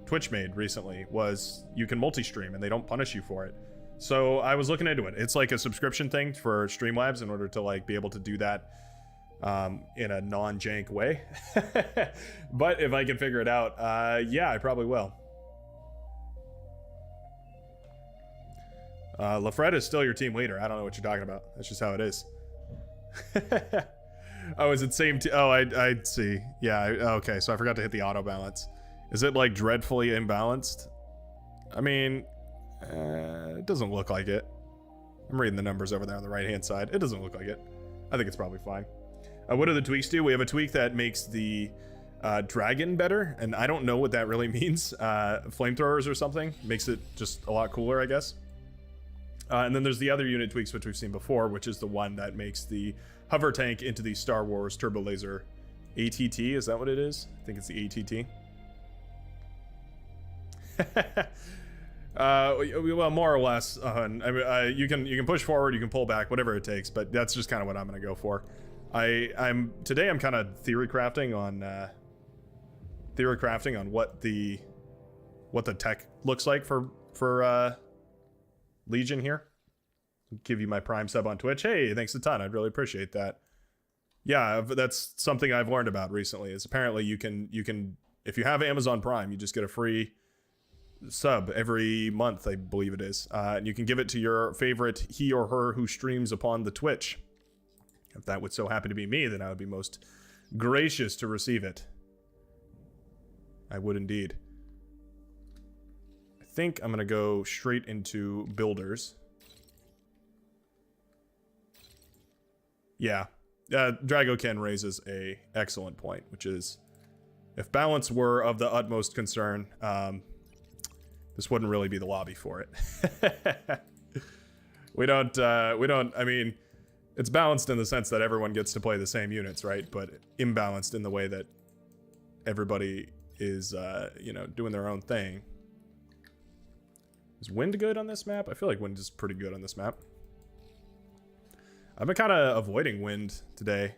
Twitch made recently, was you can multi-stream and they don't punish you for it. So I was looking into it. It's like a subscription thing for Streamlabs in order to like be able to do that in a non-jank way. But if I can figure it out, yeah, I probably will. LaFred is still your team leader. I don't know what you're talking about. That's just how it is. Oh, is it same? Oh, I see. Yeah. Okay. So I forgot to hit the auto balance. Is it like dreadfully imbalanced? I mean, it doesn't look like it. I'm reading the numbers over there on the right hand side. It doesn't look like it. I think it's probably fine. What do the tweaks do? We have a tweak that makes the dragon better, and I don't know what that really means. Flamethrowers or something makes it just a lot cooler, I guess. And then there's the other unit tweaks which we've seen before, which is the one that makes the hover tank into the Star Wars turbo laser ATT. Is that what it is? I think it's the ATT. Well, more or less. I mean, you can push forward, you can pull back, whatever it takes. But that's just kind of what I'm gonna go for. Today I'm kind of theory crafting on what the tech looks like for Legion here. Give you my Prime sub on Twitch. Hey, thanks a ton. I'd really appreciate that. Yeah, that's something I've learned about recently. Is apparently you can if you have Amazon Prime, you just get a free sub every month, I believe it is, and you can give it to your favorite he or her who streams upon the Twitch. If that would so happen to be me, then I would be most gracious to receive it. I would indeed. I think I'm gonna go straight into builders. Yeah, Dragoken raises a excellent point, which is if balance were of the utmost concern, this wouldn't really be the lobby for it. we don't, I mean, it's balanced in the sense that everyone gets to play the same units, right? But imbalanced in the way that everybody is, you know, doing their own thing. Is wind good on this map? I feel like wind is pretty good on this map. I've been kind of avoiding wind today.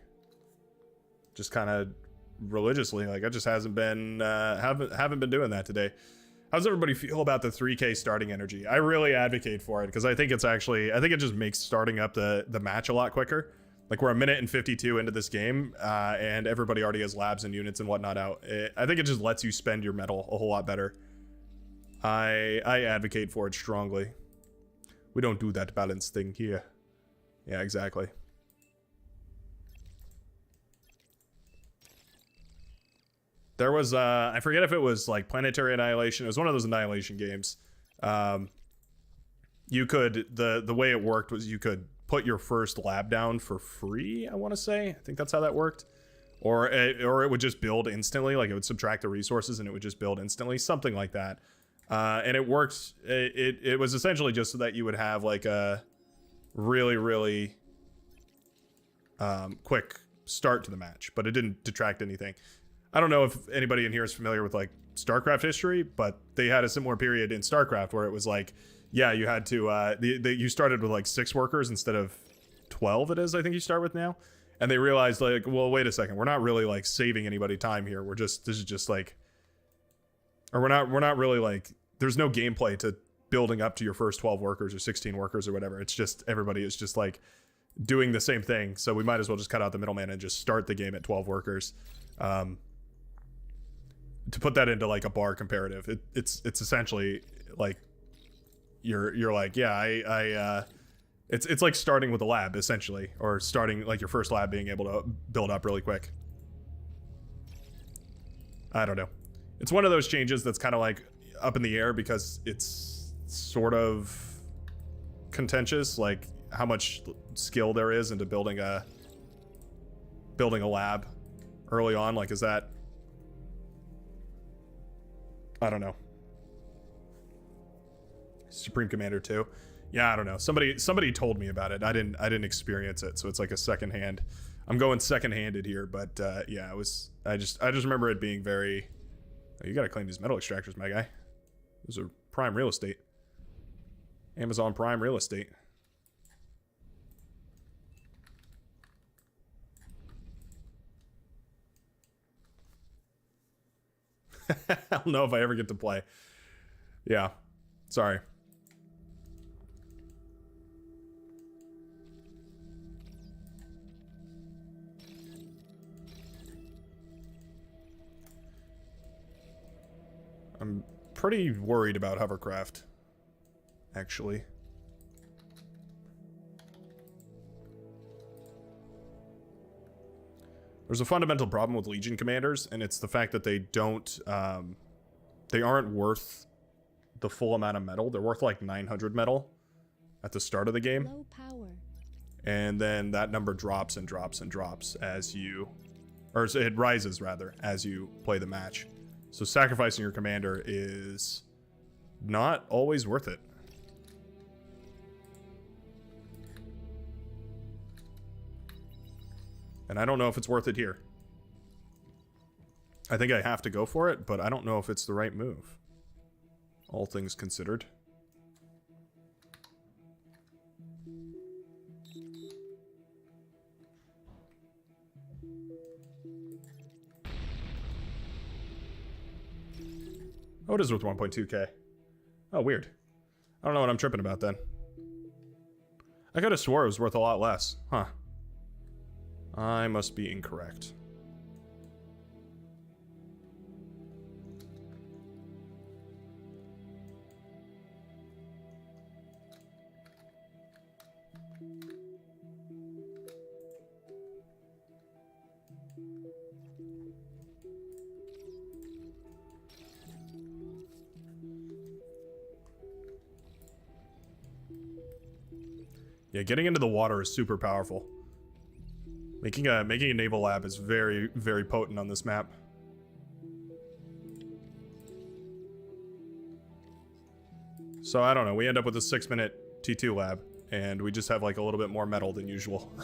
Just kind of religiously. Like, I just haven't been doing that today. How's everybody feel about the 3K starting energy? I really advocate for it because I think it's actually, I think it just makes starting up the match a lot quicker. Like, we're a minute and 52 into this game, and everybody already has labs and units and whatnot out. I think it just lets you spend your metal a whole lot better. I advocate for it strongly. We don't do that balance thing here. Yeah, exactly. There was, I forget if it was like Planetary Annihilation. It was one of those Annihilation games. You could, the way it worked was you could put your first lab down for free, I want to say. I think that's how that worked. Or it would just build instantly. Like, it would subtract the resources and it would just build instantly. Something like that. And it worked. It was essentially just so that you would have like a really, really quick start to the match. But it didn't detract anything. I don't know if anybody in here is familiar with like StarCraft history, but they had a similar period in StarCraft where it was like, yeah, you had to, you started with like 6 workers instead of 12 it is, I think you start with now. And they realized, like, well, wait a second, we're not really like saving anybody time here. This is just like, or we're not really like, there's no gameplay to building up to your first 12 workers or 16 workers or whatever. It's just, everybody is just like doing the same thing. So we might as well just cut out the middleman and just start the game at 12 workers. To put that into like a bar comparative, it's essentially like, you're like, yeah, it's like starting with a lab essentially, or starting like your first lab, being able to build up really quick. I don't know. It's one of those changes that's kind of like up in the air because it's sort of contentious, like how much skill there is into building a lab early on. Like, is that, I don't know. Supreme Commander 2. Yeah, I don't know. Somebody told me about it. I didn't experience it, so it's like a secondhand. I'm going second-handed here, but yeah, it was. I just remember it being very. Oh, you gotta claim these metal extractors, my guy. Those are prime real estate. Amazon Prime real estate. I don't know if I ever get to play. Yeah, sorry. I'm pretty worried about hovercraft, actually. There's a fundamental problem with Legion commanders, and it's the fact that they don't, they aren't worth the full amount of metal. They're worth like 900 metal at the start of the game. Low power. And then that number drops and drops and drops as you, or it rises rather, as you play the match. So sacrificing your commander is not always worth it. And I don't know if it's worth it here. I think I have to go for it, but I don't know if it's the right move. All things considered. Oh, it is worth 1.2k. Oh, weird. I don't know what I'm tripping about then. I could have swore it was worth a lot less. Huh. I must be incorrect. Yeah, getting into the water is super powerful. Making a naval lab is very, very potent on this map. So I don't know, we end up with a 6-minute T2 lab, and we just have like a little bit more metal than usual.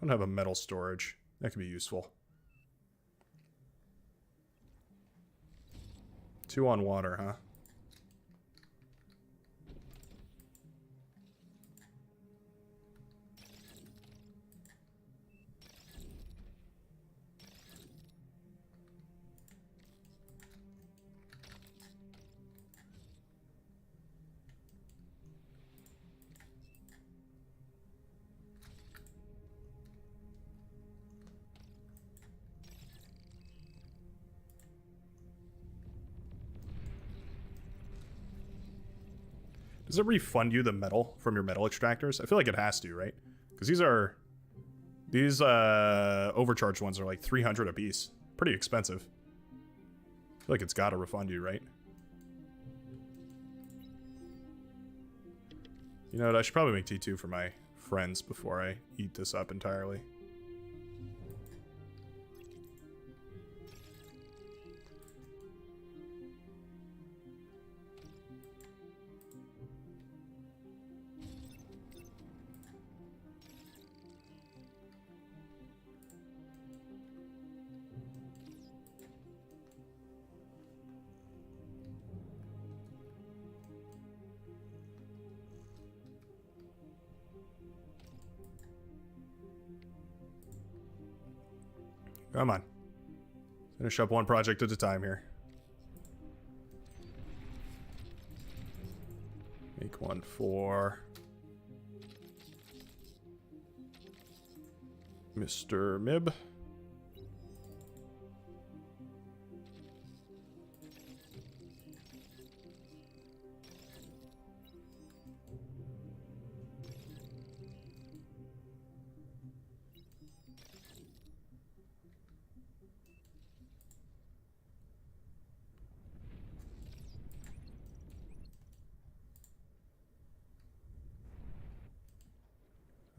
Don't have a metal storage. That could be useful. 2 on water, huh? Does it refund you the metal from your metal extractors? I feel like it has to, right? Because these overcharged ones are like 300 a piece pretty expensive. I feel like it's got to refund you, right? You know what? I should probably make T2 for my friends before I eat this up entirely. Come on. Finish up one project at a time here. Make one for Mr. Mib.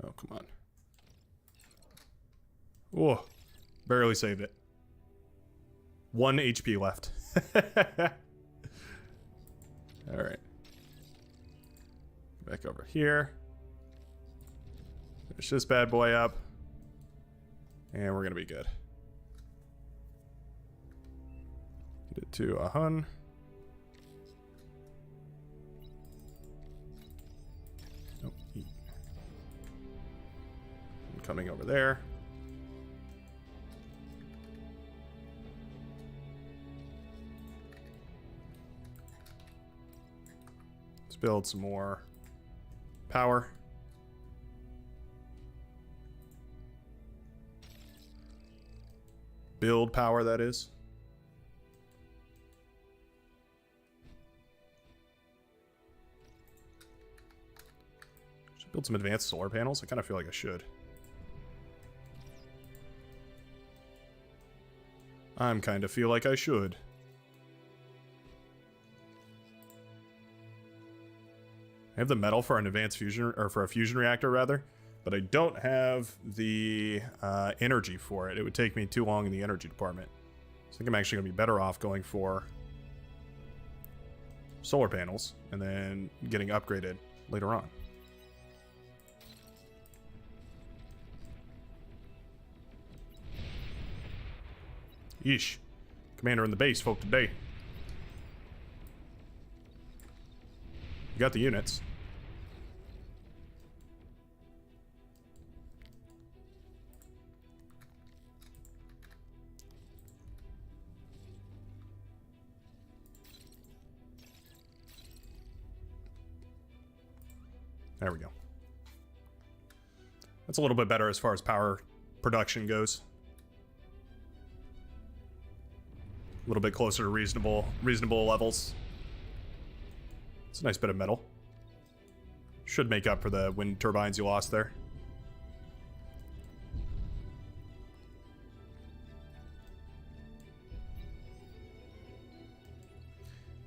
Oh, come on. Oh, barely saved it. 1 HP left. Alright. Back over here. Finish this bad boy up. And we're gonna be good. Get it to a hun. Nope. Coming over there. Let's build some more power. Build power, that is. Should I build some advanced solar panels? I kind of feel like I should. I'm kind of feel like I should. I have the metal for an advanced fusion, or for a fusion reactor rather, but I don't have the energy for it. It would take me too long in the energy department. So I think I'm actually going to be better off going for solar panels and then getting upgraded later on. Yeesh. Commander in the base, folk today. You got the units. There we go. That's a little bit better as far as power production goes. A little bit closer to reasonable levels. It's a nice bit of metal. Should make up for the wind turbines you lost there.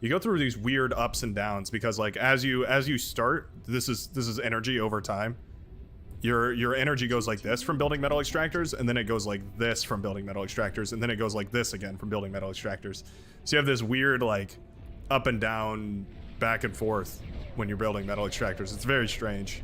You go through these weird ups and downs because, like, as you start, this is energy over time. Your energy goes like this from building metal extractors, and then it goes like this from building metal extractors, and then it goes like this again from building metal extractors. So you have this weird, like, up and down, back and forth when you're building metal extractors. It's very strange.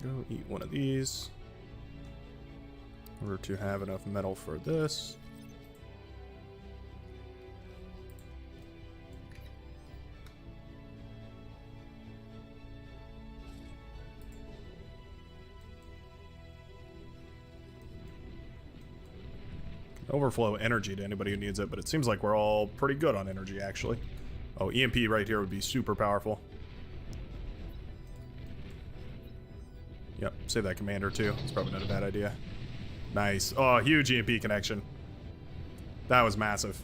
Go eat one of these in order to have enough metal for this. Can overflow energy to anybody who needs it, but it seems like we're all pretty good on energy, actually. Oh, EMP right here would be super powerful. Yep, save that commander too. It's probably not a bad idea. Nice. Oh, huge EMP connection. That was massive.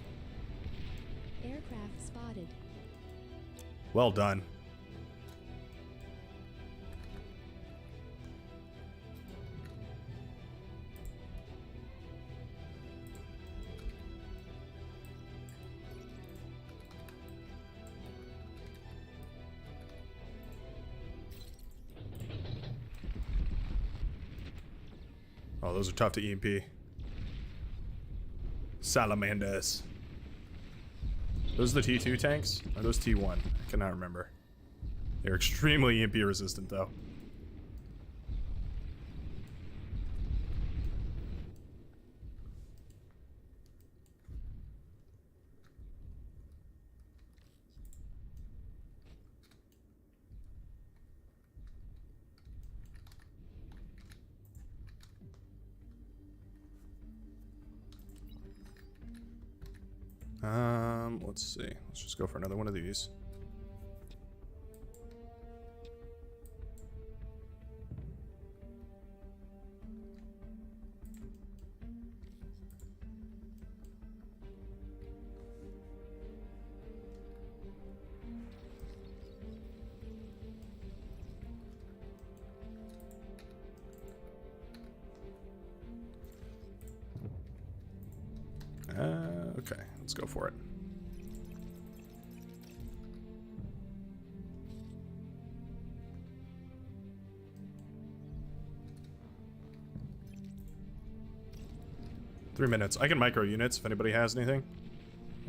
Aircraft spotted. Well done. Oh, those are tough to EMP. Salamanders. Those are the T2 tanks? Or those T1? I cannot remember. They're extremely EMP resistant, though. Let's see. Let's just go for another one of these. Okay, let's go for it. Three minutes. I can micro units if anybody has anything.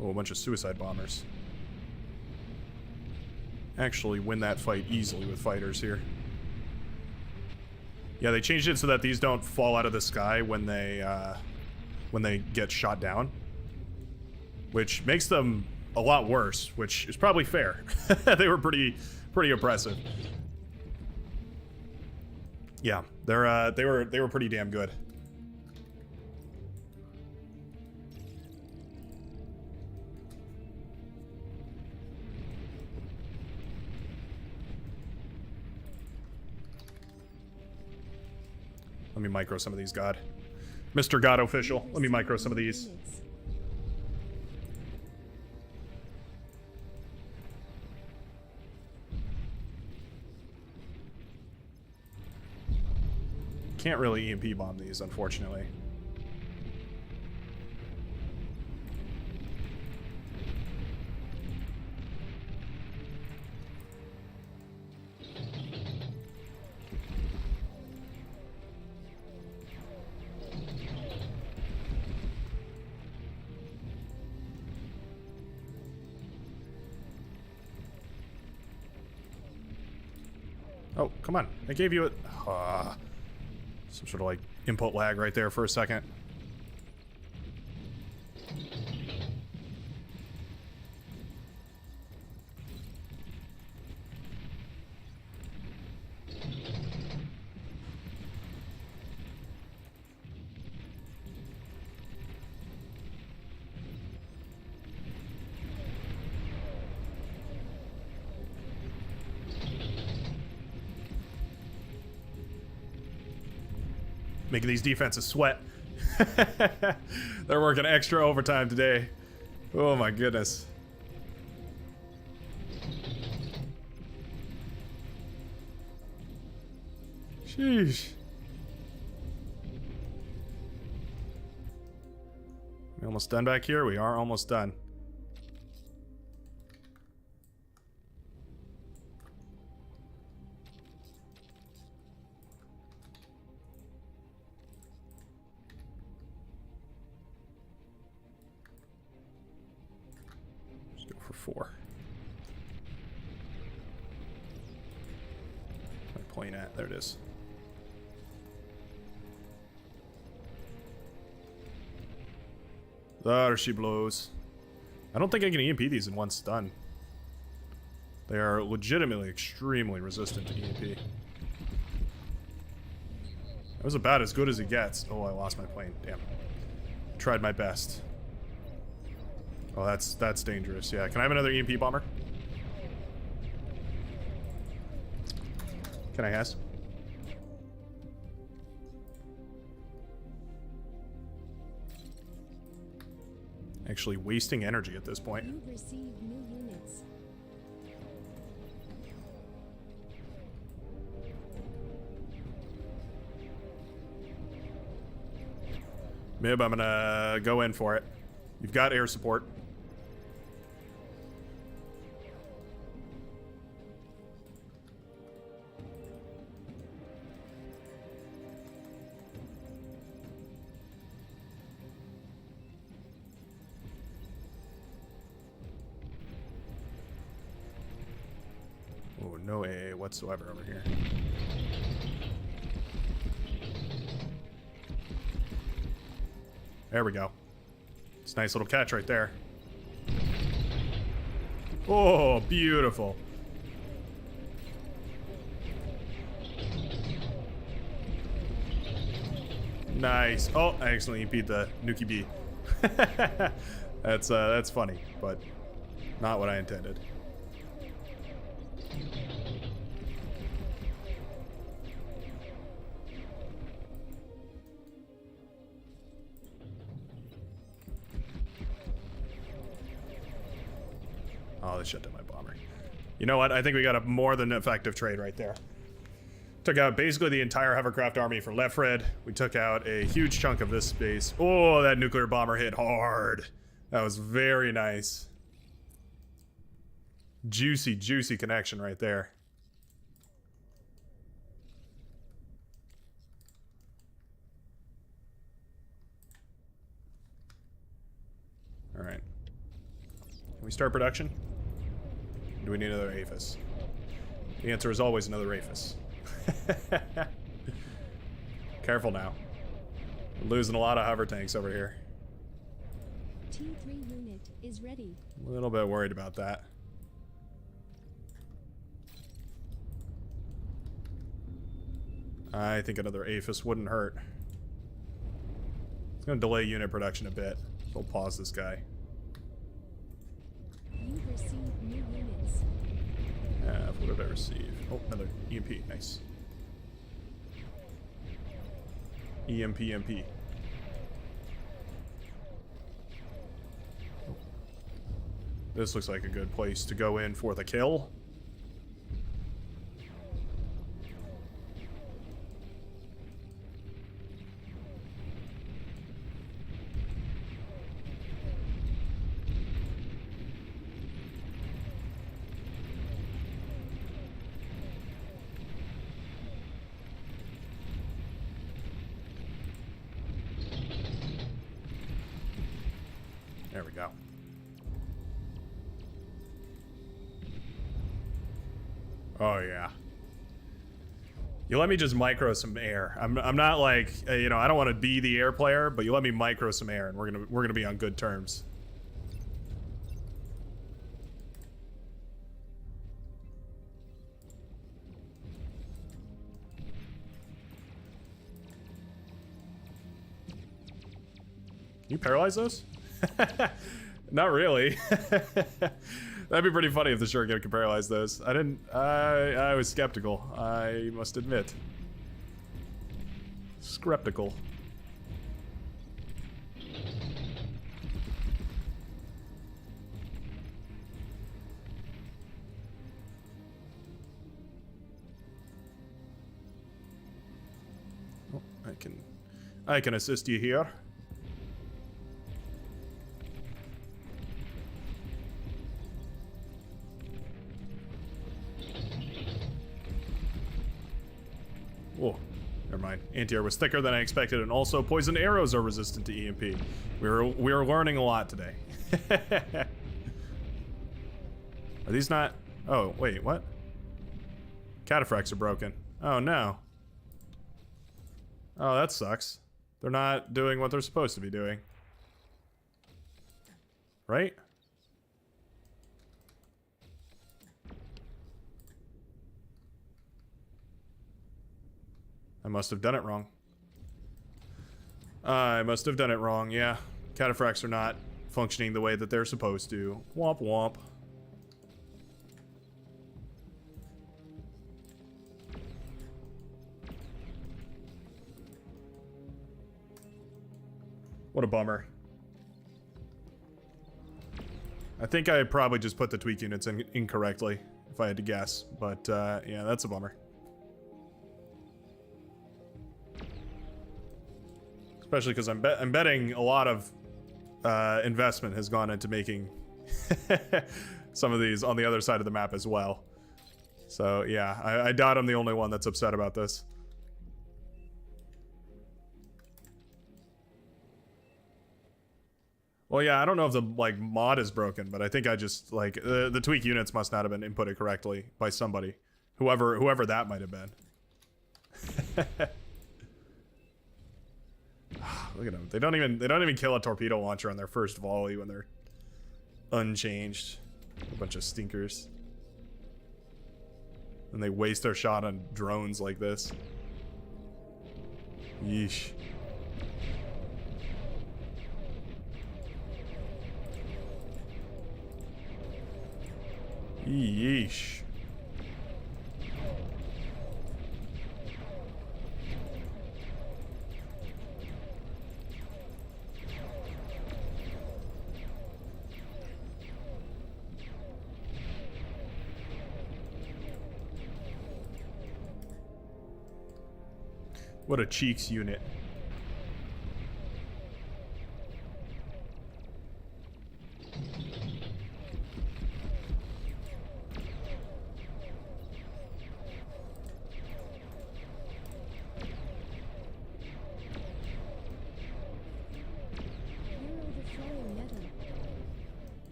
Oh, a bunch of suicide bombers. Actually win that fight easily with fighters here. Yeah, they changed it so that these don't fall out of the sky when they get shot down, which makes them a lot worse, which is probably fair. They were pretty oppressive. Yeah, they were pretty damn good. Let me micro some of these, God. Mr. God Official, let me micro some of these. Can't really EMP bomb these, unfortunately. Oh, come on. I gave you it. Some sort of like input lag right there for a second. Making these defenses sweat. They're working extra overtime today. Oh my goodness. Sheesh. We almost done back here? We are almost done. Four. Where's my plane at? There it is. There she blows. I don't think I can EMP these in one stun. They are legitimately extremely resistant to EMP. That was about as good as it gets. Oh, I lost my plane. Damn. Tried my best. Oh, that's dangerous. Yeah, can I have another EMP bomber? Can I has? Actually wasting energy at this point. You've received new units. Mib, I'm gonna go in for it. You've got air support. Oh, no AA whatsoever over here. There we go. It's a nice little catch right there. Oh, beautiful. Nice. Oh, I accidentally beat the Nuki Bee. That's funny, but not what I intended. Oh, they shut down my bomber. You know what? I think we got a more than effective trade right there. Took out basically the entire hovercraft army for Lefred. We took out a huge chunk of this space. Oh, that nuclear bomber hit hard. That was very nice. Juicy, juicy connection right there. All right. Can we start production? Do we need another APHIS? The answer is always another APHIS. Careful now. We're losing a lot of hover tanks over here. T3 unit is ready. A little bit worried about that. I think another APHIS wouldn't hurt. It's going to delay unit production a bit. We'll pause this guy. You've received new units. What did I receive? Oh, another EMP. Nice. EMP. This looks like a good place to go in for the kill. There we go. Oh yeah. You let me just micro some air. I'm not like you know, I don't want to be the air player, but you let me micro some air, and we're gonna be on good terms. Can you paralyze those? Not really. That'd be pretty funny if the shuriken could paralyze those. I was skeptical, I must admit. Skeptical. Oh, I can assist you here. Oh, never mind. Anti-air was thicker than I expected, and also poison arrows are resistant to EMP. We were learning a lot today. Are these not? Oh, wait, what? Cataphracts are broken. Oh no. Oh, that sucks. They're not doing what they're supposed to be doing. Right? I must have done it wrong. I must have done it wrong, yeah. Cataphracts are not functioning the way that they're supposed to. Womp womp. What a bummer. I think I probably just put the tweak units in incorrectly, if I had to guess. But, yeah, that's a bummer. Especially because I'm betting a lot of investment has gone into making some of these on the other side of the map as well. So, yeah, I doubt I'm the only one that's upset about this. Well, yeah, I don't know if the, like, mod is broken, but I think I just, like, the tweak units must not have been inputted correctly by somebody. Whoever that might have been. Look at them. They don't even kill a torpedo launcher on their first volley when they're unchanged. A bunch of stinkers. And they waste their shot on drones like this. Yeesh. Yeesh. What a cheeks unit.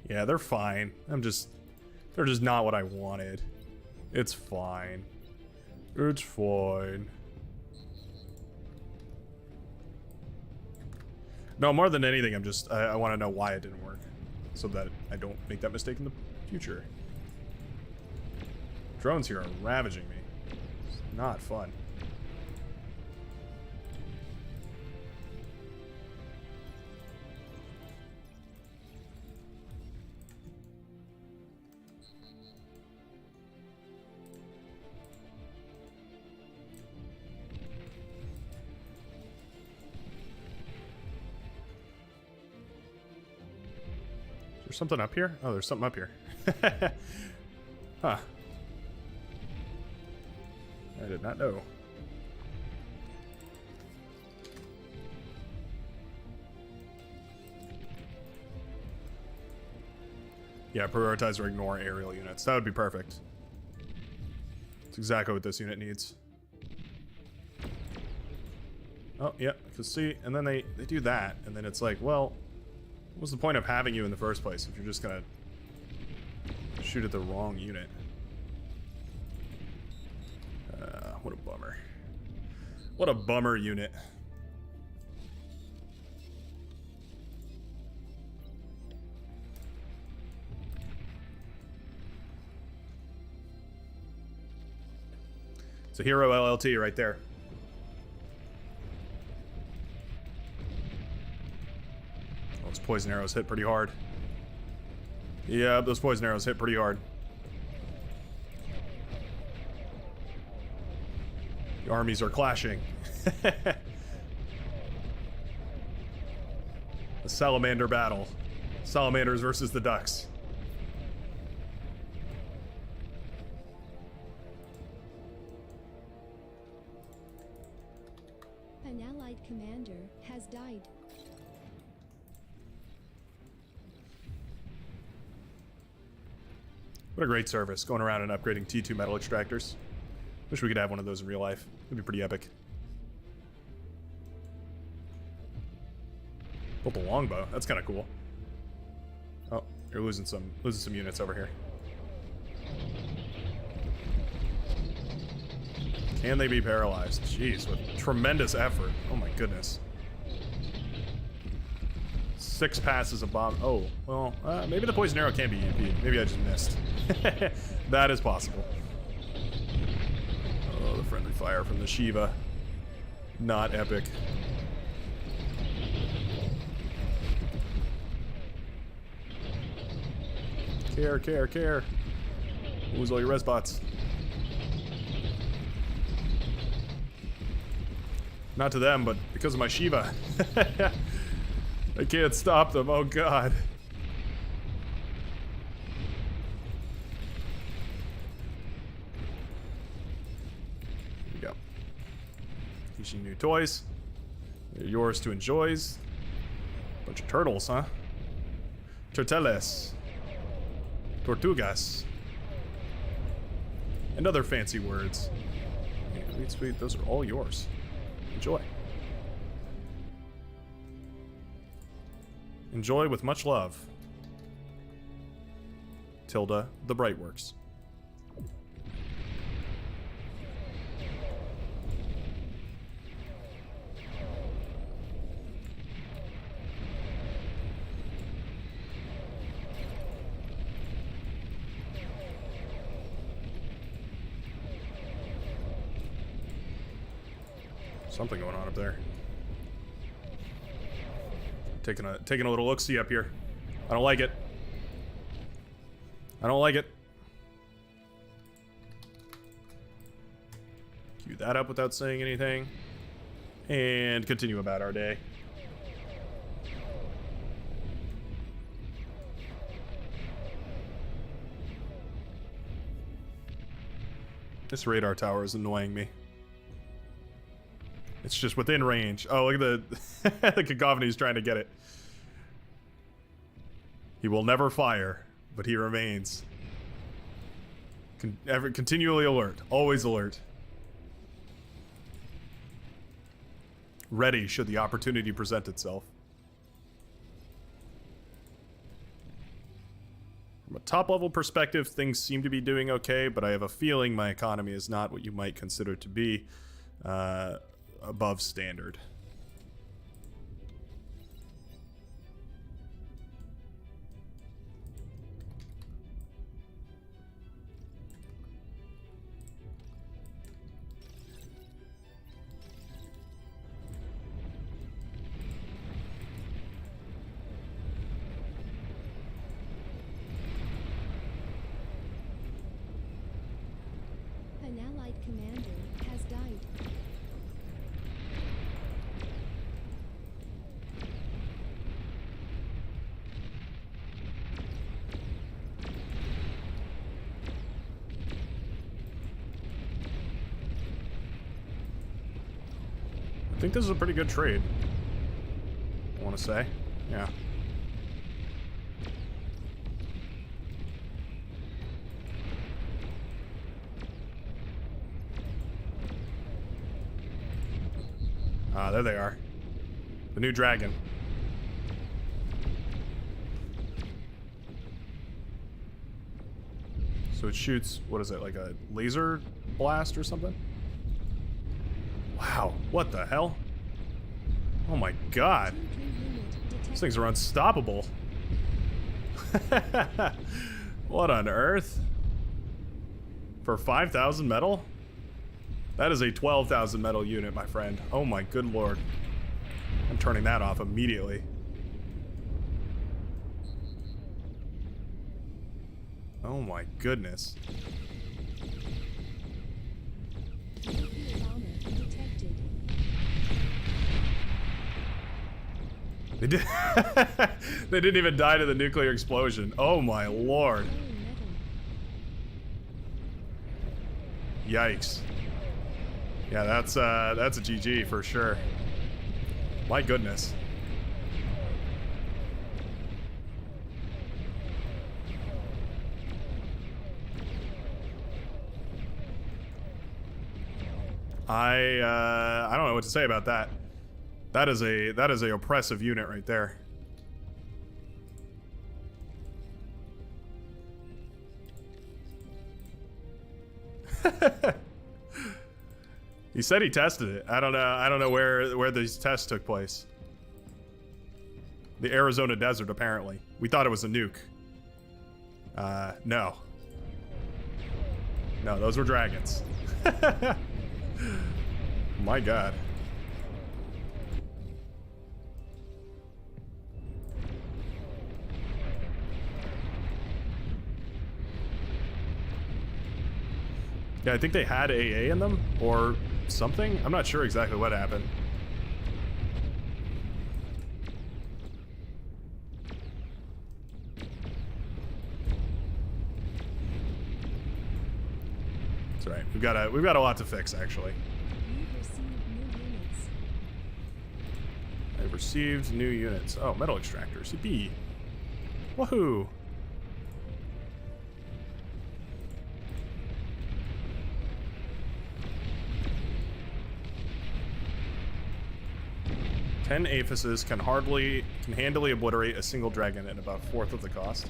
Yeah, they're fine. They're just not what I wanted. It's fine. It's fine. No, more than anything, I want to know why it didn't work, so that I don't make that mistake in the future. Drones here are ravaging me. It's not fun. There's something up here? Oh, there's something up here. Huh. I did not know. Yeah, prioritize or ignore aerial units. That would be perfect. That's exactly what this unit needs. Oh, yeah, because see, and then they do that, and then it's like, well, what's the point of having you in the first place if you're just gonna shoot at the wrong unit? What a bummer. What a bummer unit. It's a hero LLT right there. Those poison arrows hit pretty hard. Yeah, those poison arrows hit pretty hard. The armies are clashing. The salamander battle. Salamanders versus the ducks. An allied commander has died. What a great service, going around and upgrading T2 metal extractors. Wish we could have one of those in real life. It'd be pretty epic. Built a longbow. That's kind of cool. Oh, you're losing some units over here. Can they be paralyzed? Jeez, with tremendous effort. Oh my goodness. 6 passes of bomb. Oh, well, maybe the poison arrow can be EMP'd. Maybe I just missed. That is possible. Oh, the friendly fire from the Shiva. Not epic. Care, care, care. Lose all your res bots. Not to them, but because of my Shiva. I can't stop them. Oh, God. Teaching new toys. They're yours to enjoy. Bunch of turtles, huh? Turteles. Tortugas. And other fancy words. Yeah, sweet, sweet. Those are all yours. Enjoy. Enjoy with much love. Tilda, the Brightworks. Something going on up there. Taking a little look-see up here. I don't like it. I don't like it. Cue that up without saying anything. And continue about our day. This radar tower is annoying me. It's just within range. Oh, look at the the cacophony's trying to get it. He will never fire, but he remains continually alert, always alert. Ready should the opportunity present itself. From a top-level perspective, things seem to be doing okay, but I have a feeling my economy is not what you might consider to be above standard. An allied commander has died. I think this is a pretty good trade. I want to say. Yeah. Ah, there they are. The new dragon. So it shoots, what is it, like a laser blast or something? Wow, what the hell? Oh my god. These things are unstoppable. What on earth? For 5,000 metal? That is a 12,000 metal unit, my friend. Oh my good lord. I'm turning that off immediately. Oh my goodness. They did. They didn't even die to the nuclear explosion. Oh my lord. Yikes. Yeah, that's a GG for sure. My goodness. I don't know what to say about that. That is a oppressive unit right there. He said he tested it. I don't know where these tests took place. The Arizona desert, apparently. We thought it was a nuke. No. No, those were dragons. My god. Yeah, I think they had AA in them, or something. I'm not sure exactly what happened. That's right. We've got a lot to fix, actually. You've received new unit. Received new units. Oh, metal extractors. B. Woohoo! Ten aphises can handily obliterate a single dragon at about a fourth of the cost.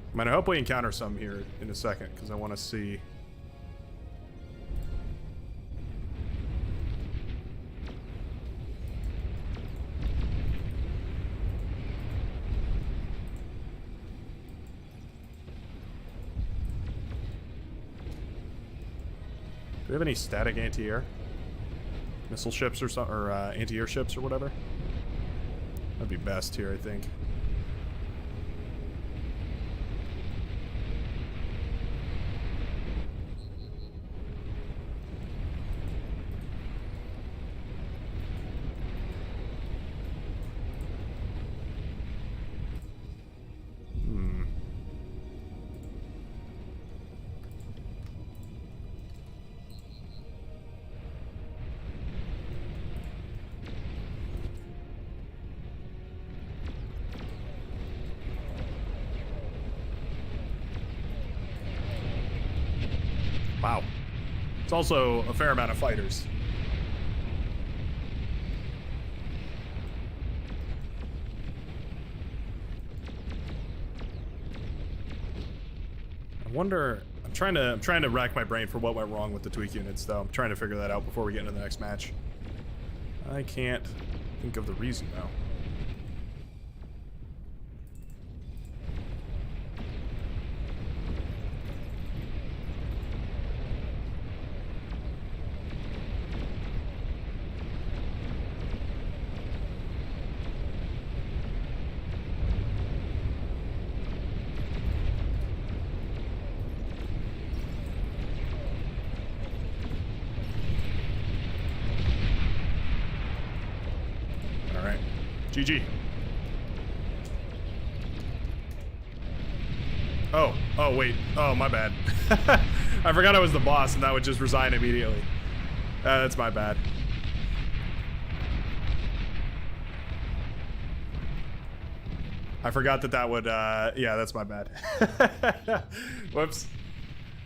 I mean, I hope we encounter some here in a second, because I want to see. Do we have any static anti-air? Missile ships or something, or anti-air ships or whatever? That'd be best here, I think. Wow. It's also a fair amount of fighters. I wonder, I'm trying to rack my brain for what went wrong with the tweak units, though. I'm trying to figure that out before we get into the next match. I can't think of the reason, though. GG. Oh, wait. Oh, my bad. I forgot I was the boss and that would just resign immediately. That's my bad. I forgot that would, yeah, that's my bad. Whoops.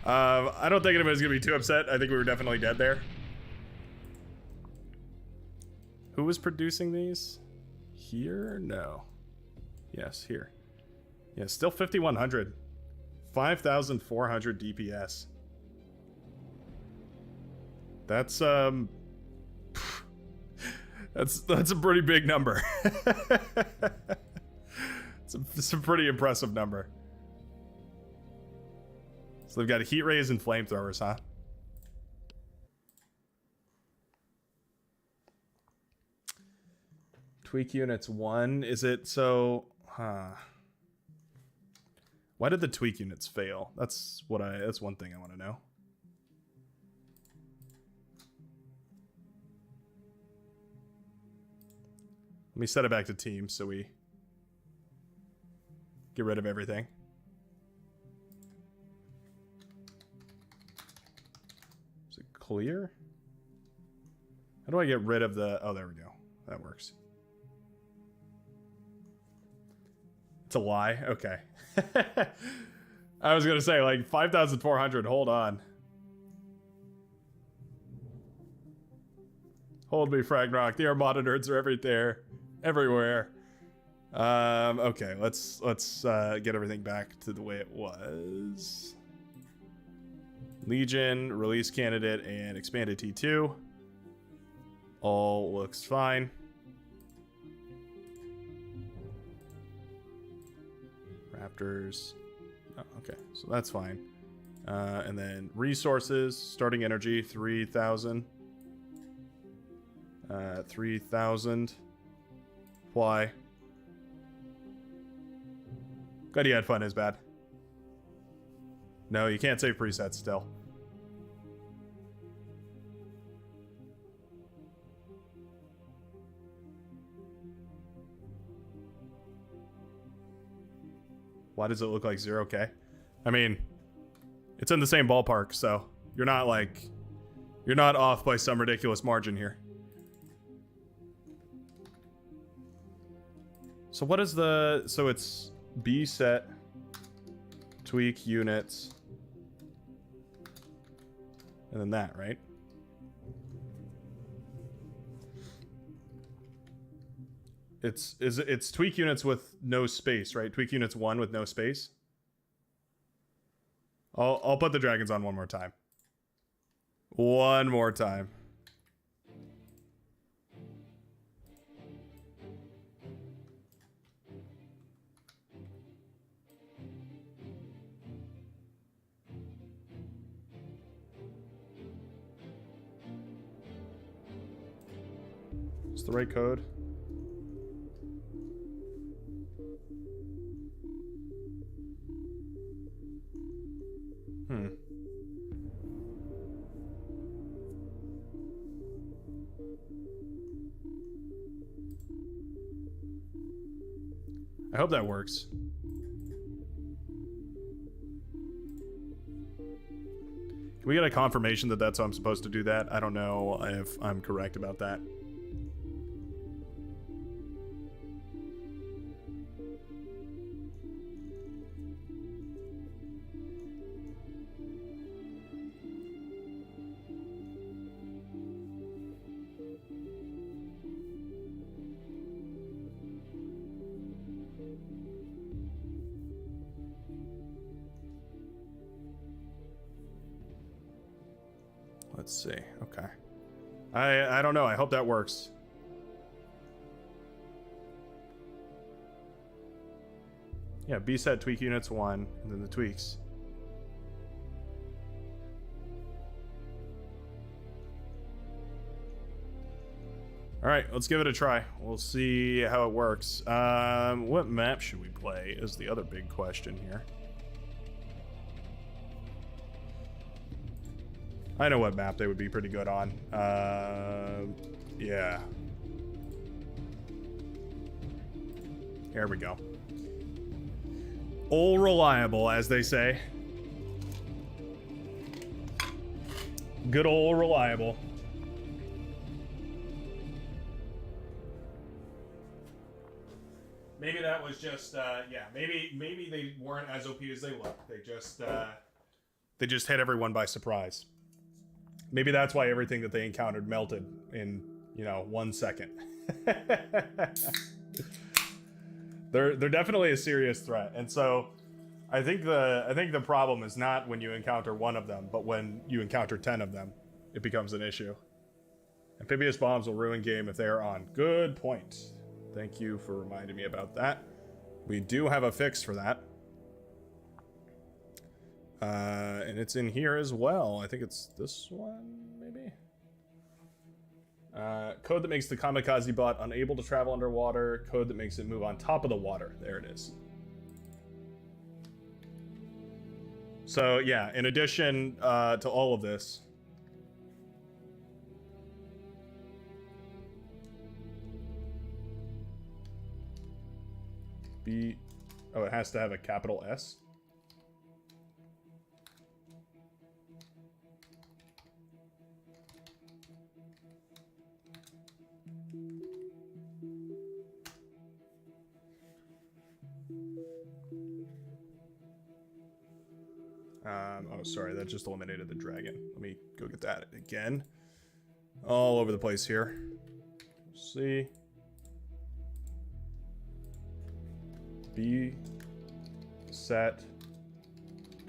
I don't think anybody's gonna be too upset. I think we were definitely dead there. Who was producing these? Here? No. Yes, here. Yeah, still 5,100. 5,400 DPS. That's that's a pretty big number. It's a pretty impressive number. So they've got heat rays and flamethrowers, huh? Tweak units 1, is it so? Huh. Why did the tweak units fail? That's one thing I want to know. Let me set it back to team so we get rid of everything. Is it clear? How do I get rid of the, oh, there we go. That works. It's a lie? Okay. I was gonna say, like, 5,400, hold on. Hold me, Fragnrock. The Armada nerds are everywhere. Okay, let's get everything back to the way it was. Legion, release candidate, and expanded T2. All looks fine. Raptors. Oh, okay, so that's fine. And then resources, starting energy, 3,000. 3,000. Apply. Glad you had fun is bad. No, you can't save presets still. Why does it look like 0K? I mean, it's in the same ballpark, so you're not off by some ridiculous margin here. So what is so it's B set, tweak units, and then that, right? It's tweak units with no space, right? Tweak units 1 with no space. I'll put the dragons on one more time. One more time. It's the right code. I hope that works. Can we get a confirmation that that's how I'm supposed to do that? I don't know if I'm correct about that. Let's see. Okay. I don't know. I hope that works. Yeah, B set tweak units 1, and then the tweaks. All right, let's give it a try. We'll see how it works. What map should we play is the other big question here. I know what map they would be pretty good on. Yeah. Here we go. All reliable, as they say. Good old reliable. Maybe that was just, yeah. Maybe they weren't as OP as they look. They just hit everyone by surprise. Maybe that's why everything that they encountered melted in, 1 second. They're definitely a serious threat, and so I think the problem is not when you encounter one of them, but when you encounter 10 of them, it becomes an issue. Amphibious bombs will ruin game if they are on. Good point. Thank you for reminding me about that. We do have a fix for that. And it's in here as well. I think it's this one, maybe? Code that makes the kamikaze bot unable to travel underwater. Code that makes it move on top of the water. There it is. So, yeah, in addition to all of this... Oh, it has to have a capital S? Oh, sorry, that just eliminated the dragon. Let me go get that again. All over the place here. See. B set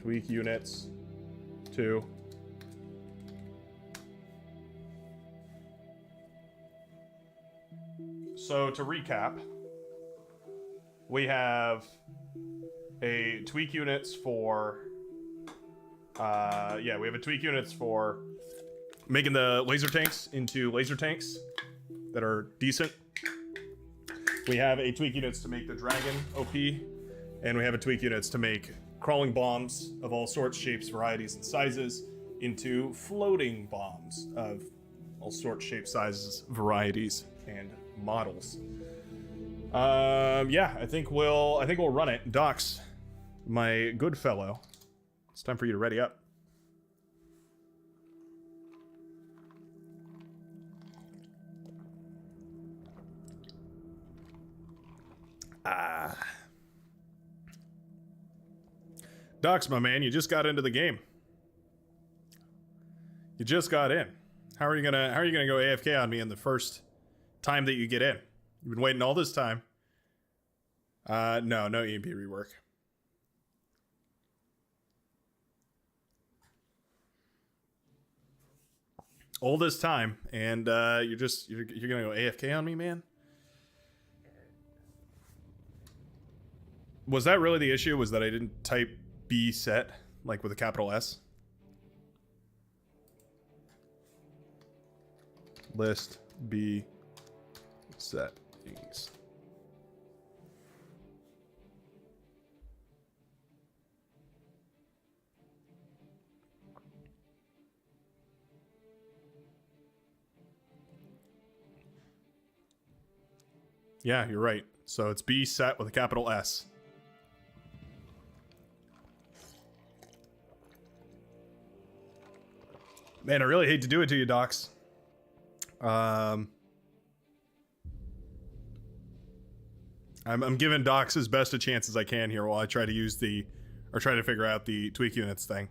tweak units 2. So to recap, we have a tweak units for we have a tweak units for making the laser tanks into laser tanks that are decent. We have a tweak units to make the dragon OP, and we have a tweak units to make crawling bombs of all sorts, shapes, varieties, and sizes into floating bombs of all sorts, shapes, sizes, varieties, and models. Yeah, I think we'll run it. Docs, my good fellow, It's time for you to ready up. Docs, my man, you just got into the game. You just got in. How are you gonna go AFK on me in the first time that you get in? You've been waiting all this time. No EMP rework. All this time, and you're gonna go AFK on me, man? Was that really the issue? Was that I didn't type B set, like with a capital S? List B settings. Yeah, you're right. So it's B set with a capital S. Man, I really hate to do it to you, Docs. I'm giving Docs as best a chance as I can here while I try to try to figure out the tweak units thing.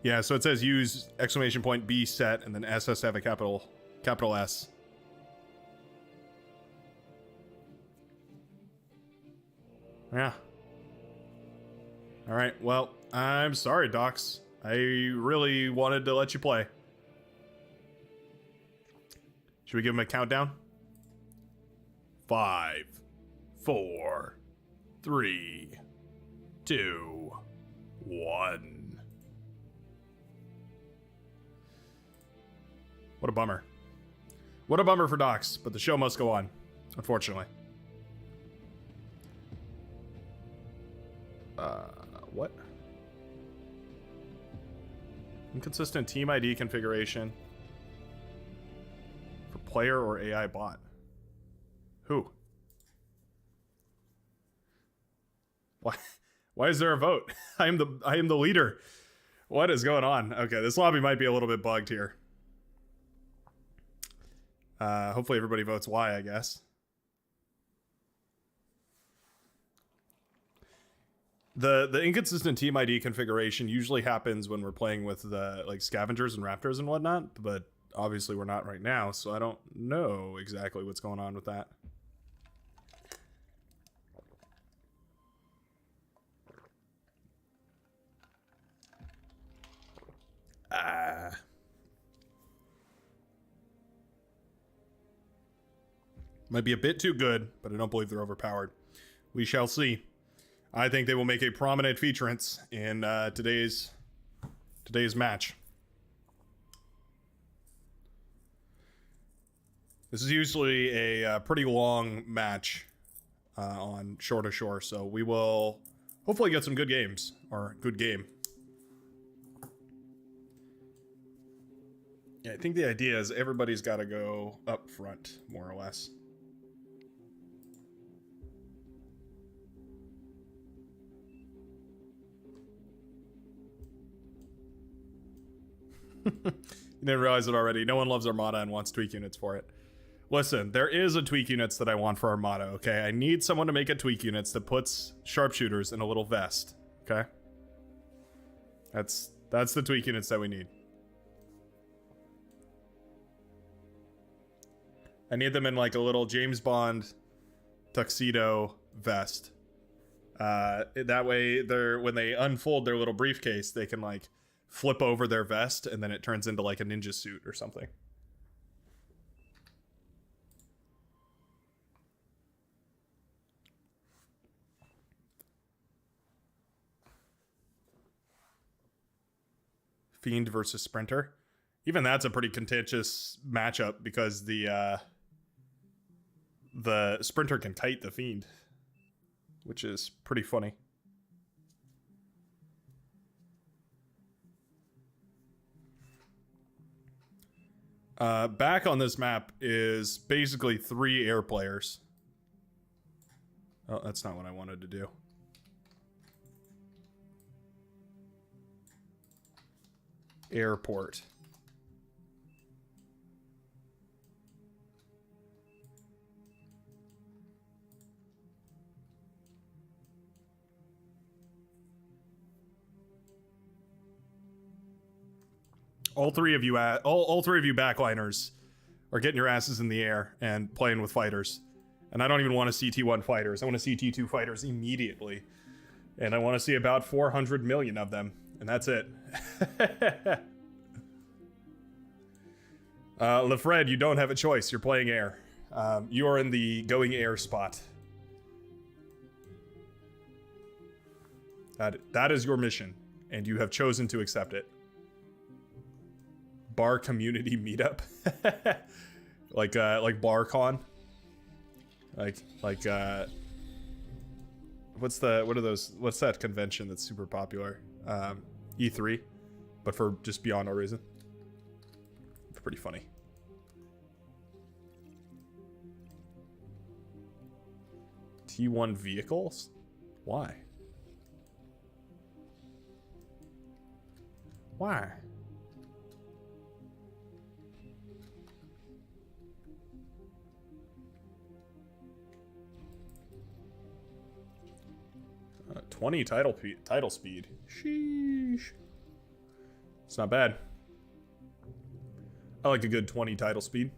Yeah, so it says use exclamation point B set and then S has to have a capital S. Yeah. All right. Well, I'm sorry, Docs. I really wanted to let you play. Should we give him a countdown? 5, 4, 3, 2, 1. What a bummer. What a bummer for Docs, but the show must go on, unfortunately. What? Inconsistent team ID configuration for player or AI bot. Who? Why is there a vote? I am the leader. What is going on? Okay, this lobby might be a little bit bugged here. Hopefully everybody votes Y, I guess. The inconsistent team ID configuration usually happens when we're playing with the like scavengers and raptors and whatnot, but obviously we're not right now, so I don't know exactly what's going on with that. Might be a bit too good, but I don't believe they're overpowered. We shall see. I think they will make a prominent featurance in today's match. This is usually a pretty long match on Shore to Shore, so we will hopefully get some good games, or good game. Yeah, I think the idea is everybody's got to go up front, more or less. You didn't realize it already. No one loves Armada and wants tweak units for it. Listen, there is a tweak units that I want for Armada, okay? I need someone to make a tweak units that puts sharpshooters in a little vest, okay? That's the tweak units that we need. I need them in like a little James Bond tuxedo vest. That way, when they unfold their little briefcase, they can like flip over their vest and then it turns into like a ninja suit or something. Fiend versus Sprinter. Even that's a pretty contentious matchup because the Sprinter can kite the Fiend, which is pretty funny. Back on this map is basically 3 air players. Oh, that's not what I wanted to do. Airport. All three of you backliners are getting your asses in the air and playing with fighters. And I don't even want to see T1 fighters. I want to see T2 fighters immediately. And I want to see about 400 million of them. And that's it. LeFred, you don't have a choice. You're playing air. You are in the going air spot. That is your mission. And you have chosen to accept it. Bar community meetup. like BarCon. What's that convention that's super popular? E3, but for just beyond our reason. It's pretty funny. T1 vehicles? Why? Why? Uh, 20 title speed. Sheesh. It's not bad. I like a good 20 title speed.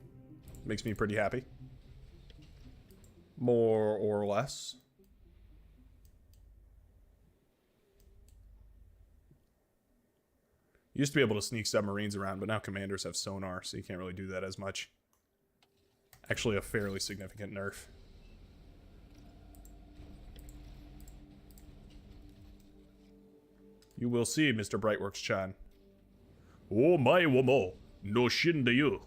Makes me pretty happy. More or less. Used to be able to sneak submarines around, but now commanders have sonar, so you can't really do that as much. Actually, a fairly significant nerf. You will see, Mr. Brightworks-chan. Oh my womo, no shinda you.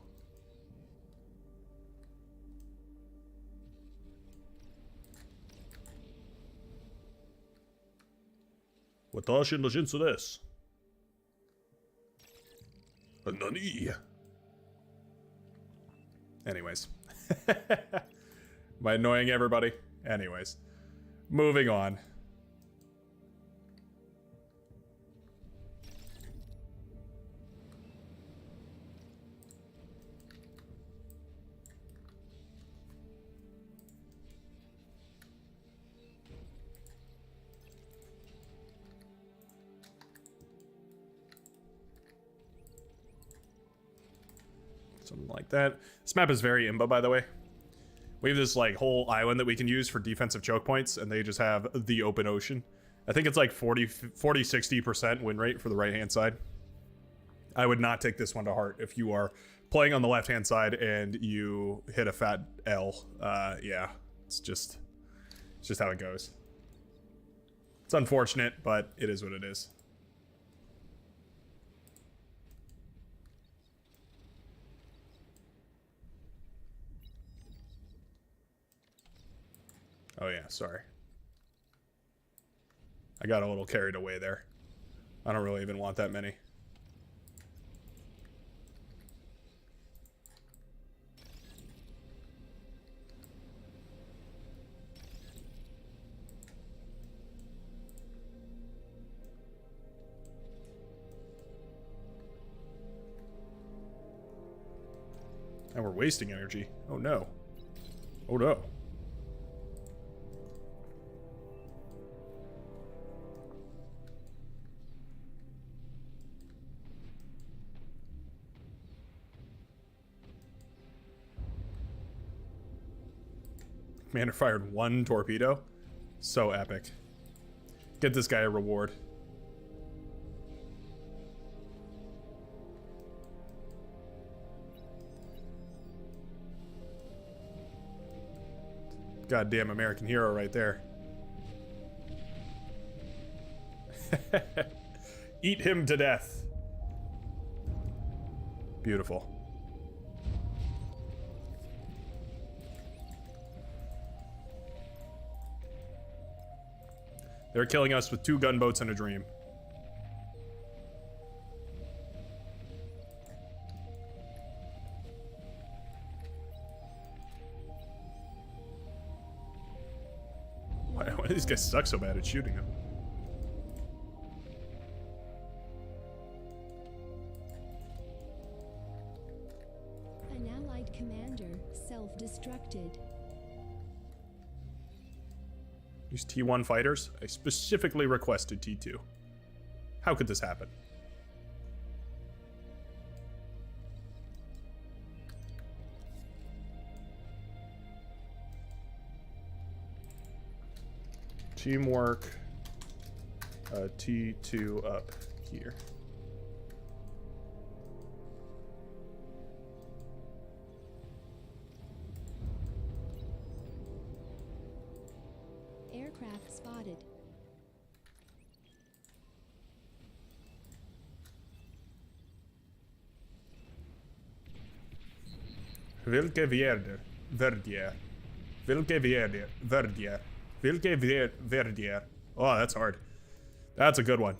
Watashi no jinsu desu. Nani? Anyways. Am I annoying everybody? Anyways. Moving on. Something like that. This map is very imba, by the way. We have this like whole island that we can use for defensive choke points, and they just have the open ocean. I think it's like 40-60% win rate for the right hand side. I would not take this one to heart if you are playing on the left hand side and you hit a fat L. Yeah, it's just how it goes. It's unfortunate, but it is what it is. Oh yeah, sorry. I got a little carried away there. I don't really even want that many. And we're wasting energy. Oh no. Oh no. Commander fired one torpedo. So epic. Get this guy a reward. Goddamn American hero right there. Eat him to death. Beautiful. They're killing us with 2 gunboats and a dream. Why do these guys suck so bad at shooting them? commander self-destructed. These T1 fighters? I specifically requested T2. How could this happen? Teamwork. T2 up here. Aircraft spotted. Vilke Verdier. Verdier. Vilke Verdier. Verdier. Vilke Verdier. Oh, that's hard. That's a good one.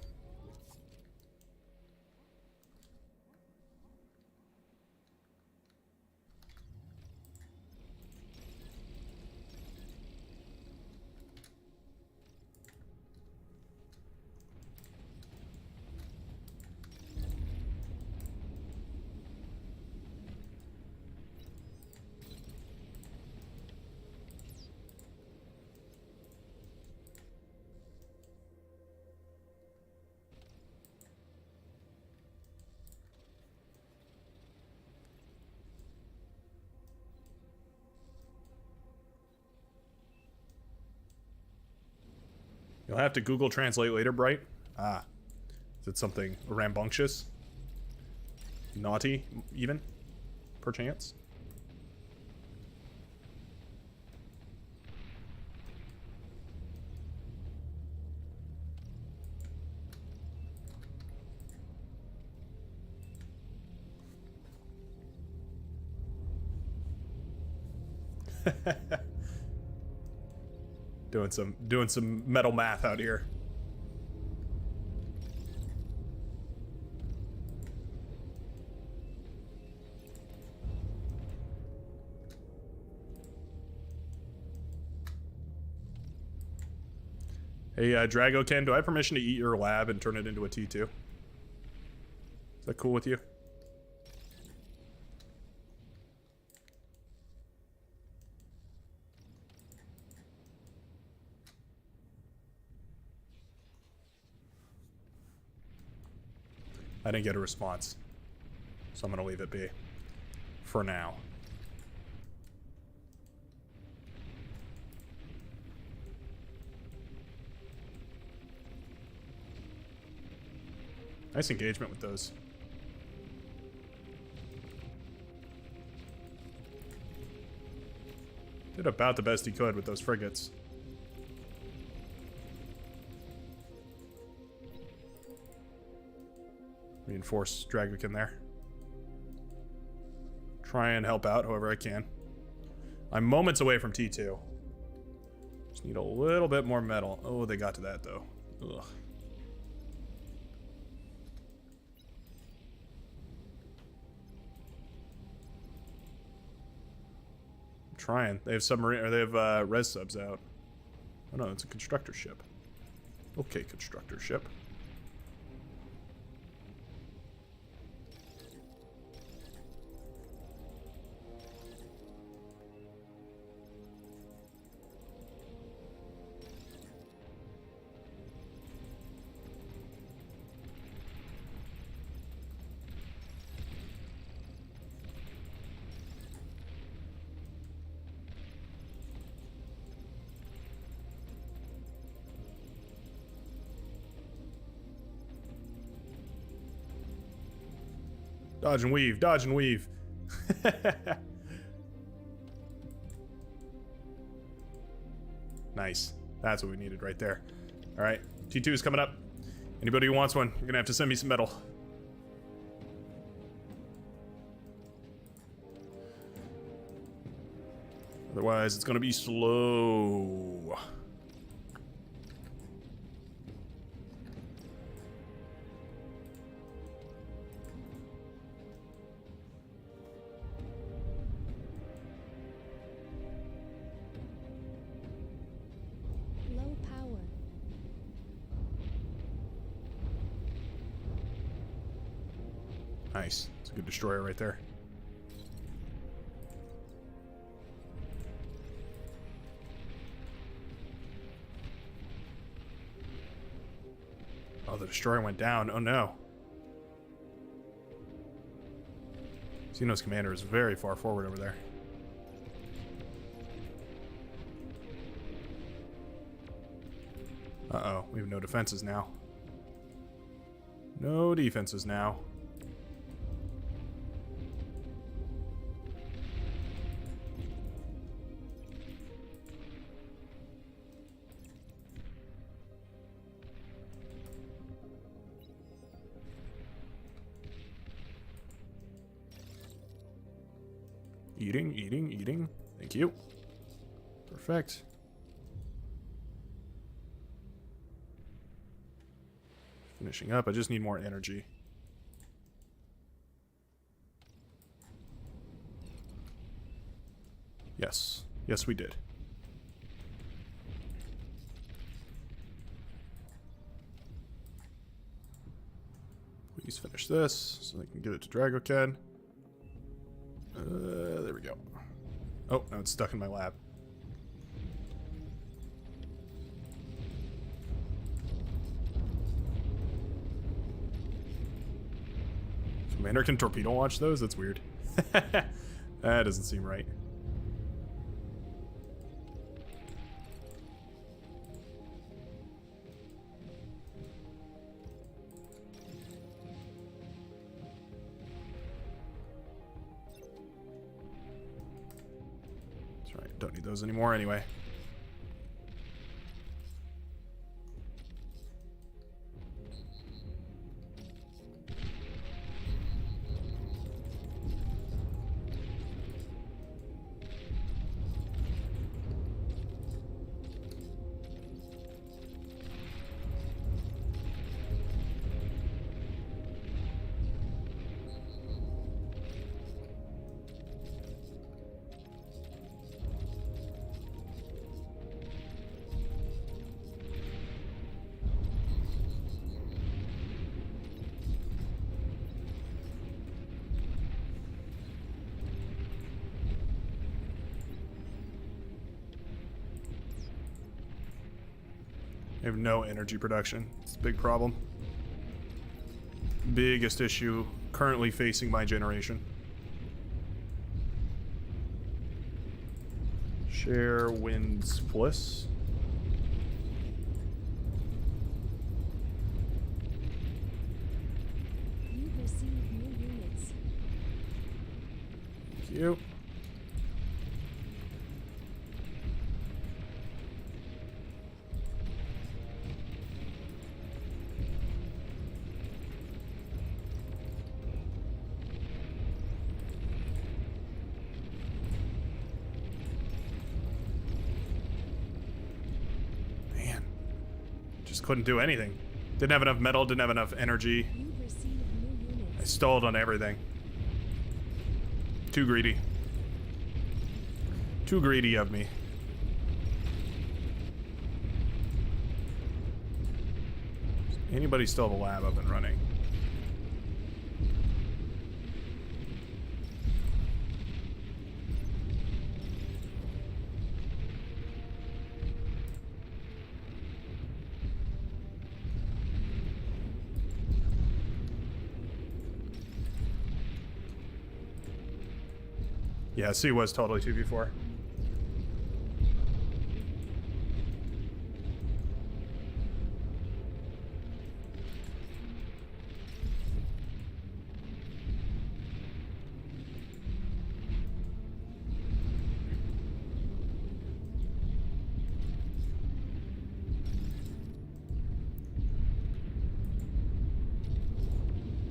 You'll have to Google Translate later, Bright. Ah. Is it something rambunctious? Naughty, even? Perchance? Doing some metal math out here. Hey, Drago Ken, do I have permission to eat your lab and turn it into a T2? Is that cool with you? I didn't get a response, so I'm gonna leave it be for now. Nice engagement with those. Did about the best he could with those frigates. Reinforce Dragokin there. Try and help out however I can. I'm moments away from T2. Just need a little bit more metal. Oh, they got to that though. Ugh. I'm trying. They have submarine, or they have res subs out. Oh no, it's a constructor ship. Okay, constructor ship. Dodge and weave, dodge and weave. Nice. That's what we needed right there. All right, T2 is coming up. Anybody who wants one, you're gonna have to send me some metal. Otherwise, it's gonna be slow. Low power. Nice. It's a good destroyer right there. destroyer went down. Oh no. Xenos commander is very far forward over there. Uh-oh, we have no defenses now. No defenses now. Eating, eating, eating. Thank you. Perfect. Finishing up. I just need more energy. Yes. Yes, we did. Please finish this so I can get it to Dragoken. There we go. Oh, now it's stuck in my lab. Commander can torpedo launch those? That's weird. That doesn't seem right. That's right, don't need those anymore anyway. I have no energy production. It's a big problem. Biggest issue currently facing my generation. Share wins plus. You've received new units. Thank you. Just couldn't do anything. Didn't have enough metal, didn't have enough energy. You've received new I units. stalled on everything. Too greedy. Too greedy of me. Anybody still have a lab up and running? Yeah, C was totally 2v4.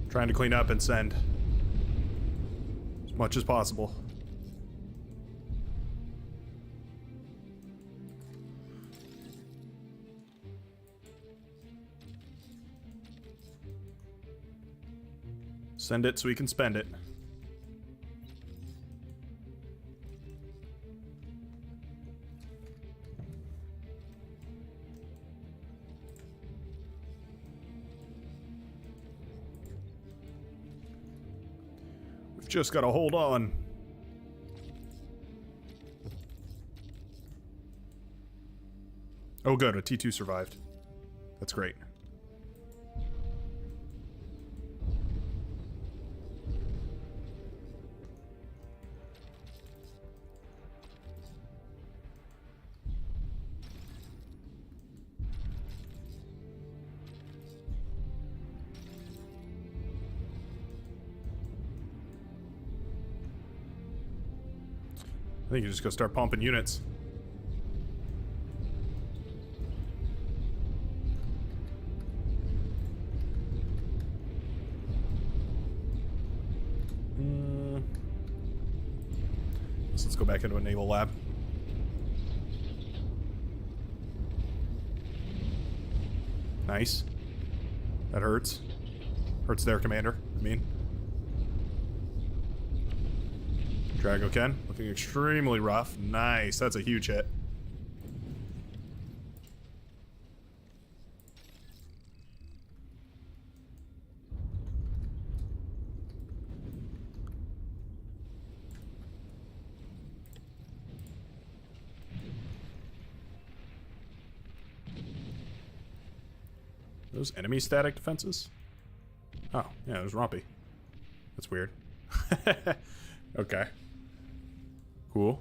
Trying to clean up and send as much as possible. Send it so we can spend it. We've just got to hold on. Oh good, a T2 survived. That's great. think you just go start pumping units. Let's go back into a naval lab. Nice. That hurts. Hurts their commander, I mean. Dragoken, looking extremely rough. Nice, that's a huge hit. Those enemy static defenses? Oh, yeah, there's Rompy. That's weird. Okay. Cool.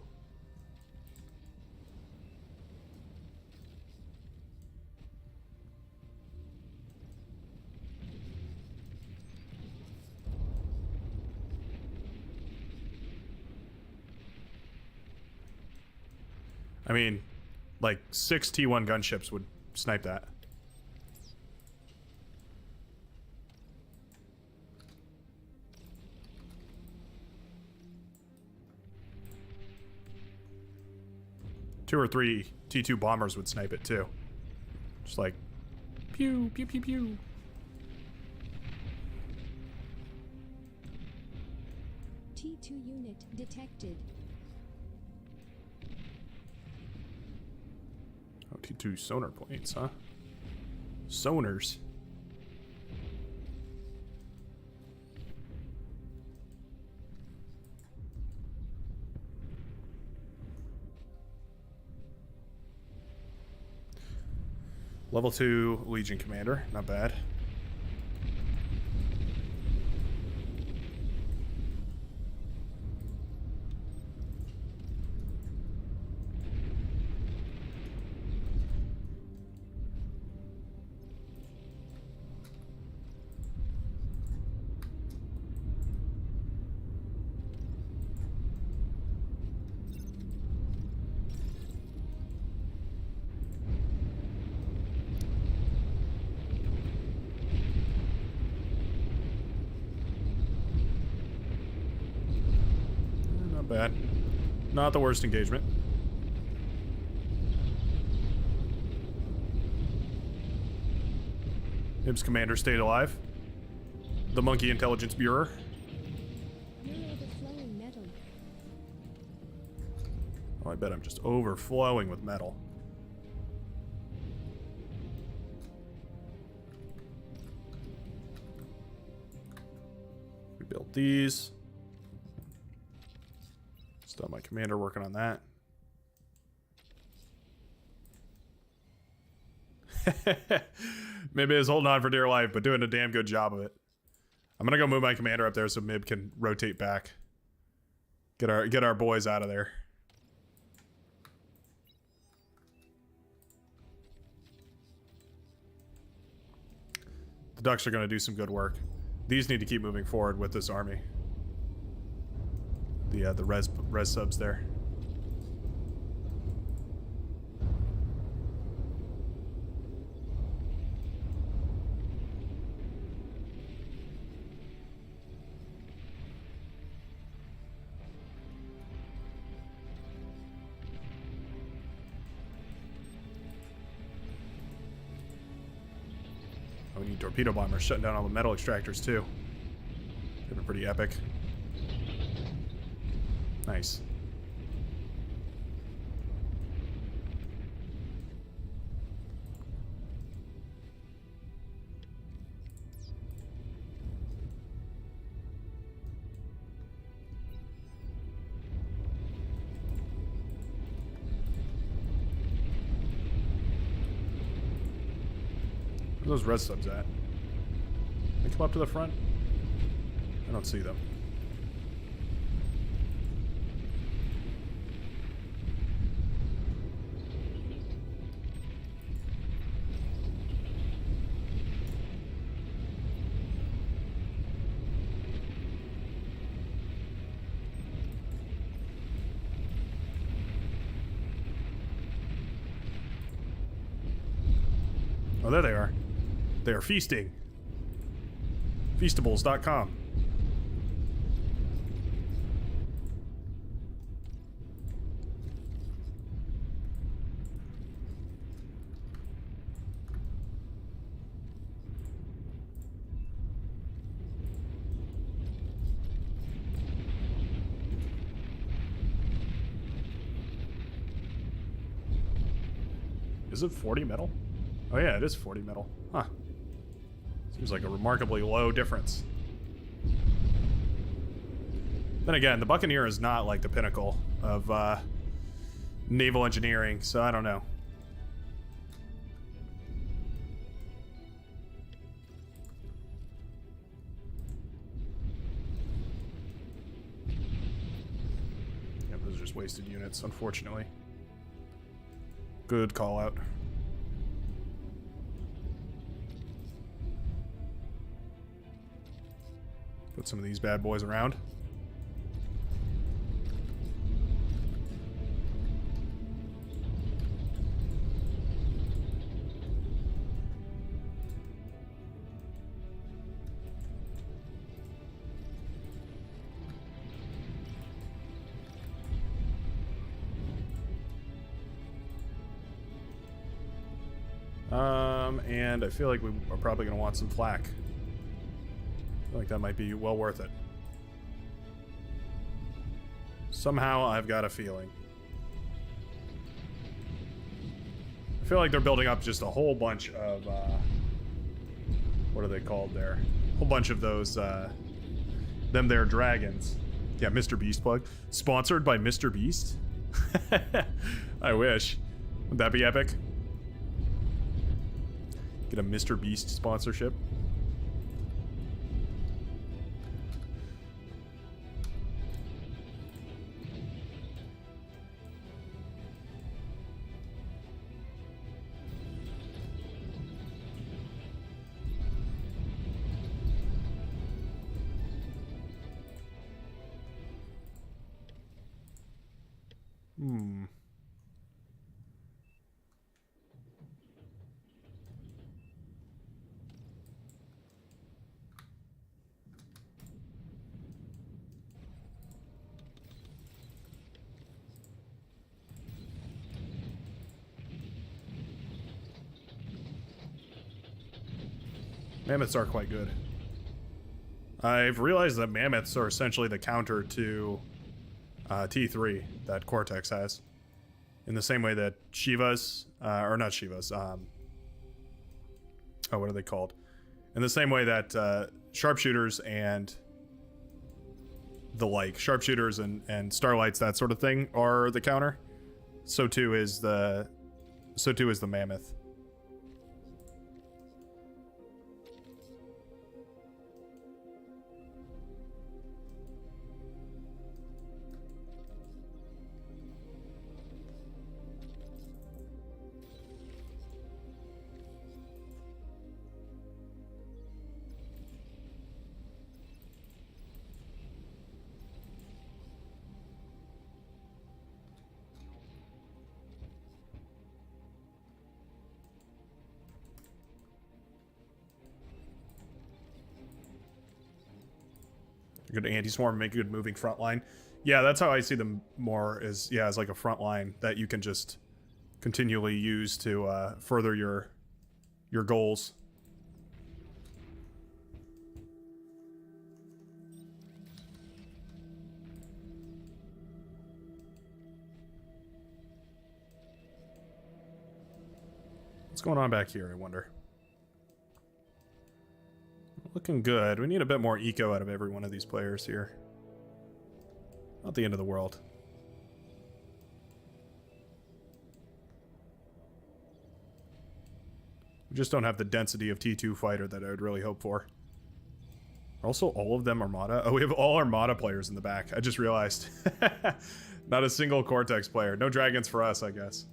I mean, like 6 T1 gunships would snipe that. Two or three T2 bombers would snipe it too. Just like, pew, pew, pew, pew. T2 unit detected. Oh, T2 sonar planes, huh? Sonars. Level 2 Legion Commander, not bad. Bad. Not the worst engagement. Ib's commander stayed alive. The Monkey Intelligence Bureau. You're overflowing metal. Oh, I bet I'm just overflowing with metal. We built these. Still my commander working on that. Mib is holding on for dear life, but doing a damn good job of it. I'm gonna go move my commander up there so Mib can rotate back. Get our boys out of there. The Ducks are gonna do some good work. These need to keep moving forward with this army. The res subs there. Oh, we need torpedo bombers shutting down all the metal extractors too. They've been pretty epic. Nice. Where are those res subs at? They come up to the front? I don't see them. Oh, there they are. They are feasting. Feastables.com. Is it 40 metal? Oh yeah, it is 40 metal. Huh. Seems like a remarkably low difference. Then again, the Buccaneer is not like the pinnacle of naval engineering, so I don't know. Yep, those are just wasted units, unfortunately. Good call out. Put some of these bad boys around. And I feel like we are probably going to want some flak. I feel like that might be well worth it. Somehow I've got a feeling. I feel like they're building up just a whole bunch of, what are they called there? A whole bunch of those, them there dragons. Yeah, Mr. Beast plug. Sponsored by Mr. Beast? I wish. Would that be epic? Get a Mr. Beast sponsorship. Mammoths are quite good. I've realized that mammoths are essentially the counter to T3 that Cortex has. In the same way that Shivas, or not Shivas, oh, what are they called? In the same way that sharpshooters and the like, sharpshooters and starlights, that sort of thing, are the counter. So too is the mammoth. Good anti-swarm, make a good moving front line. Yeah, that's how I see them more, is as like a front line that you can just continually use to further your goals. What's going on back here, I wonder? Looking good. We need a bit more eco out of every one of these players here. Not the end of the world. We just don't have the density of T2 fighter that I would really hope for. Also, all of them Armada. Oh, we have all Armada players in the back. I just realized. Not a single Cortex player. No dragons for us, I guess.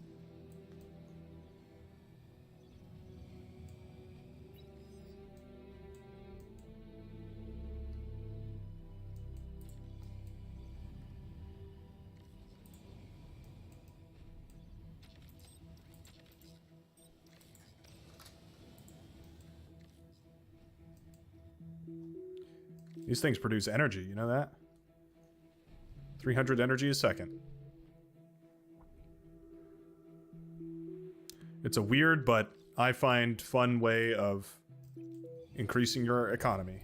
These things produce energy, you know that? 300 energy a second. It's a weird, but I find fun way of increasing your economy.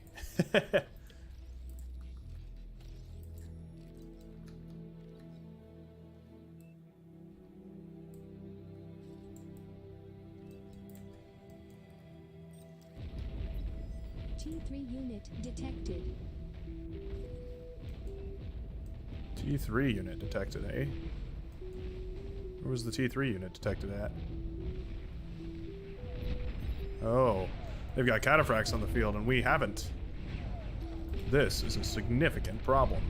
T3 unit detected. T3 unit detected, eh? Where was the T3 unit detected at? Oh, they've got cataphracts on the field and we haven't. This is a significant problem.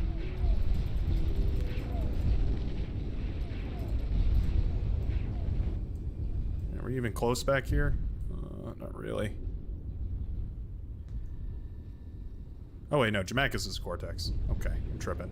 Are we even close back here? Not really. Oh wait, no, Jamaica's is Cortex. Okay, I'm tripping.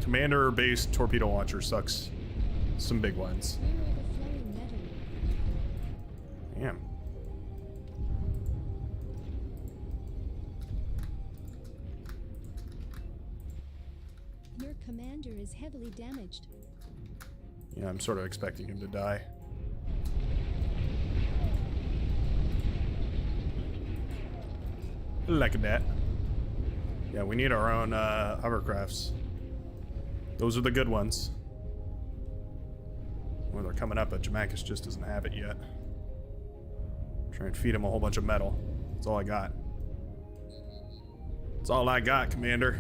Commander-based torpedo launcher sucks. Some big ones. You're overflowing metal. Damn. Your commander is heavily damaged. Yeah, I'm sort of expecting him to die. Like that. Yeah, we need our own hovercrafts. Those are the good ones. Well, they're coming up, but Jamaica just doesn't have it yet. Try and feed him a whole bunch of metal. That's all I got. That's all I got, Commander.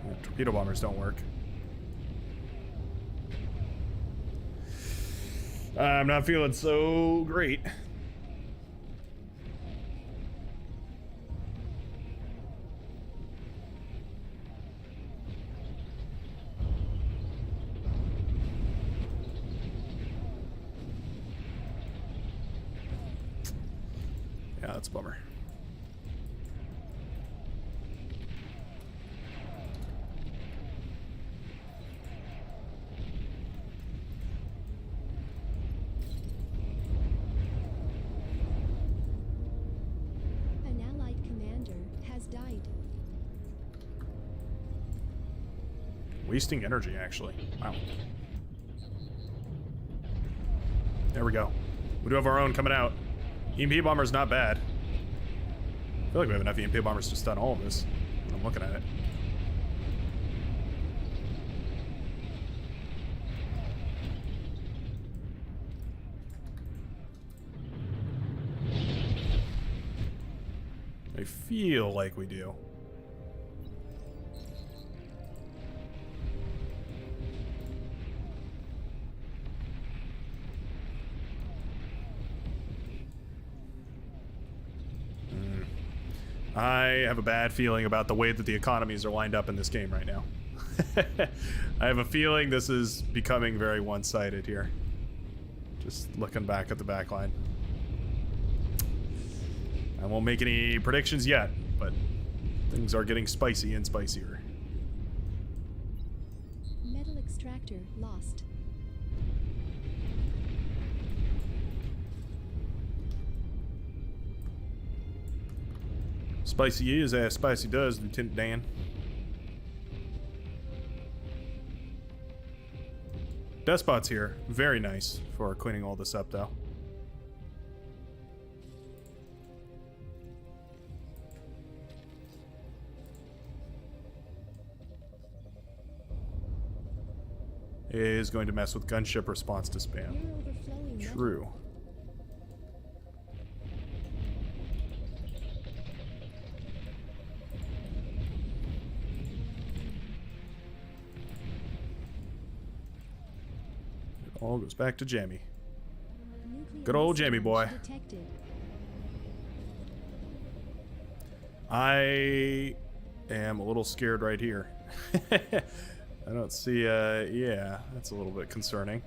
Yeah, torpedo bombers don't work. I'm not feeling so great. Yeah, that's a bummer. An allied commander has died. Wasting energy, actually. Wow. There we go. We do have our own coming out. EMP bomber's not bad. I feel like we have enough EMP bombers to stun all of this. I'm looking at it. I feel like we do. I have a bad feeling about the way that the economies are lined up in this game right now. I have a feeling this is becoming very one-sided here. Just looking back at the back line. I won't make any predictions yet, but things are getting spicy and spicier. Metal extractor lost. Spicy is as spicy does, Lieutenant Dan. Despot's here. Very nice for cleaning all this up, though. Is going to mess with gunship response to spam. You're overflowing metal. True. It all goes back to Jamie. Nuclear Good old Jamie boy. detected. I am a little scared right here. I don't see, yeah, that's a little bit concerning.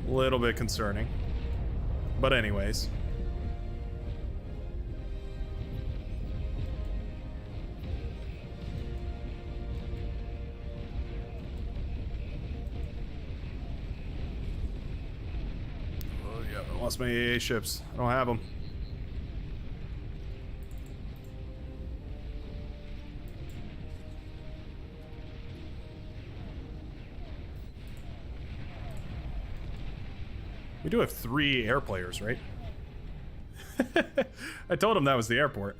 A little bit concerning. But anyways. Oh, yeah, I lost my AA ships. I don't have them. We do have 3 air players, right? I told him that was the airport.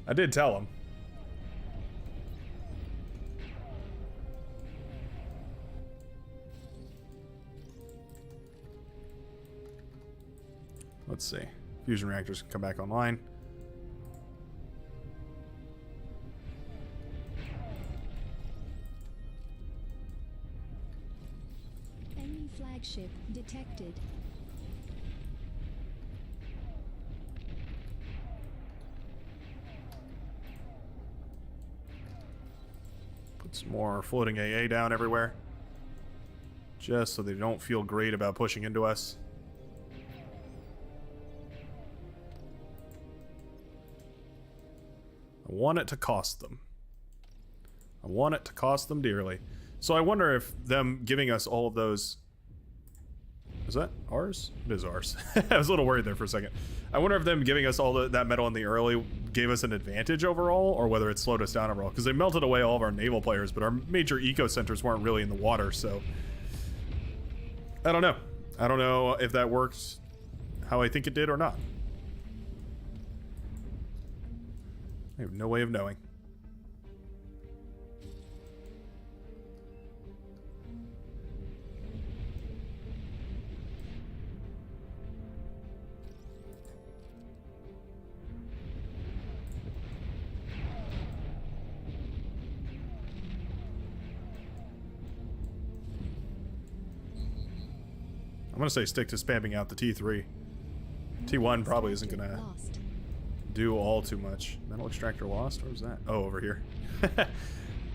I did tell him. Let's see. Fusion reactors can come back online. Enemy flagship detected. Put some more floating AA down everywhere. Just so they don't feel great about pushing into us. I want it to cost them. I want it to cost them dearly. So I wonder if them giving us all of those... Is that ours? It is ours. I was a little worried there for a second. I wonder if them giving us all that metal in the early gave us an advantage overall, or whether it slowed us down overall. Because they melted away all of our naval players, but our major eco centers weren't really in the water, so... I don't know. I don't know if that worked how I think it did or not. I have no way of knowing. I'm gonna say stick to spamming out the T3. T1 probably isn't gonna do all too much. Metal extractor lost? Where's that? Oh, over here.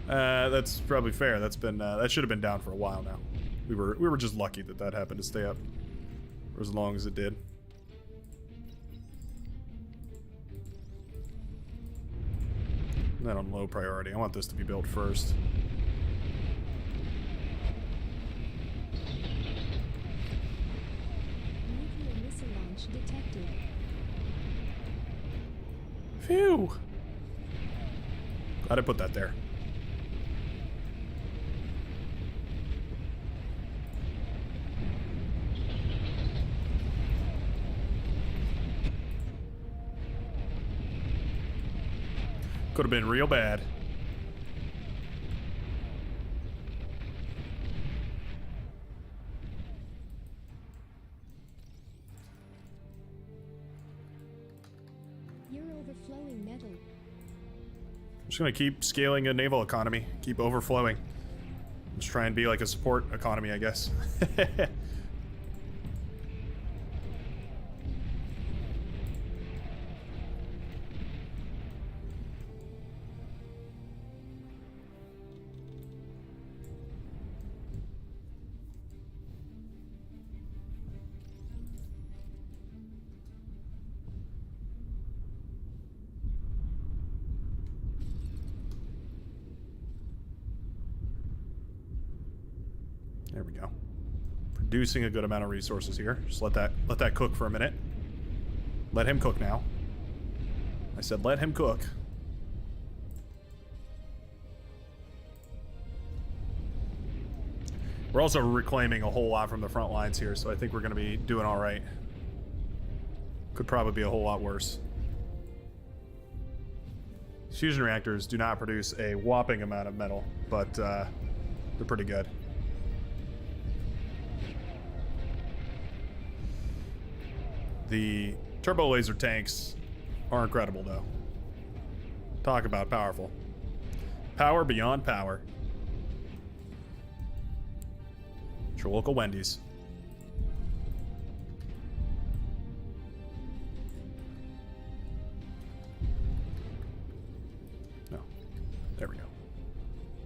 That's probably fair. That's been that should have been down for a while now. We were just lucky that that happened to stay up for as long as it did. That on low priority. I want this to be built first. Nuclear missile launch detected. Phew! Glad I put that there. Could have been real bad. You're overflowing metal. I'm just gonna keep scaling a naval economy, keep overflowing. Just try and be like a support economy, I guess. There we go. Producing a good amount of resources here. Just let that cook for a minute. Let him cook now. I said let him cook. We're also reclaiming a whole lot from the front lines here, so I think we're going to be doing all right. Could probably be a whole lot worse. Fusion reactors do not produce a whopping amount of metal, but they're pretty good. The turbo laser tanks are incredible, though. Talk about powerful. Power beyond power. It's your local Wendy's.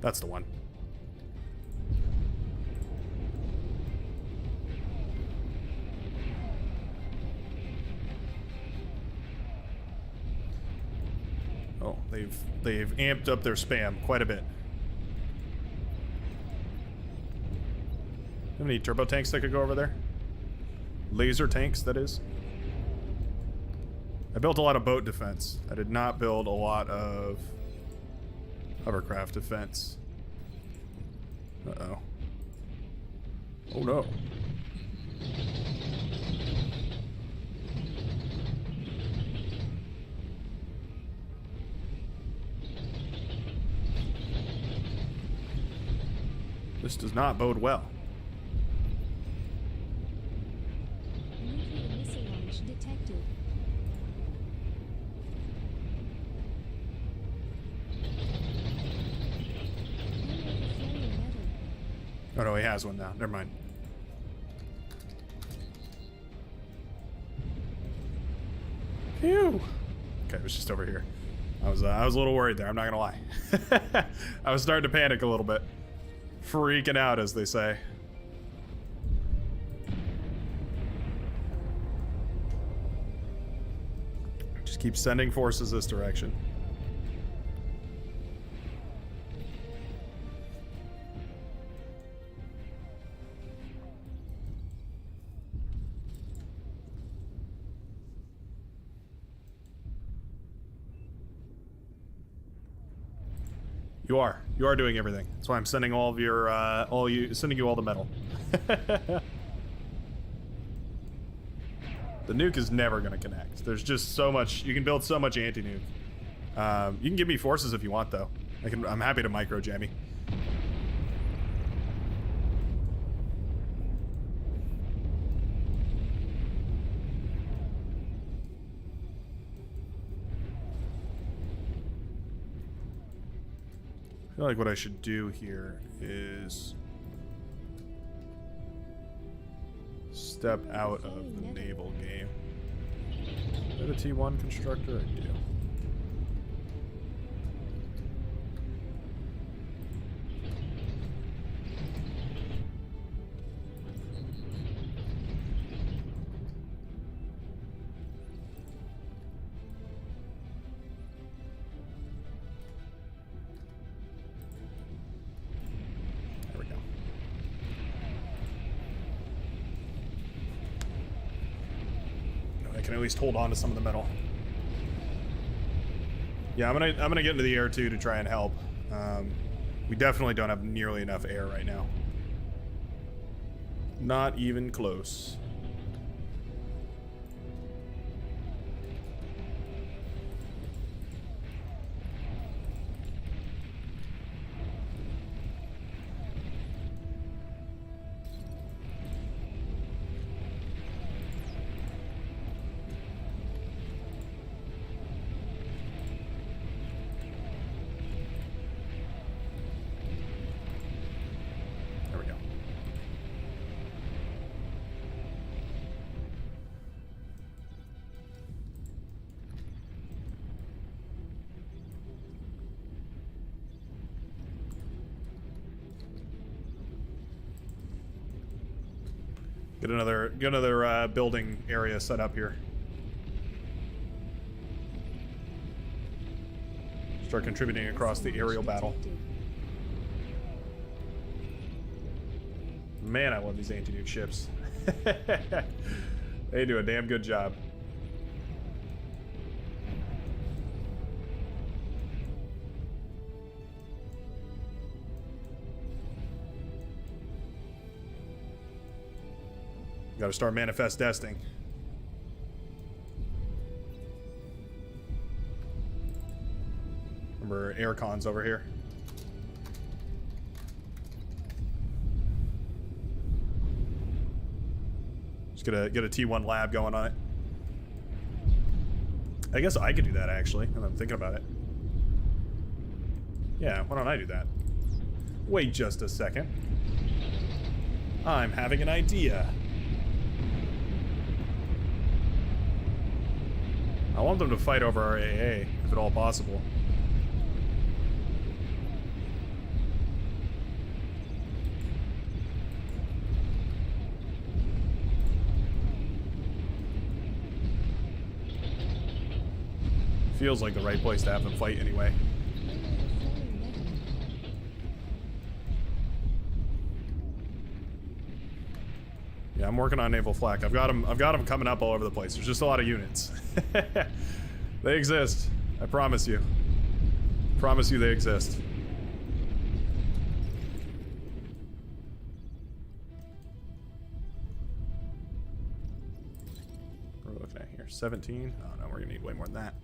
That's the one. Oh, they've amped up their spam quite a bit. Have any turbo tanks that could go over there? Laser tanks, that is. I built a lot of boat defense. I did not build a lot of hovercraft defense. Uh-oh. Oh no. This does not bode well. Nuclear missile launch detected. Overflowing metal. Oh no, he has one now. Never mind. Phew. Okay, it was just over here. I was a little worried there. I'm not gonna lie. I was starting to panic a little bit, freaking out, as they say. Just keep sending forces this direction. You are doing everything. That's why I'm sending all of your, sending you all the metal. The nuke is never gonna connect. There's just so much. You can build so much anti-nuke. You can give me forces if you want, though. I'm happy to micro jammy. I feel like what I should do here is step out of the naval game. Do I have a T1 constructor? I do. At least hold on to some of the metal. Yeah, I'm gonna get into the air too to try and help. We definitely don't have nearly enough air right now. Not even close. Get another building area set up here. Start contributing across the aerial battle. Man, I love these anti-nuke ships. They do a damn good job. Gotta start manifest desting. Remember, air cons over here. Just get a T1 lab going on it. I guess I could do that, actually, and I'm thinking about it. Yeah, why don't I do that? Wait just a second. I'm having an idea. I want them to fight over our AA, if at all possible. Feels like the right place to have them fight anyway. Yeah, I'm working on naval flak. I've got them coming up all over the place. There's just a lot of units. They exist. I promise you. Promise you they exist. What are we looking at here? 17? Oh no, we're gonna need way more than that.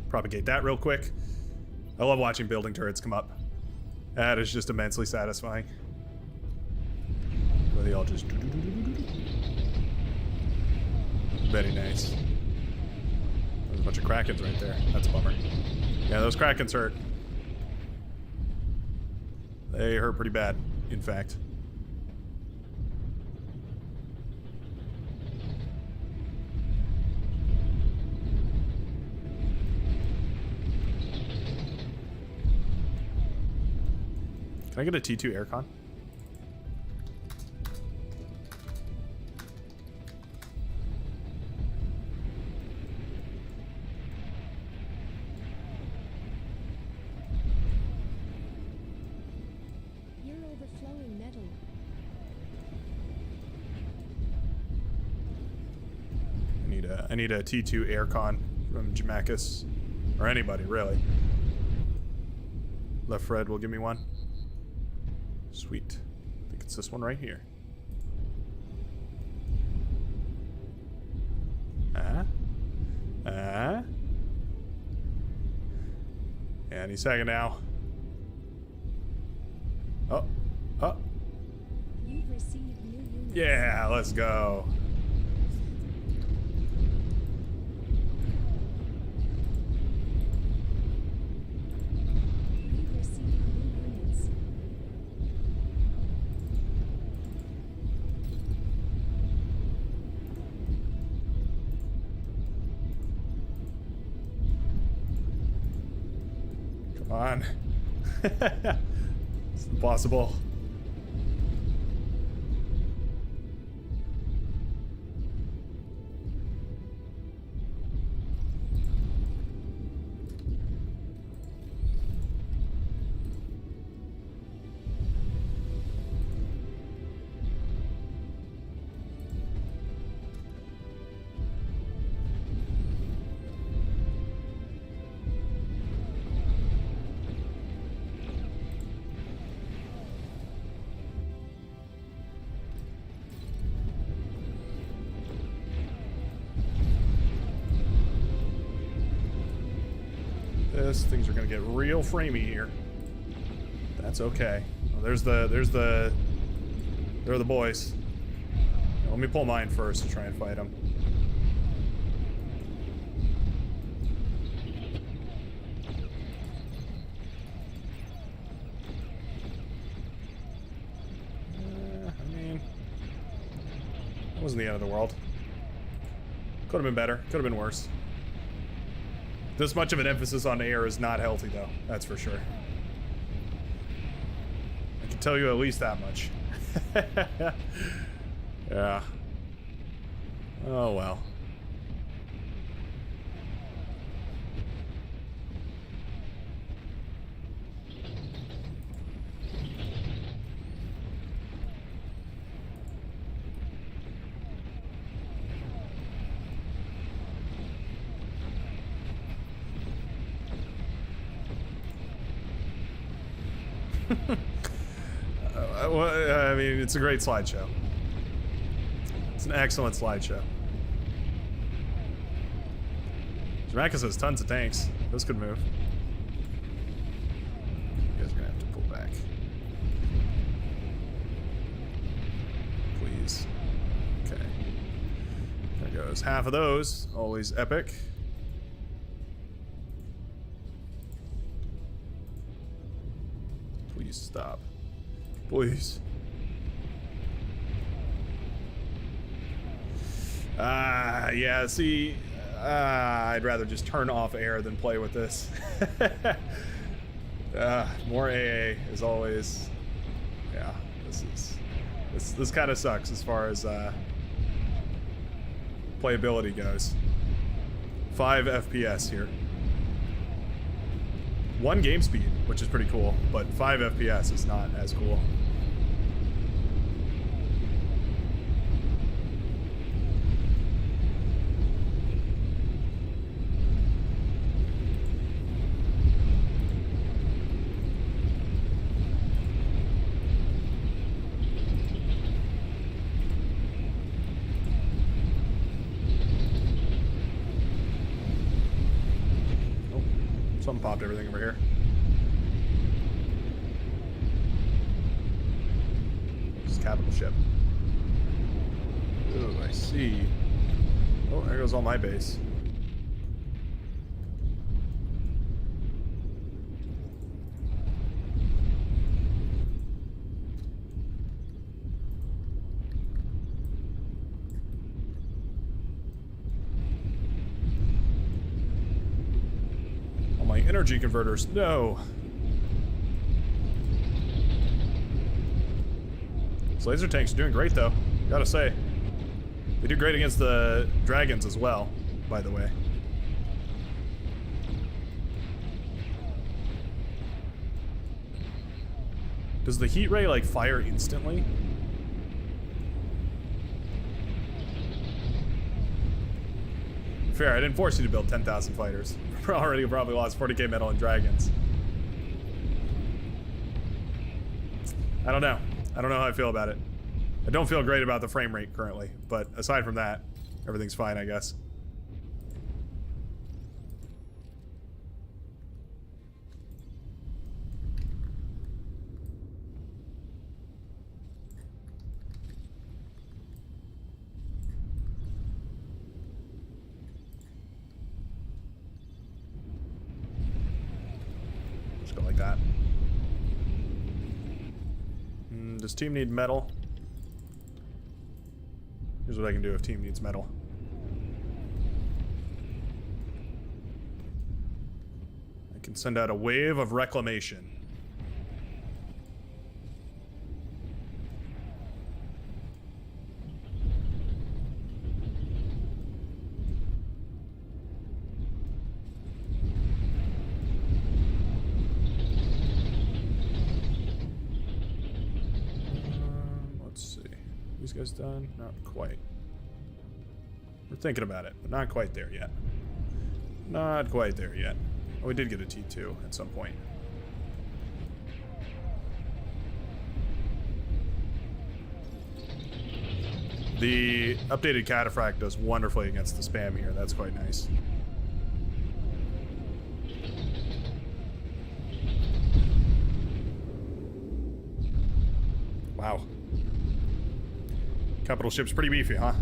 Propagate that real quick. I love watching building turrets come up. That is just immensely satisfying. Where they all just... Very nice. There's a bunch of Krakens right there. That's a bummer. Yeah, those Krakens hurt. They hurt pretty bad, in fact. Can I get a T2 aircon? You're overflowing metal. I need a T2 aircon from Jamakis. Or anybody, really. Left Fred will give me one. Sweet. I think it's this one right here. Any second now. Oh. You've received new units. Yeah, let's go. You've received new units. Come on. It's impossible. Things are gonna get real framey here. That's okay. Well, there are the boys. Now, let me pull mine first to try and fight them. I mean, that wasn't the end of the world. Could have been better. Could have been worse. This much of an emphasis on air is not healthy, though. That's for sure. I can tell you at least that much. Yeah. Oh, well. I mean, it's a great slideshow. It's an excellent slideshow. Jamakis has tons of tanks. This could move. You guys are gonna have to pull back. Please. Okay. There goes half of those. Always epic. Please stop. Please. Yeah, see, I'd rather just turn off air than play with this. More AA is always Yeah, this kind of sucks as far as playability goes. 5 FPS here. 1 game speed, which is pretty cool, but 5 FPS is not as cool. Something popped everything over here. This is capital ship. Ooh, I see. Oh, there goes all my base. Energy converters, no. These laser tanks are doing great, though. Gotta say. They do great against the dragons as well, by the way. Does the heat ray, like, fire instantly? Fair, I didn't force you to build 10,000 fighters. We're already probably lost 40k metal in dragons. I don't know. I don't know how I feel about it. I don't feel great about the frame rate currently, but aside from that, everything's fine, I guess. Like that. Does team need metal? Here's what I can do if team needs metal. I can send out a wave of reclamation. Guys done? Not quite. We're thinking about it, but not quite there yet. Not quite there yet. Oh, we did get a T2 at some point. The updated cataphract does wonderfully against the spam here. That's quite nice. Wow. Capital ship's pretty beefy, huh?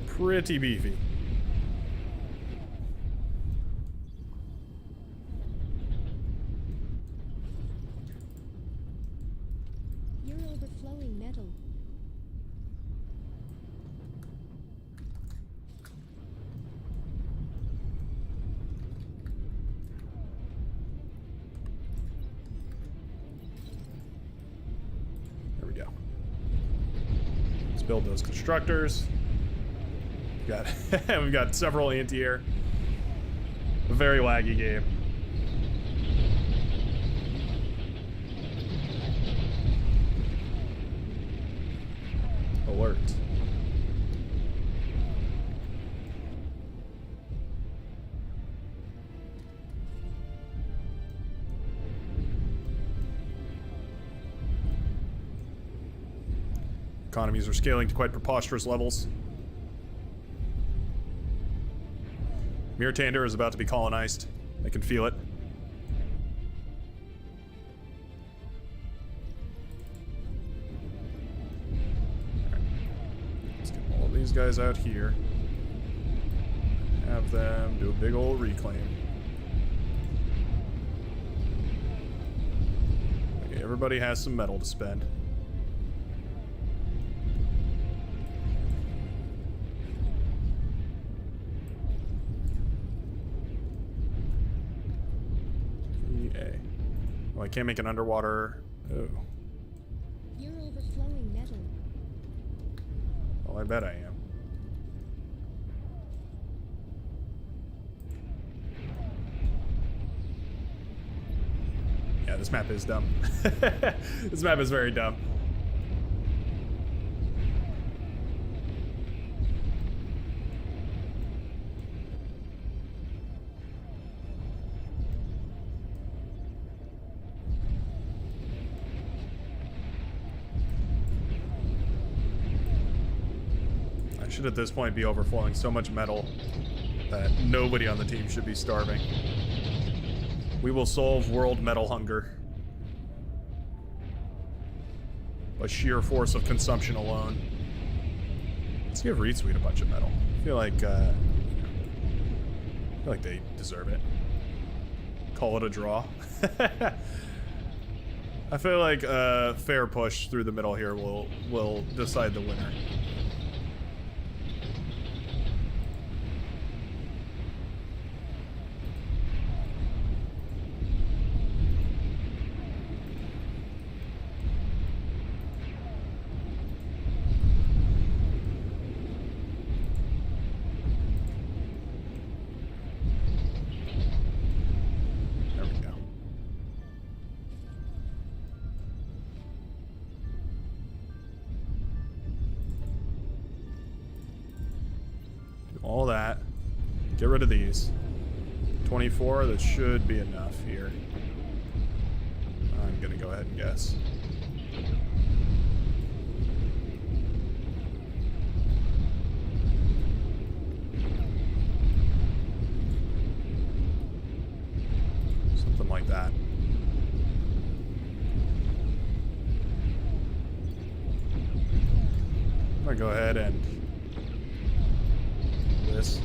Pretty beefy. You're overflowing metal. Build those constructors. We've got several anti-air. A very laggy game. Alert. Economies are scaling to quite preposterous levels. Mirtander is about to be colonized. I can feel it. Right. Let's get all of these guys out here. Have them do a big old reclaim. Okay, everybody has some metal to spend. I can't make an underwater. Oh. You're overflowing metal. Well, I bet I am. Yeah, this map is dumb. This map is very dumb. I should at this point be overflowing so much metal that nobody on the team should be starving. We will solve world metal hunger by sheer force of consumption alone. Let's give Retweet a bunch of metal. I feel like they deserve it. Call it a draw. I feel like a fair push through the middle here will decide the winner. All that. Get rid of these. 24, that should be enough here. I'm gonna go ahead and guess. Something like that. I'm gonna go ahead and this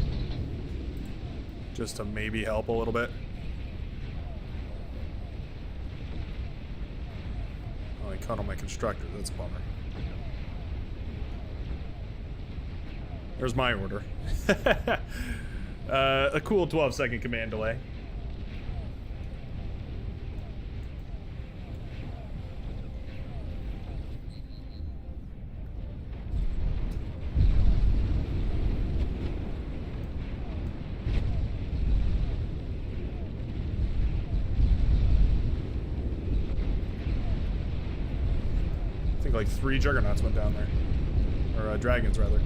just to maybe help a little bit. Oh, I cut on my constructor. That's a bummer. There's my order. A cool 12-second command delay. Like 3 juggernauts went down there. Or dragons, rather.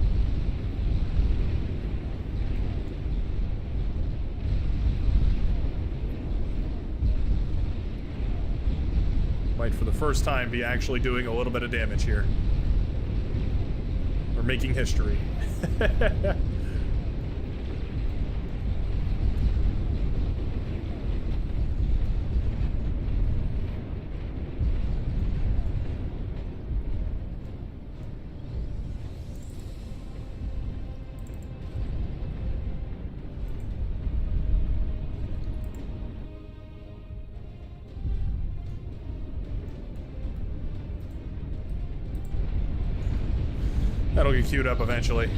Might, for the first time, be actually doing a little bit of damage here. We're making history. That'll get queued up eventually.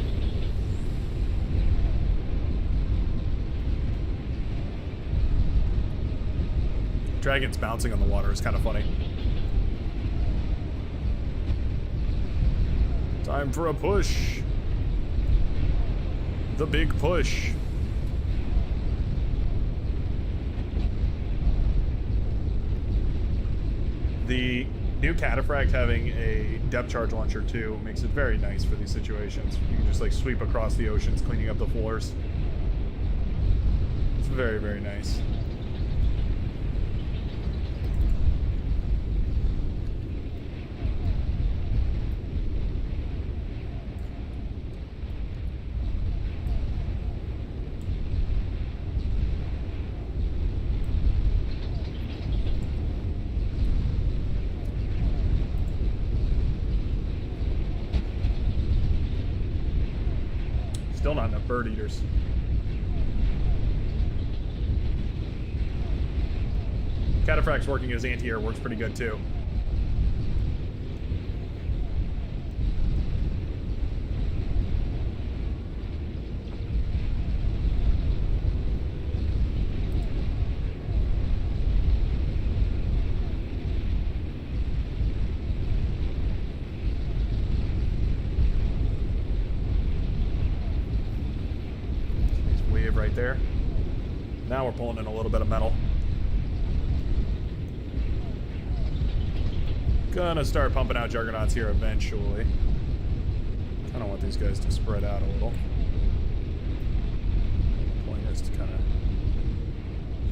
Dragons bouncing on the water is kind of funny. Time for a push. The big push. The new Cataphract having a depth charge launcher too makes it very nice for these situations. You can just like sweep across the oceans, cleaning up the floors. It's very, very nice. Still not enough bird eaters. Cataphract's working as anti-air works pretty good too. right there. Now we're pulling in a little bit of metal. Gonna start pumping out juggernauts here eventually. I don't want these guys to spread out a little. The point is to kind of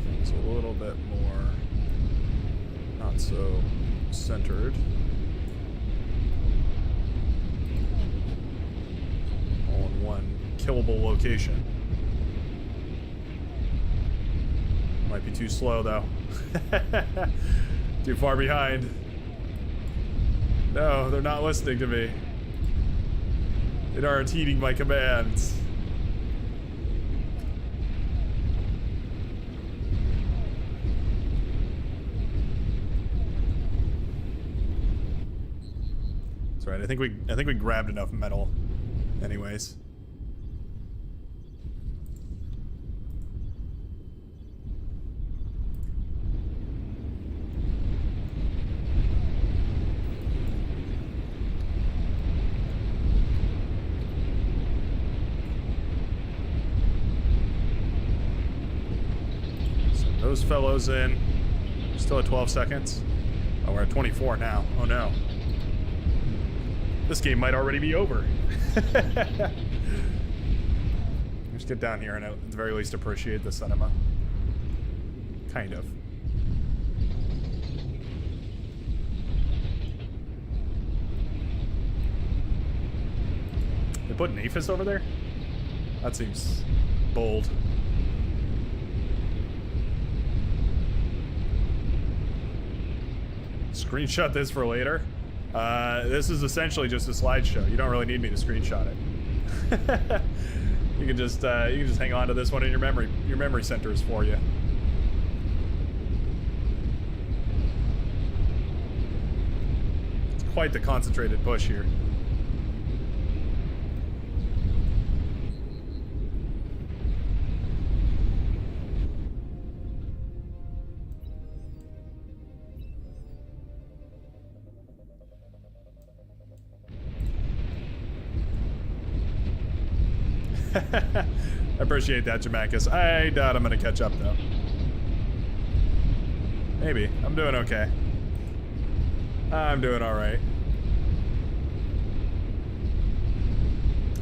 things a little bit more not so centered. All in one killable location. Might be too slow though. Too far behind. No, they're not listening to me. They aren't heeding my commands. That's right. I think we grabbed enough metal anyways. Those fellows in. Still at 12 seconds. Oh, we're at 24 now. Oh no. This game might already be over. Just get down here and at the very least appreciate the cinema. Kind of. They put Naphis over there? That seems bold. Screenshot this for later. This is essentially just a slideshow. You don't really need me to screenshot it. you can just hang on to this one in your memory center is for you. It's quite the concentrated push here. I appreciate that, Jamakis. I doubt I'm gonna catch up, though. Maybe. I'm doing okay. I'm doing alright.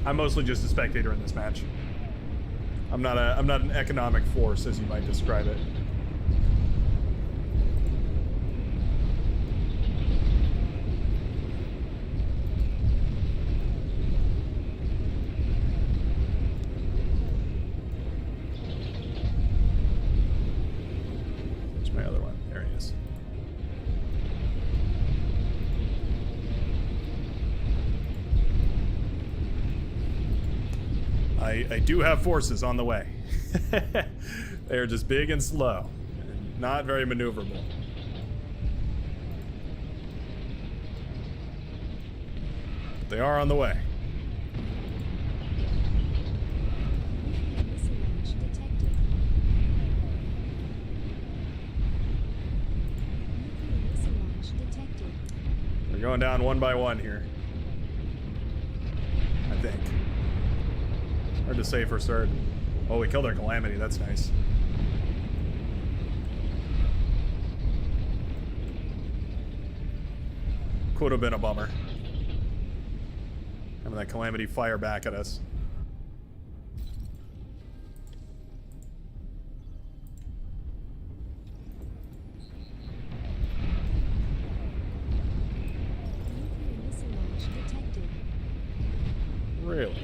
I'm mostly just a spectator in this match. I'm not an economic force, as you might describe it. I do have forces on the way. They are just big and slow, and not very maneuverable. But they are on the way. They're going down one by one here, I think. Hard to say for certain. Oh, we killed our Calamity. That's nice. Could have been a bummer. Having that Calamity fire back at us. Really?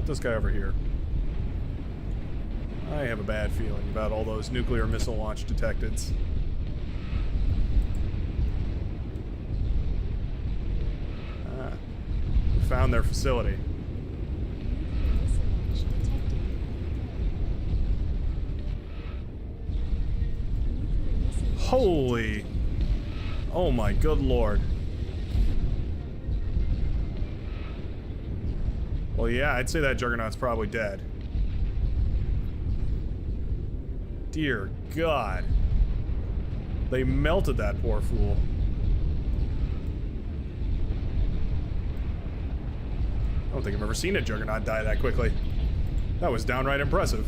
This guy over here. I have a bad feeling about all those nuclear missile launch detected. We found their facility. Holy! Oh my good lord. Well, yeah, I'd say that Juggernaut's probably dead. Dear God. They melted that poor fool. I don't think I've ever seen a Juggernaut die that quickly. That was downright impressive.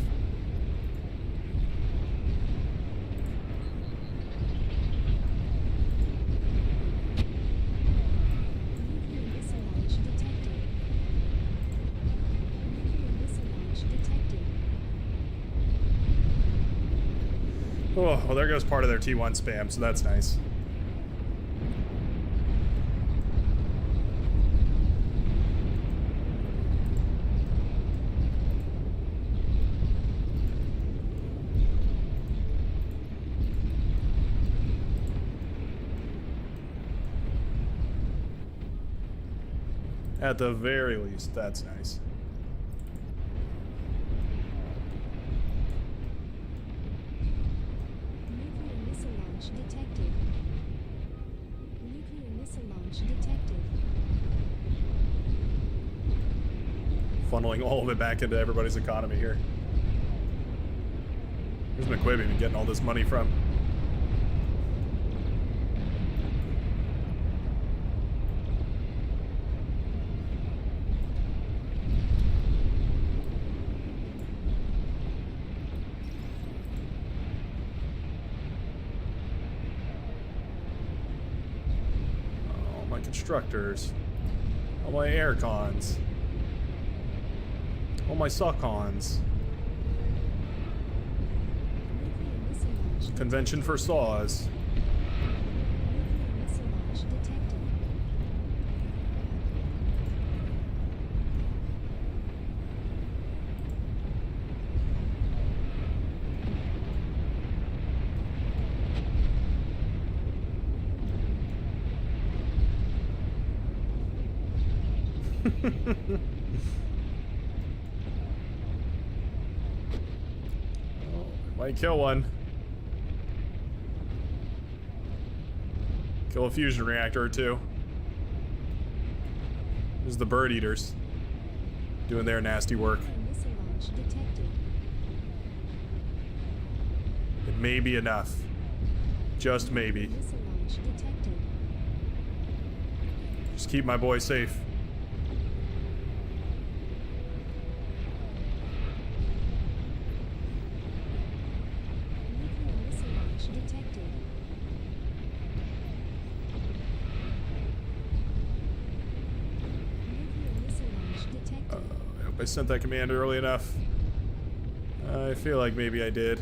Oh, well, there goes part of their T1 spam, so that's nice. At the very least, that's nice. Nuclear missile launch detected. Nuclear missile launch detected. Funneling all of it back into everybody's economy here. Where's McQuib even getting all this money from? All my constructors. All my air cons. All my suck-ons. Nuclear missile launch. Convention for saws. Nuclear missile launch detected. Might kill one. Kill a fusion reactor or two. There's the bird eaters doing their nasty work. Nuclear missile launch detected. It may be enough. Just maybe. Missile launch detected. Just keep my boy safe. Nuclear missile launch detected. Nuclear missile launch detected. I hope I sent that command early enough. I feel like maybe I did.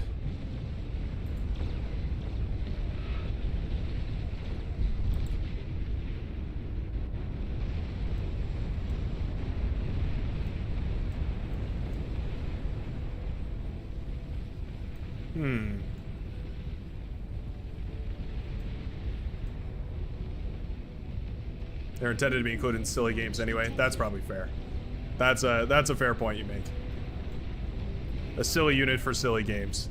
They're intended to be included in silly games anyway. That's probably fair. That's a fair point you make. A silly unit for silly games.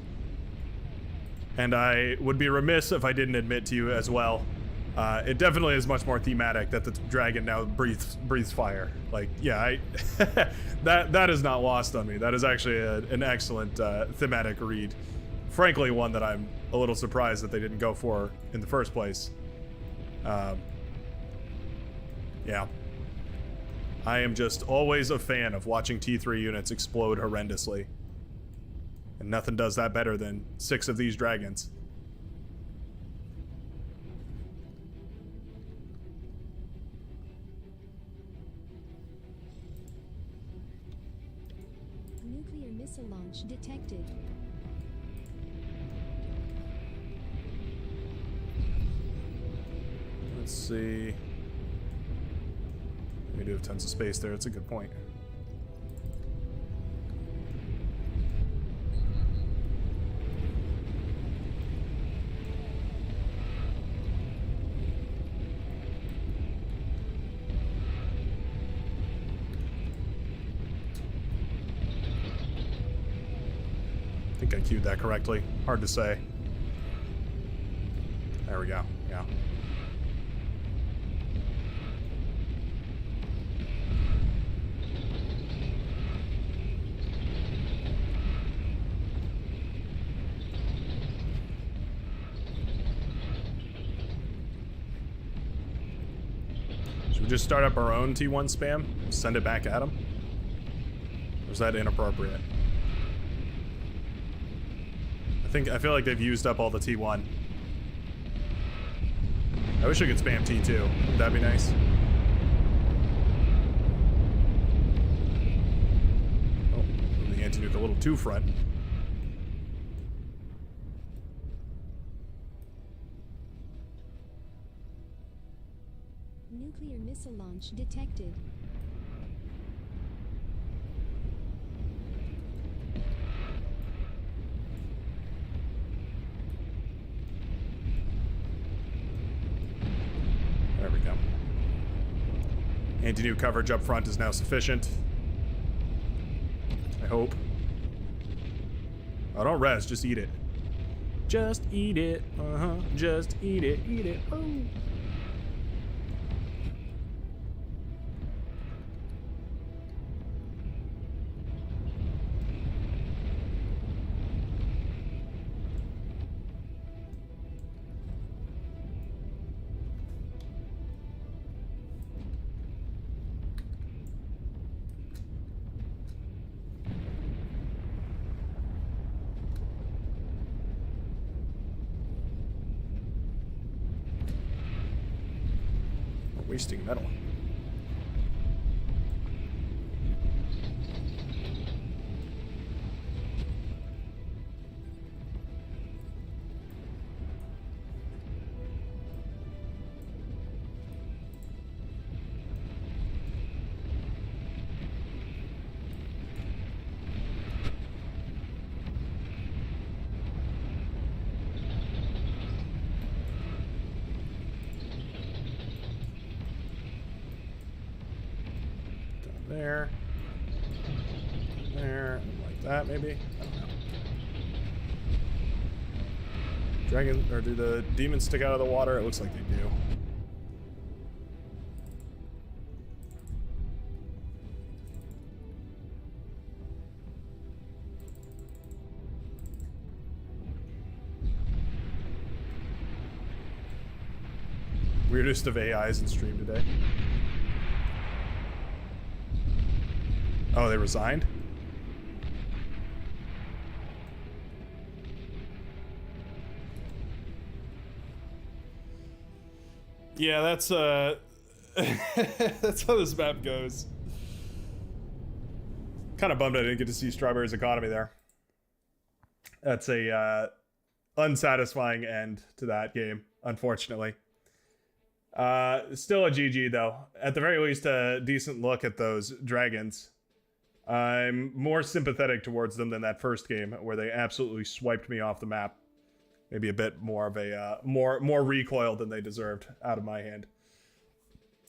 And I would be remiss if I didn't admit to you as well. It definitely is much more thematic that the dragon now breathes fire. Like, yeah, that is not lost on me. That is actually an excellent thematic read. Frankly, one that I'm a little surprised that they didn't go for in the first place. Yeah. I am just always a fan of watching T3 units explode horrendously. And nothing does that better than 6 of these dragons. Nuclear missile launch detected. Let's see. We do have tons of space there. That's a good point. I think I queued that correctly. Hard to say. There we go. Yeah. Should we just start up our own T1 spam? Send it back at him? Or is that inappropriate? I feel like they've used up all the T1. I wish I could spam T2. Would that be nice? Oh, the anti-nuke a little too front. Nuclear missile launch detected. There we go. Anti-nuke coverage up front is now sufficient. I hope. Oh, don't rest, just eat it. Just eat it. Just eat it. Eat it. Oh. Wasting metal. There, like that maybe. I don't know. Dragon, or do the demons stick out of the water? It looks like they do. Weirdest of AIs in stream today. Oh, they resigned? Yeah, that's that's how this map goes. Kind of bummed I didn't get to see Strawberry's Economy there. That's a unsatisfying end to that game, unfortunately. Still a GG though. At the very least, a decent look at those dragons. I'm more sympathetic towards them than that first game where they absolutely swiped me off the map. Maybe a bit more of a more recoil than they deserved out of my hand.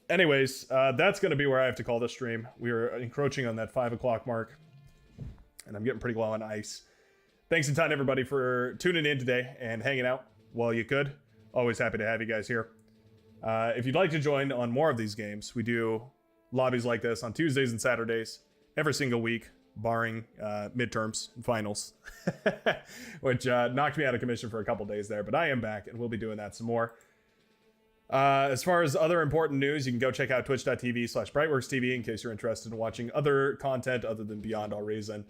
Anyways, that's going to be where I have to call this stream. We are encroaching on that 5 o'clock mark, and I'm getting pretty low on ice. Thanks a ton, everybody, for tuning in today and hanging out while you could. Always happy to have you guys here. If you'd like to join on more of these games, we do lobbies like this on Tuesdays and Saturdays every single week, barring midterms and finals, which knocked me out of commission for a couple days there, but I am back and we'll be doing that some more. As far as other important news, you can go check out twitch.tv/BrightworksTV in case you're interested in watching other content other than Beyond All Reason,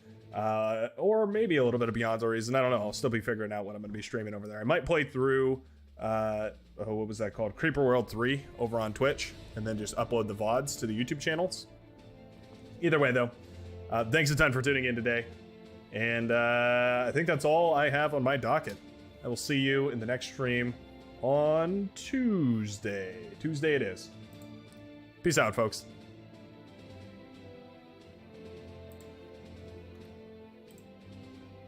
or maybe a little bit of Beyond All Reason. I don't know. I'll still be figuring out what I'm going to be streaming over there. I might play through, what was that called? Creeper World 3 over on Twitch, and then just upload the VODs to the YouTube channels. Either way, though, thanks a ton for tuning in today. And I think that's all I have on my docket. I will see you in the next stream on Tuesday. Tuesday it is. Peace out, folks.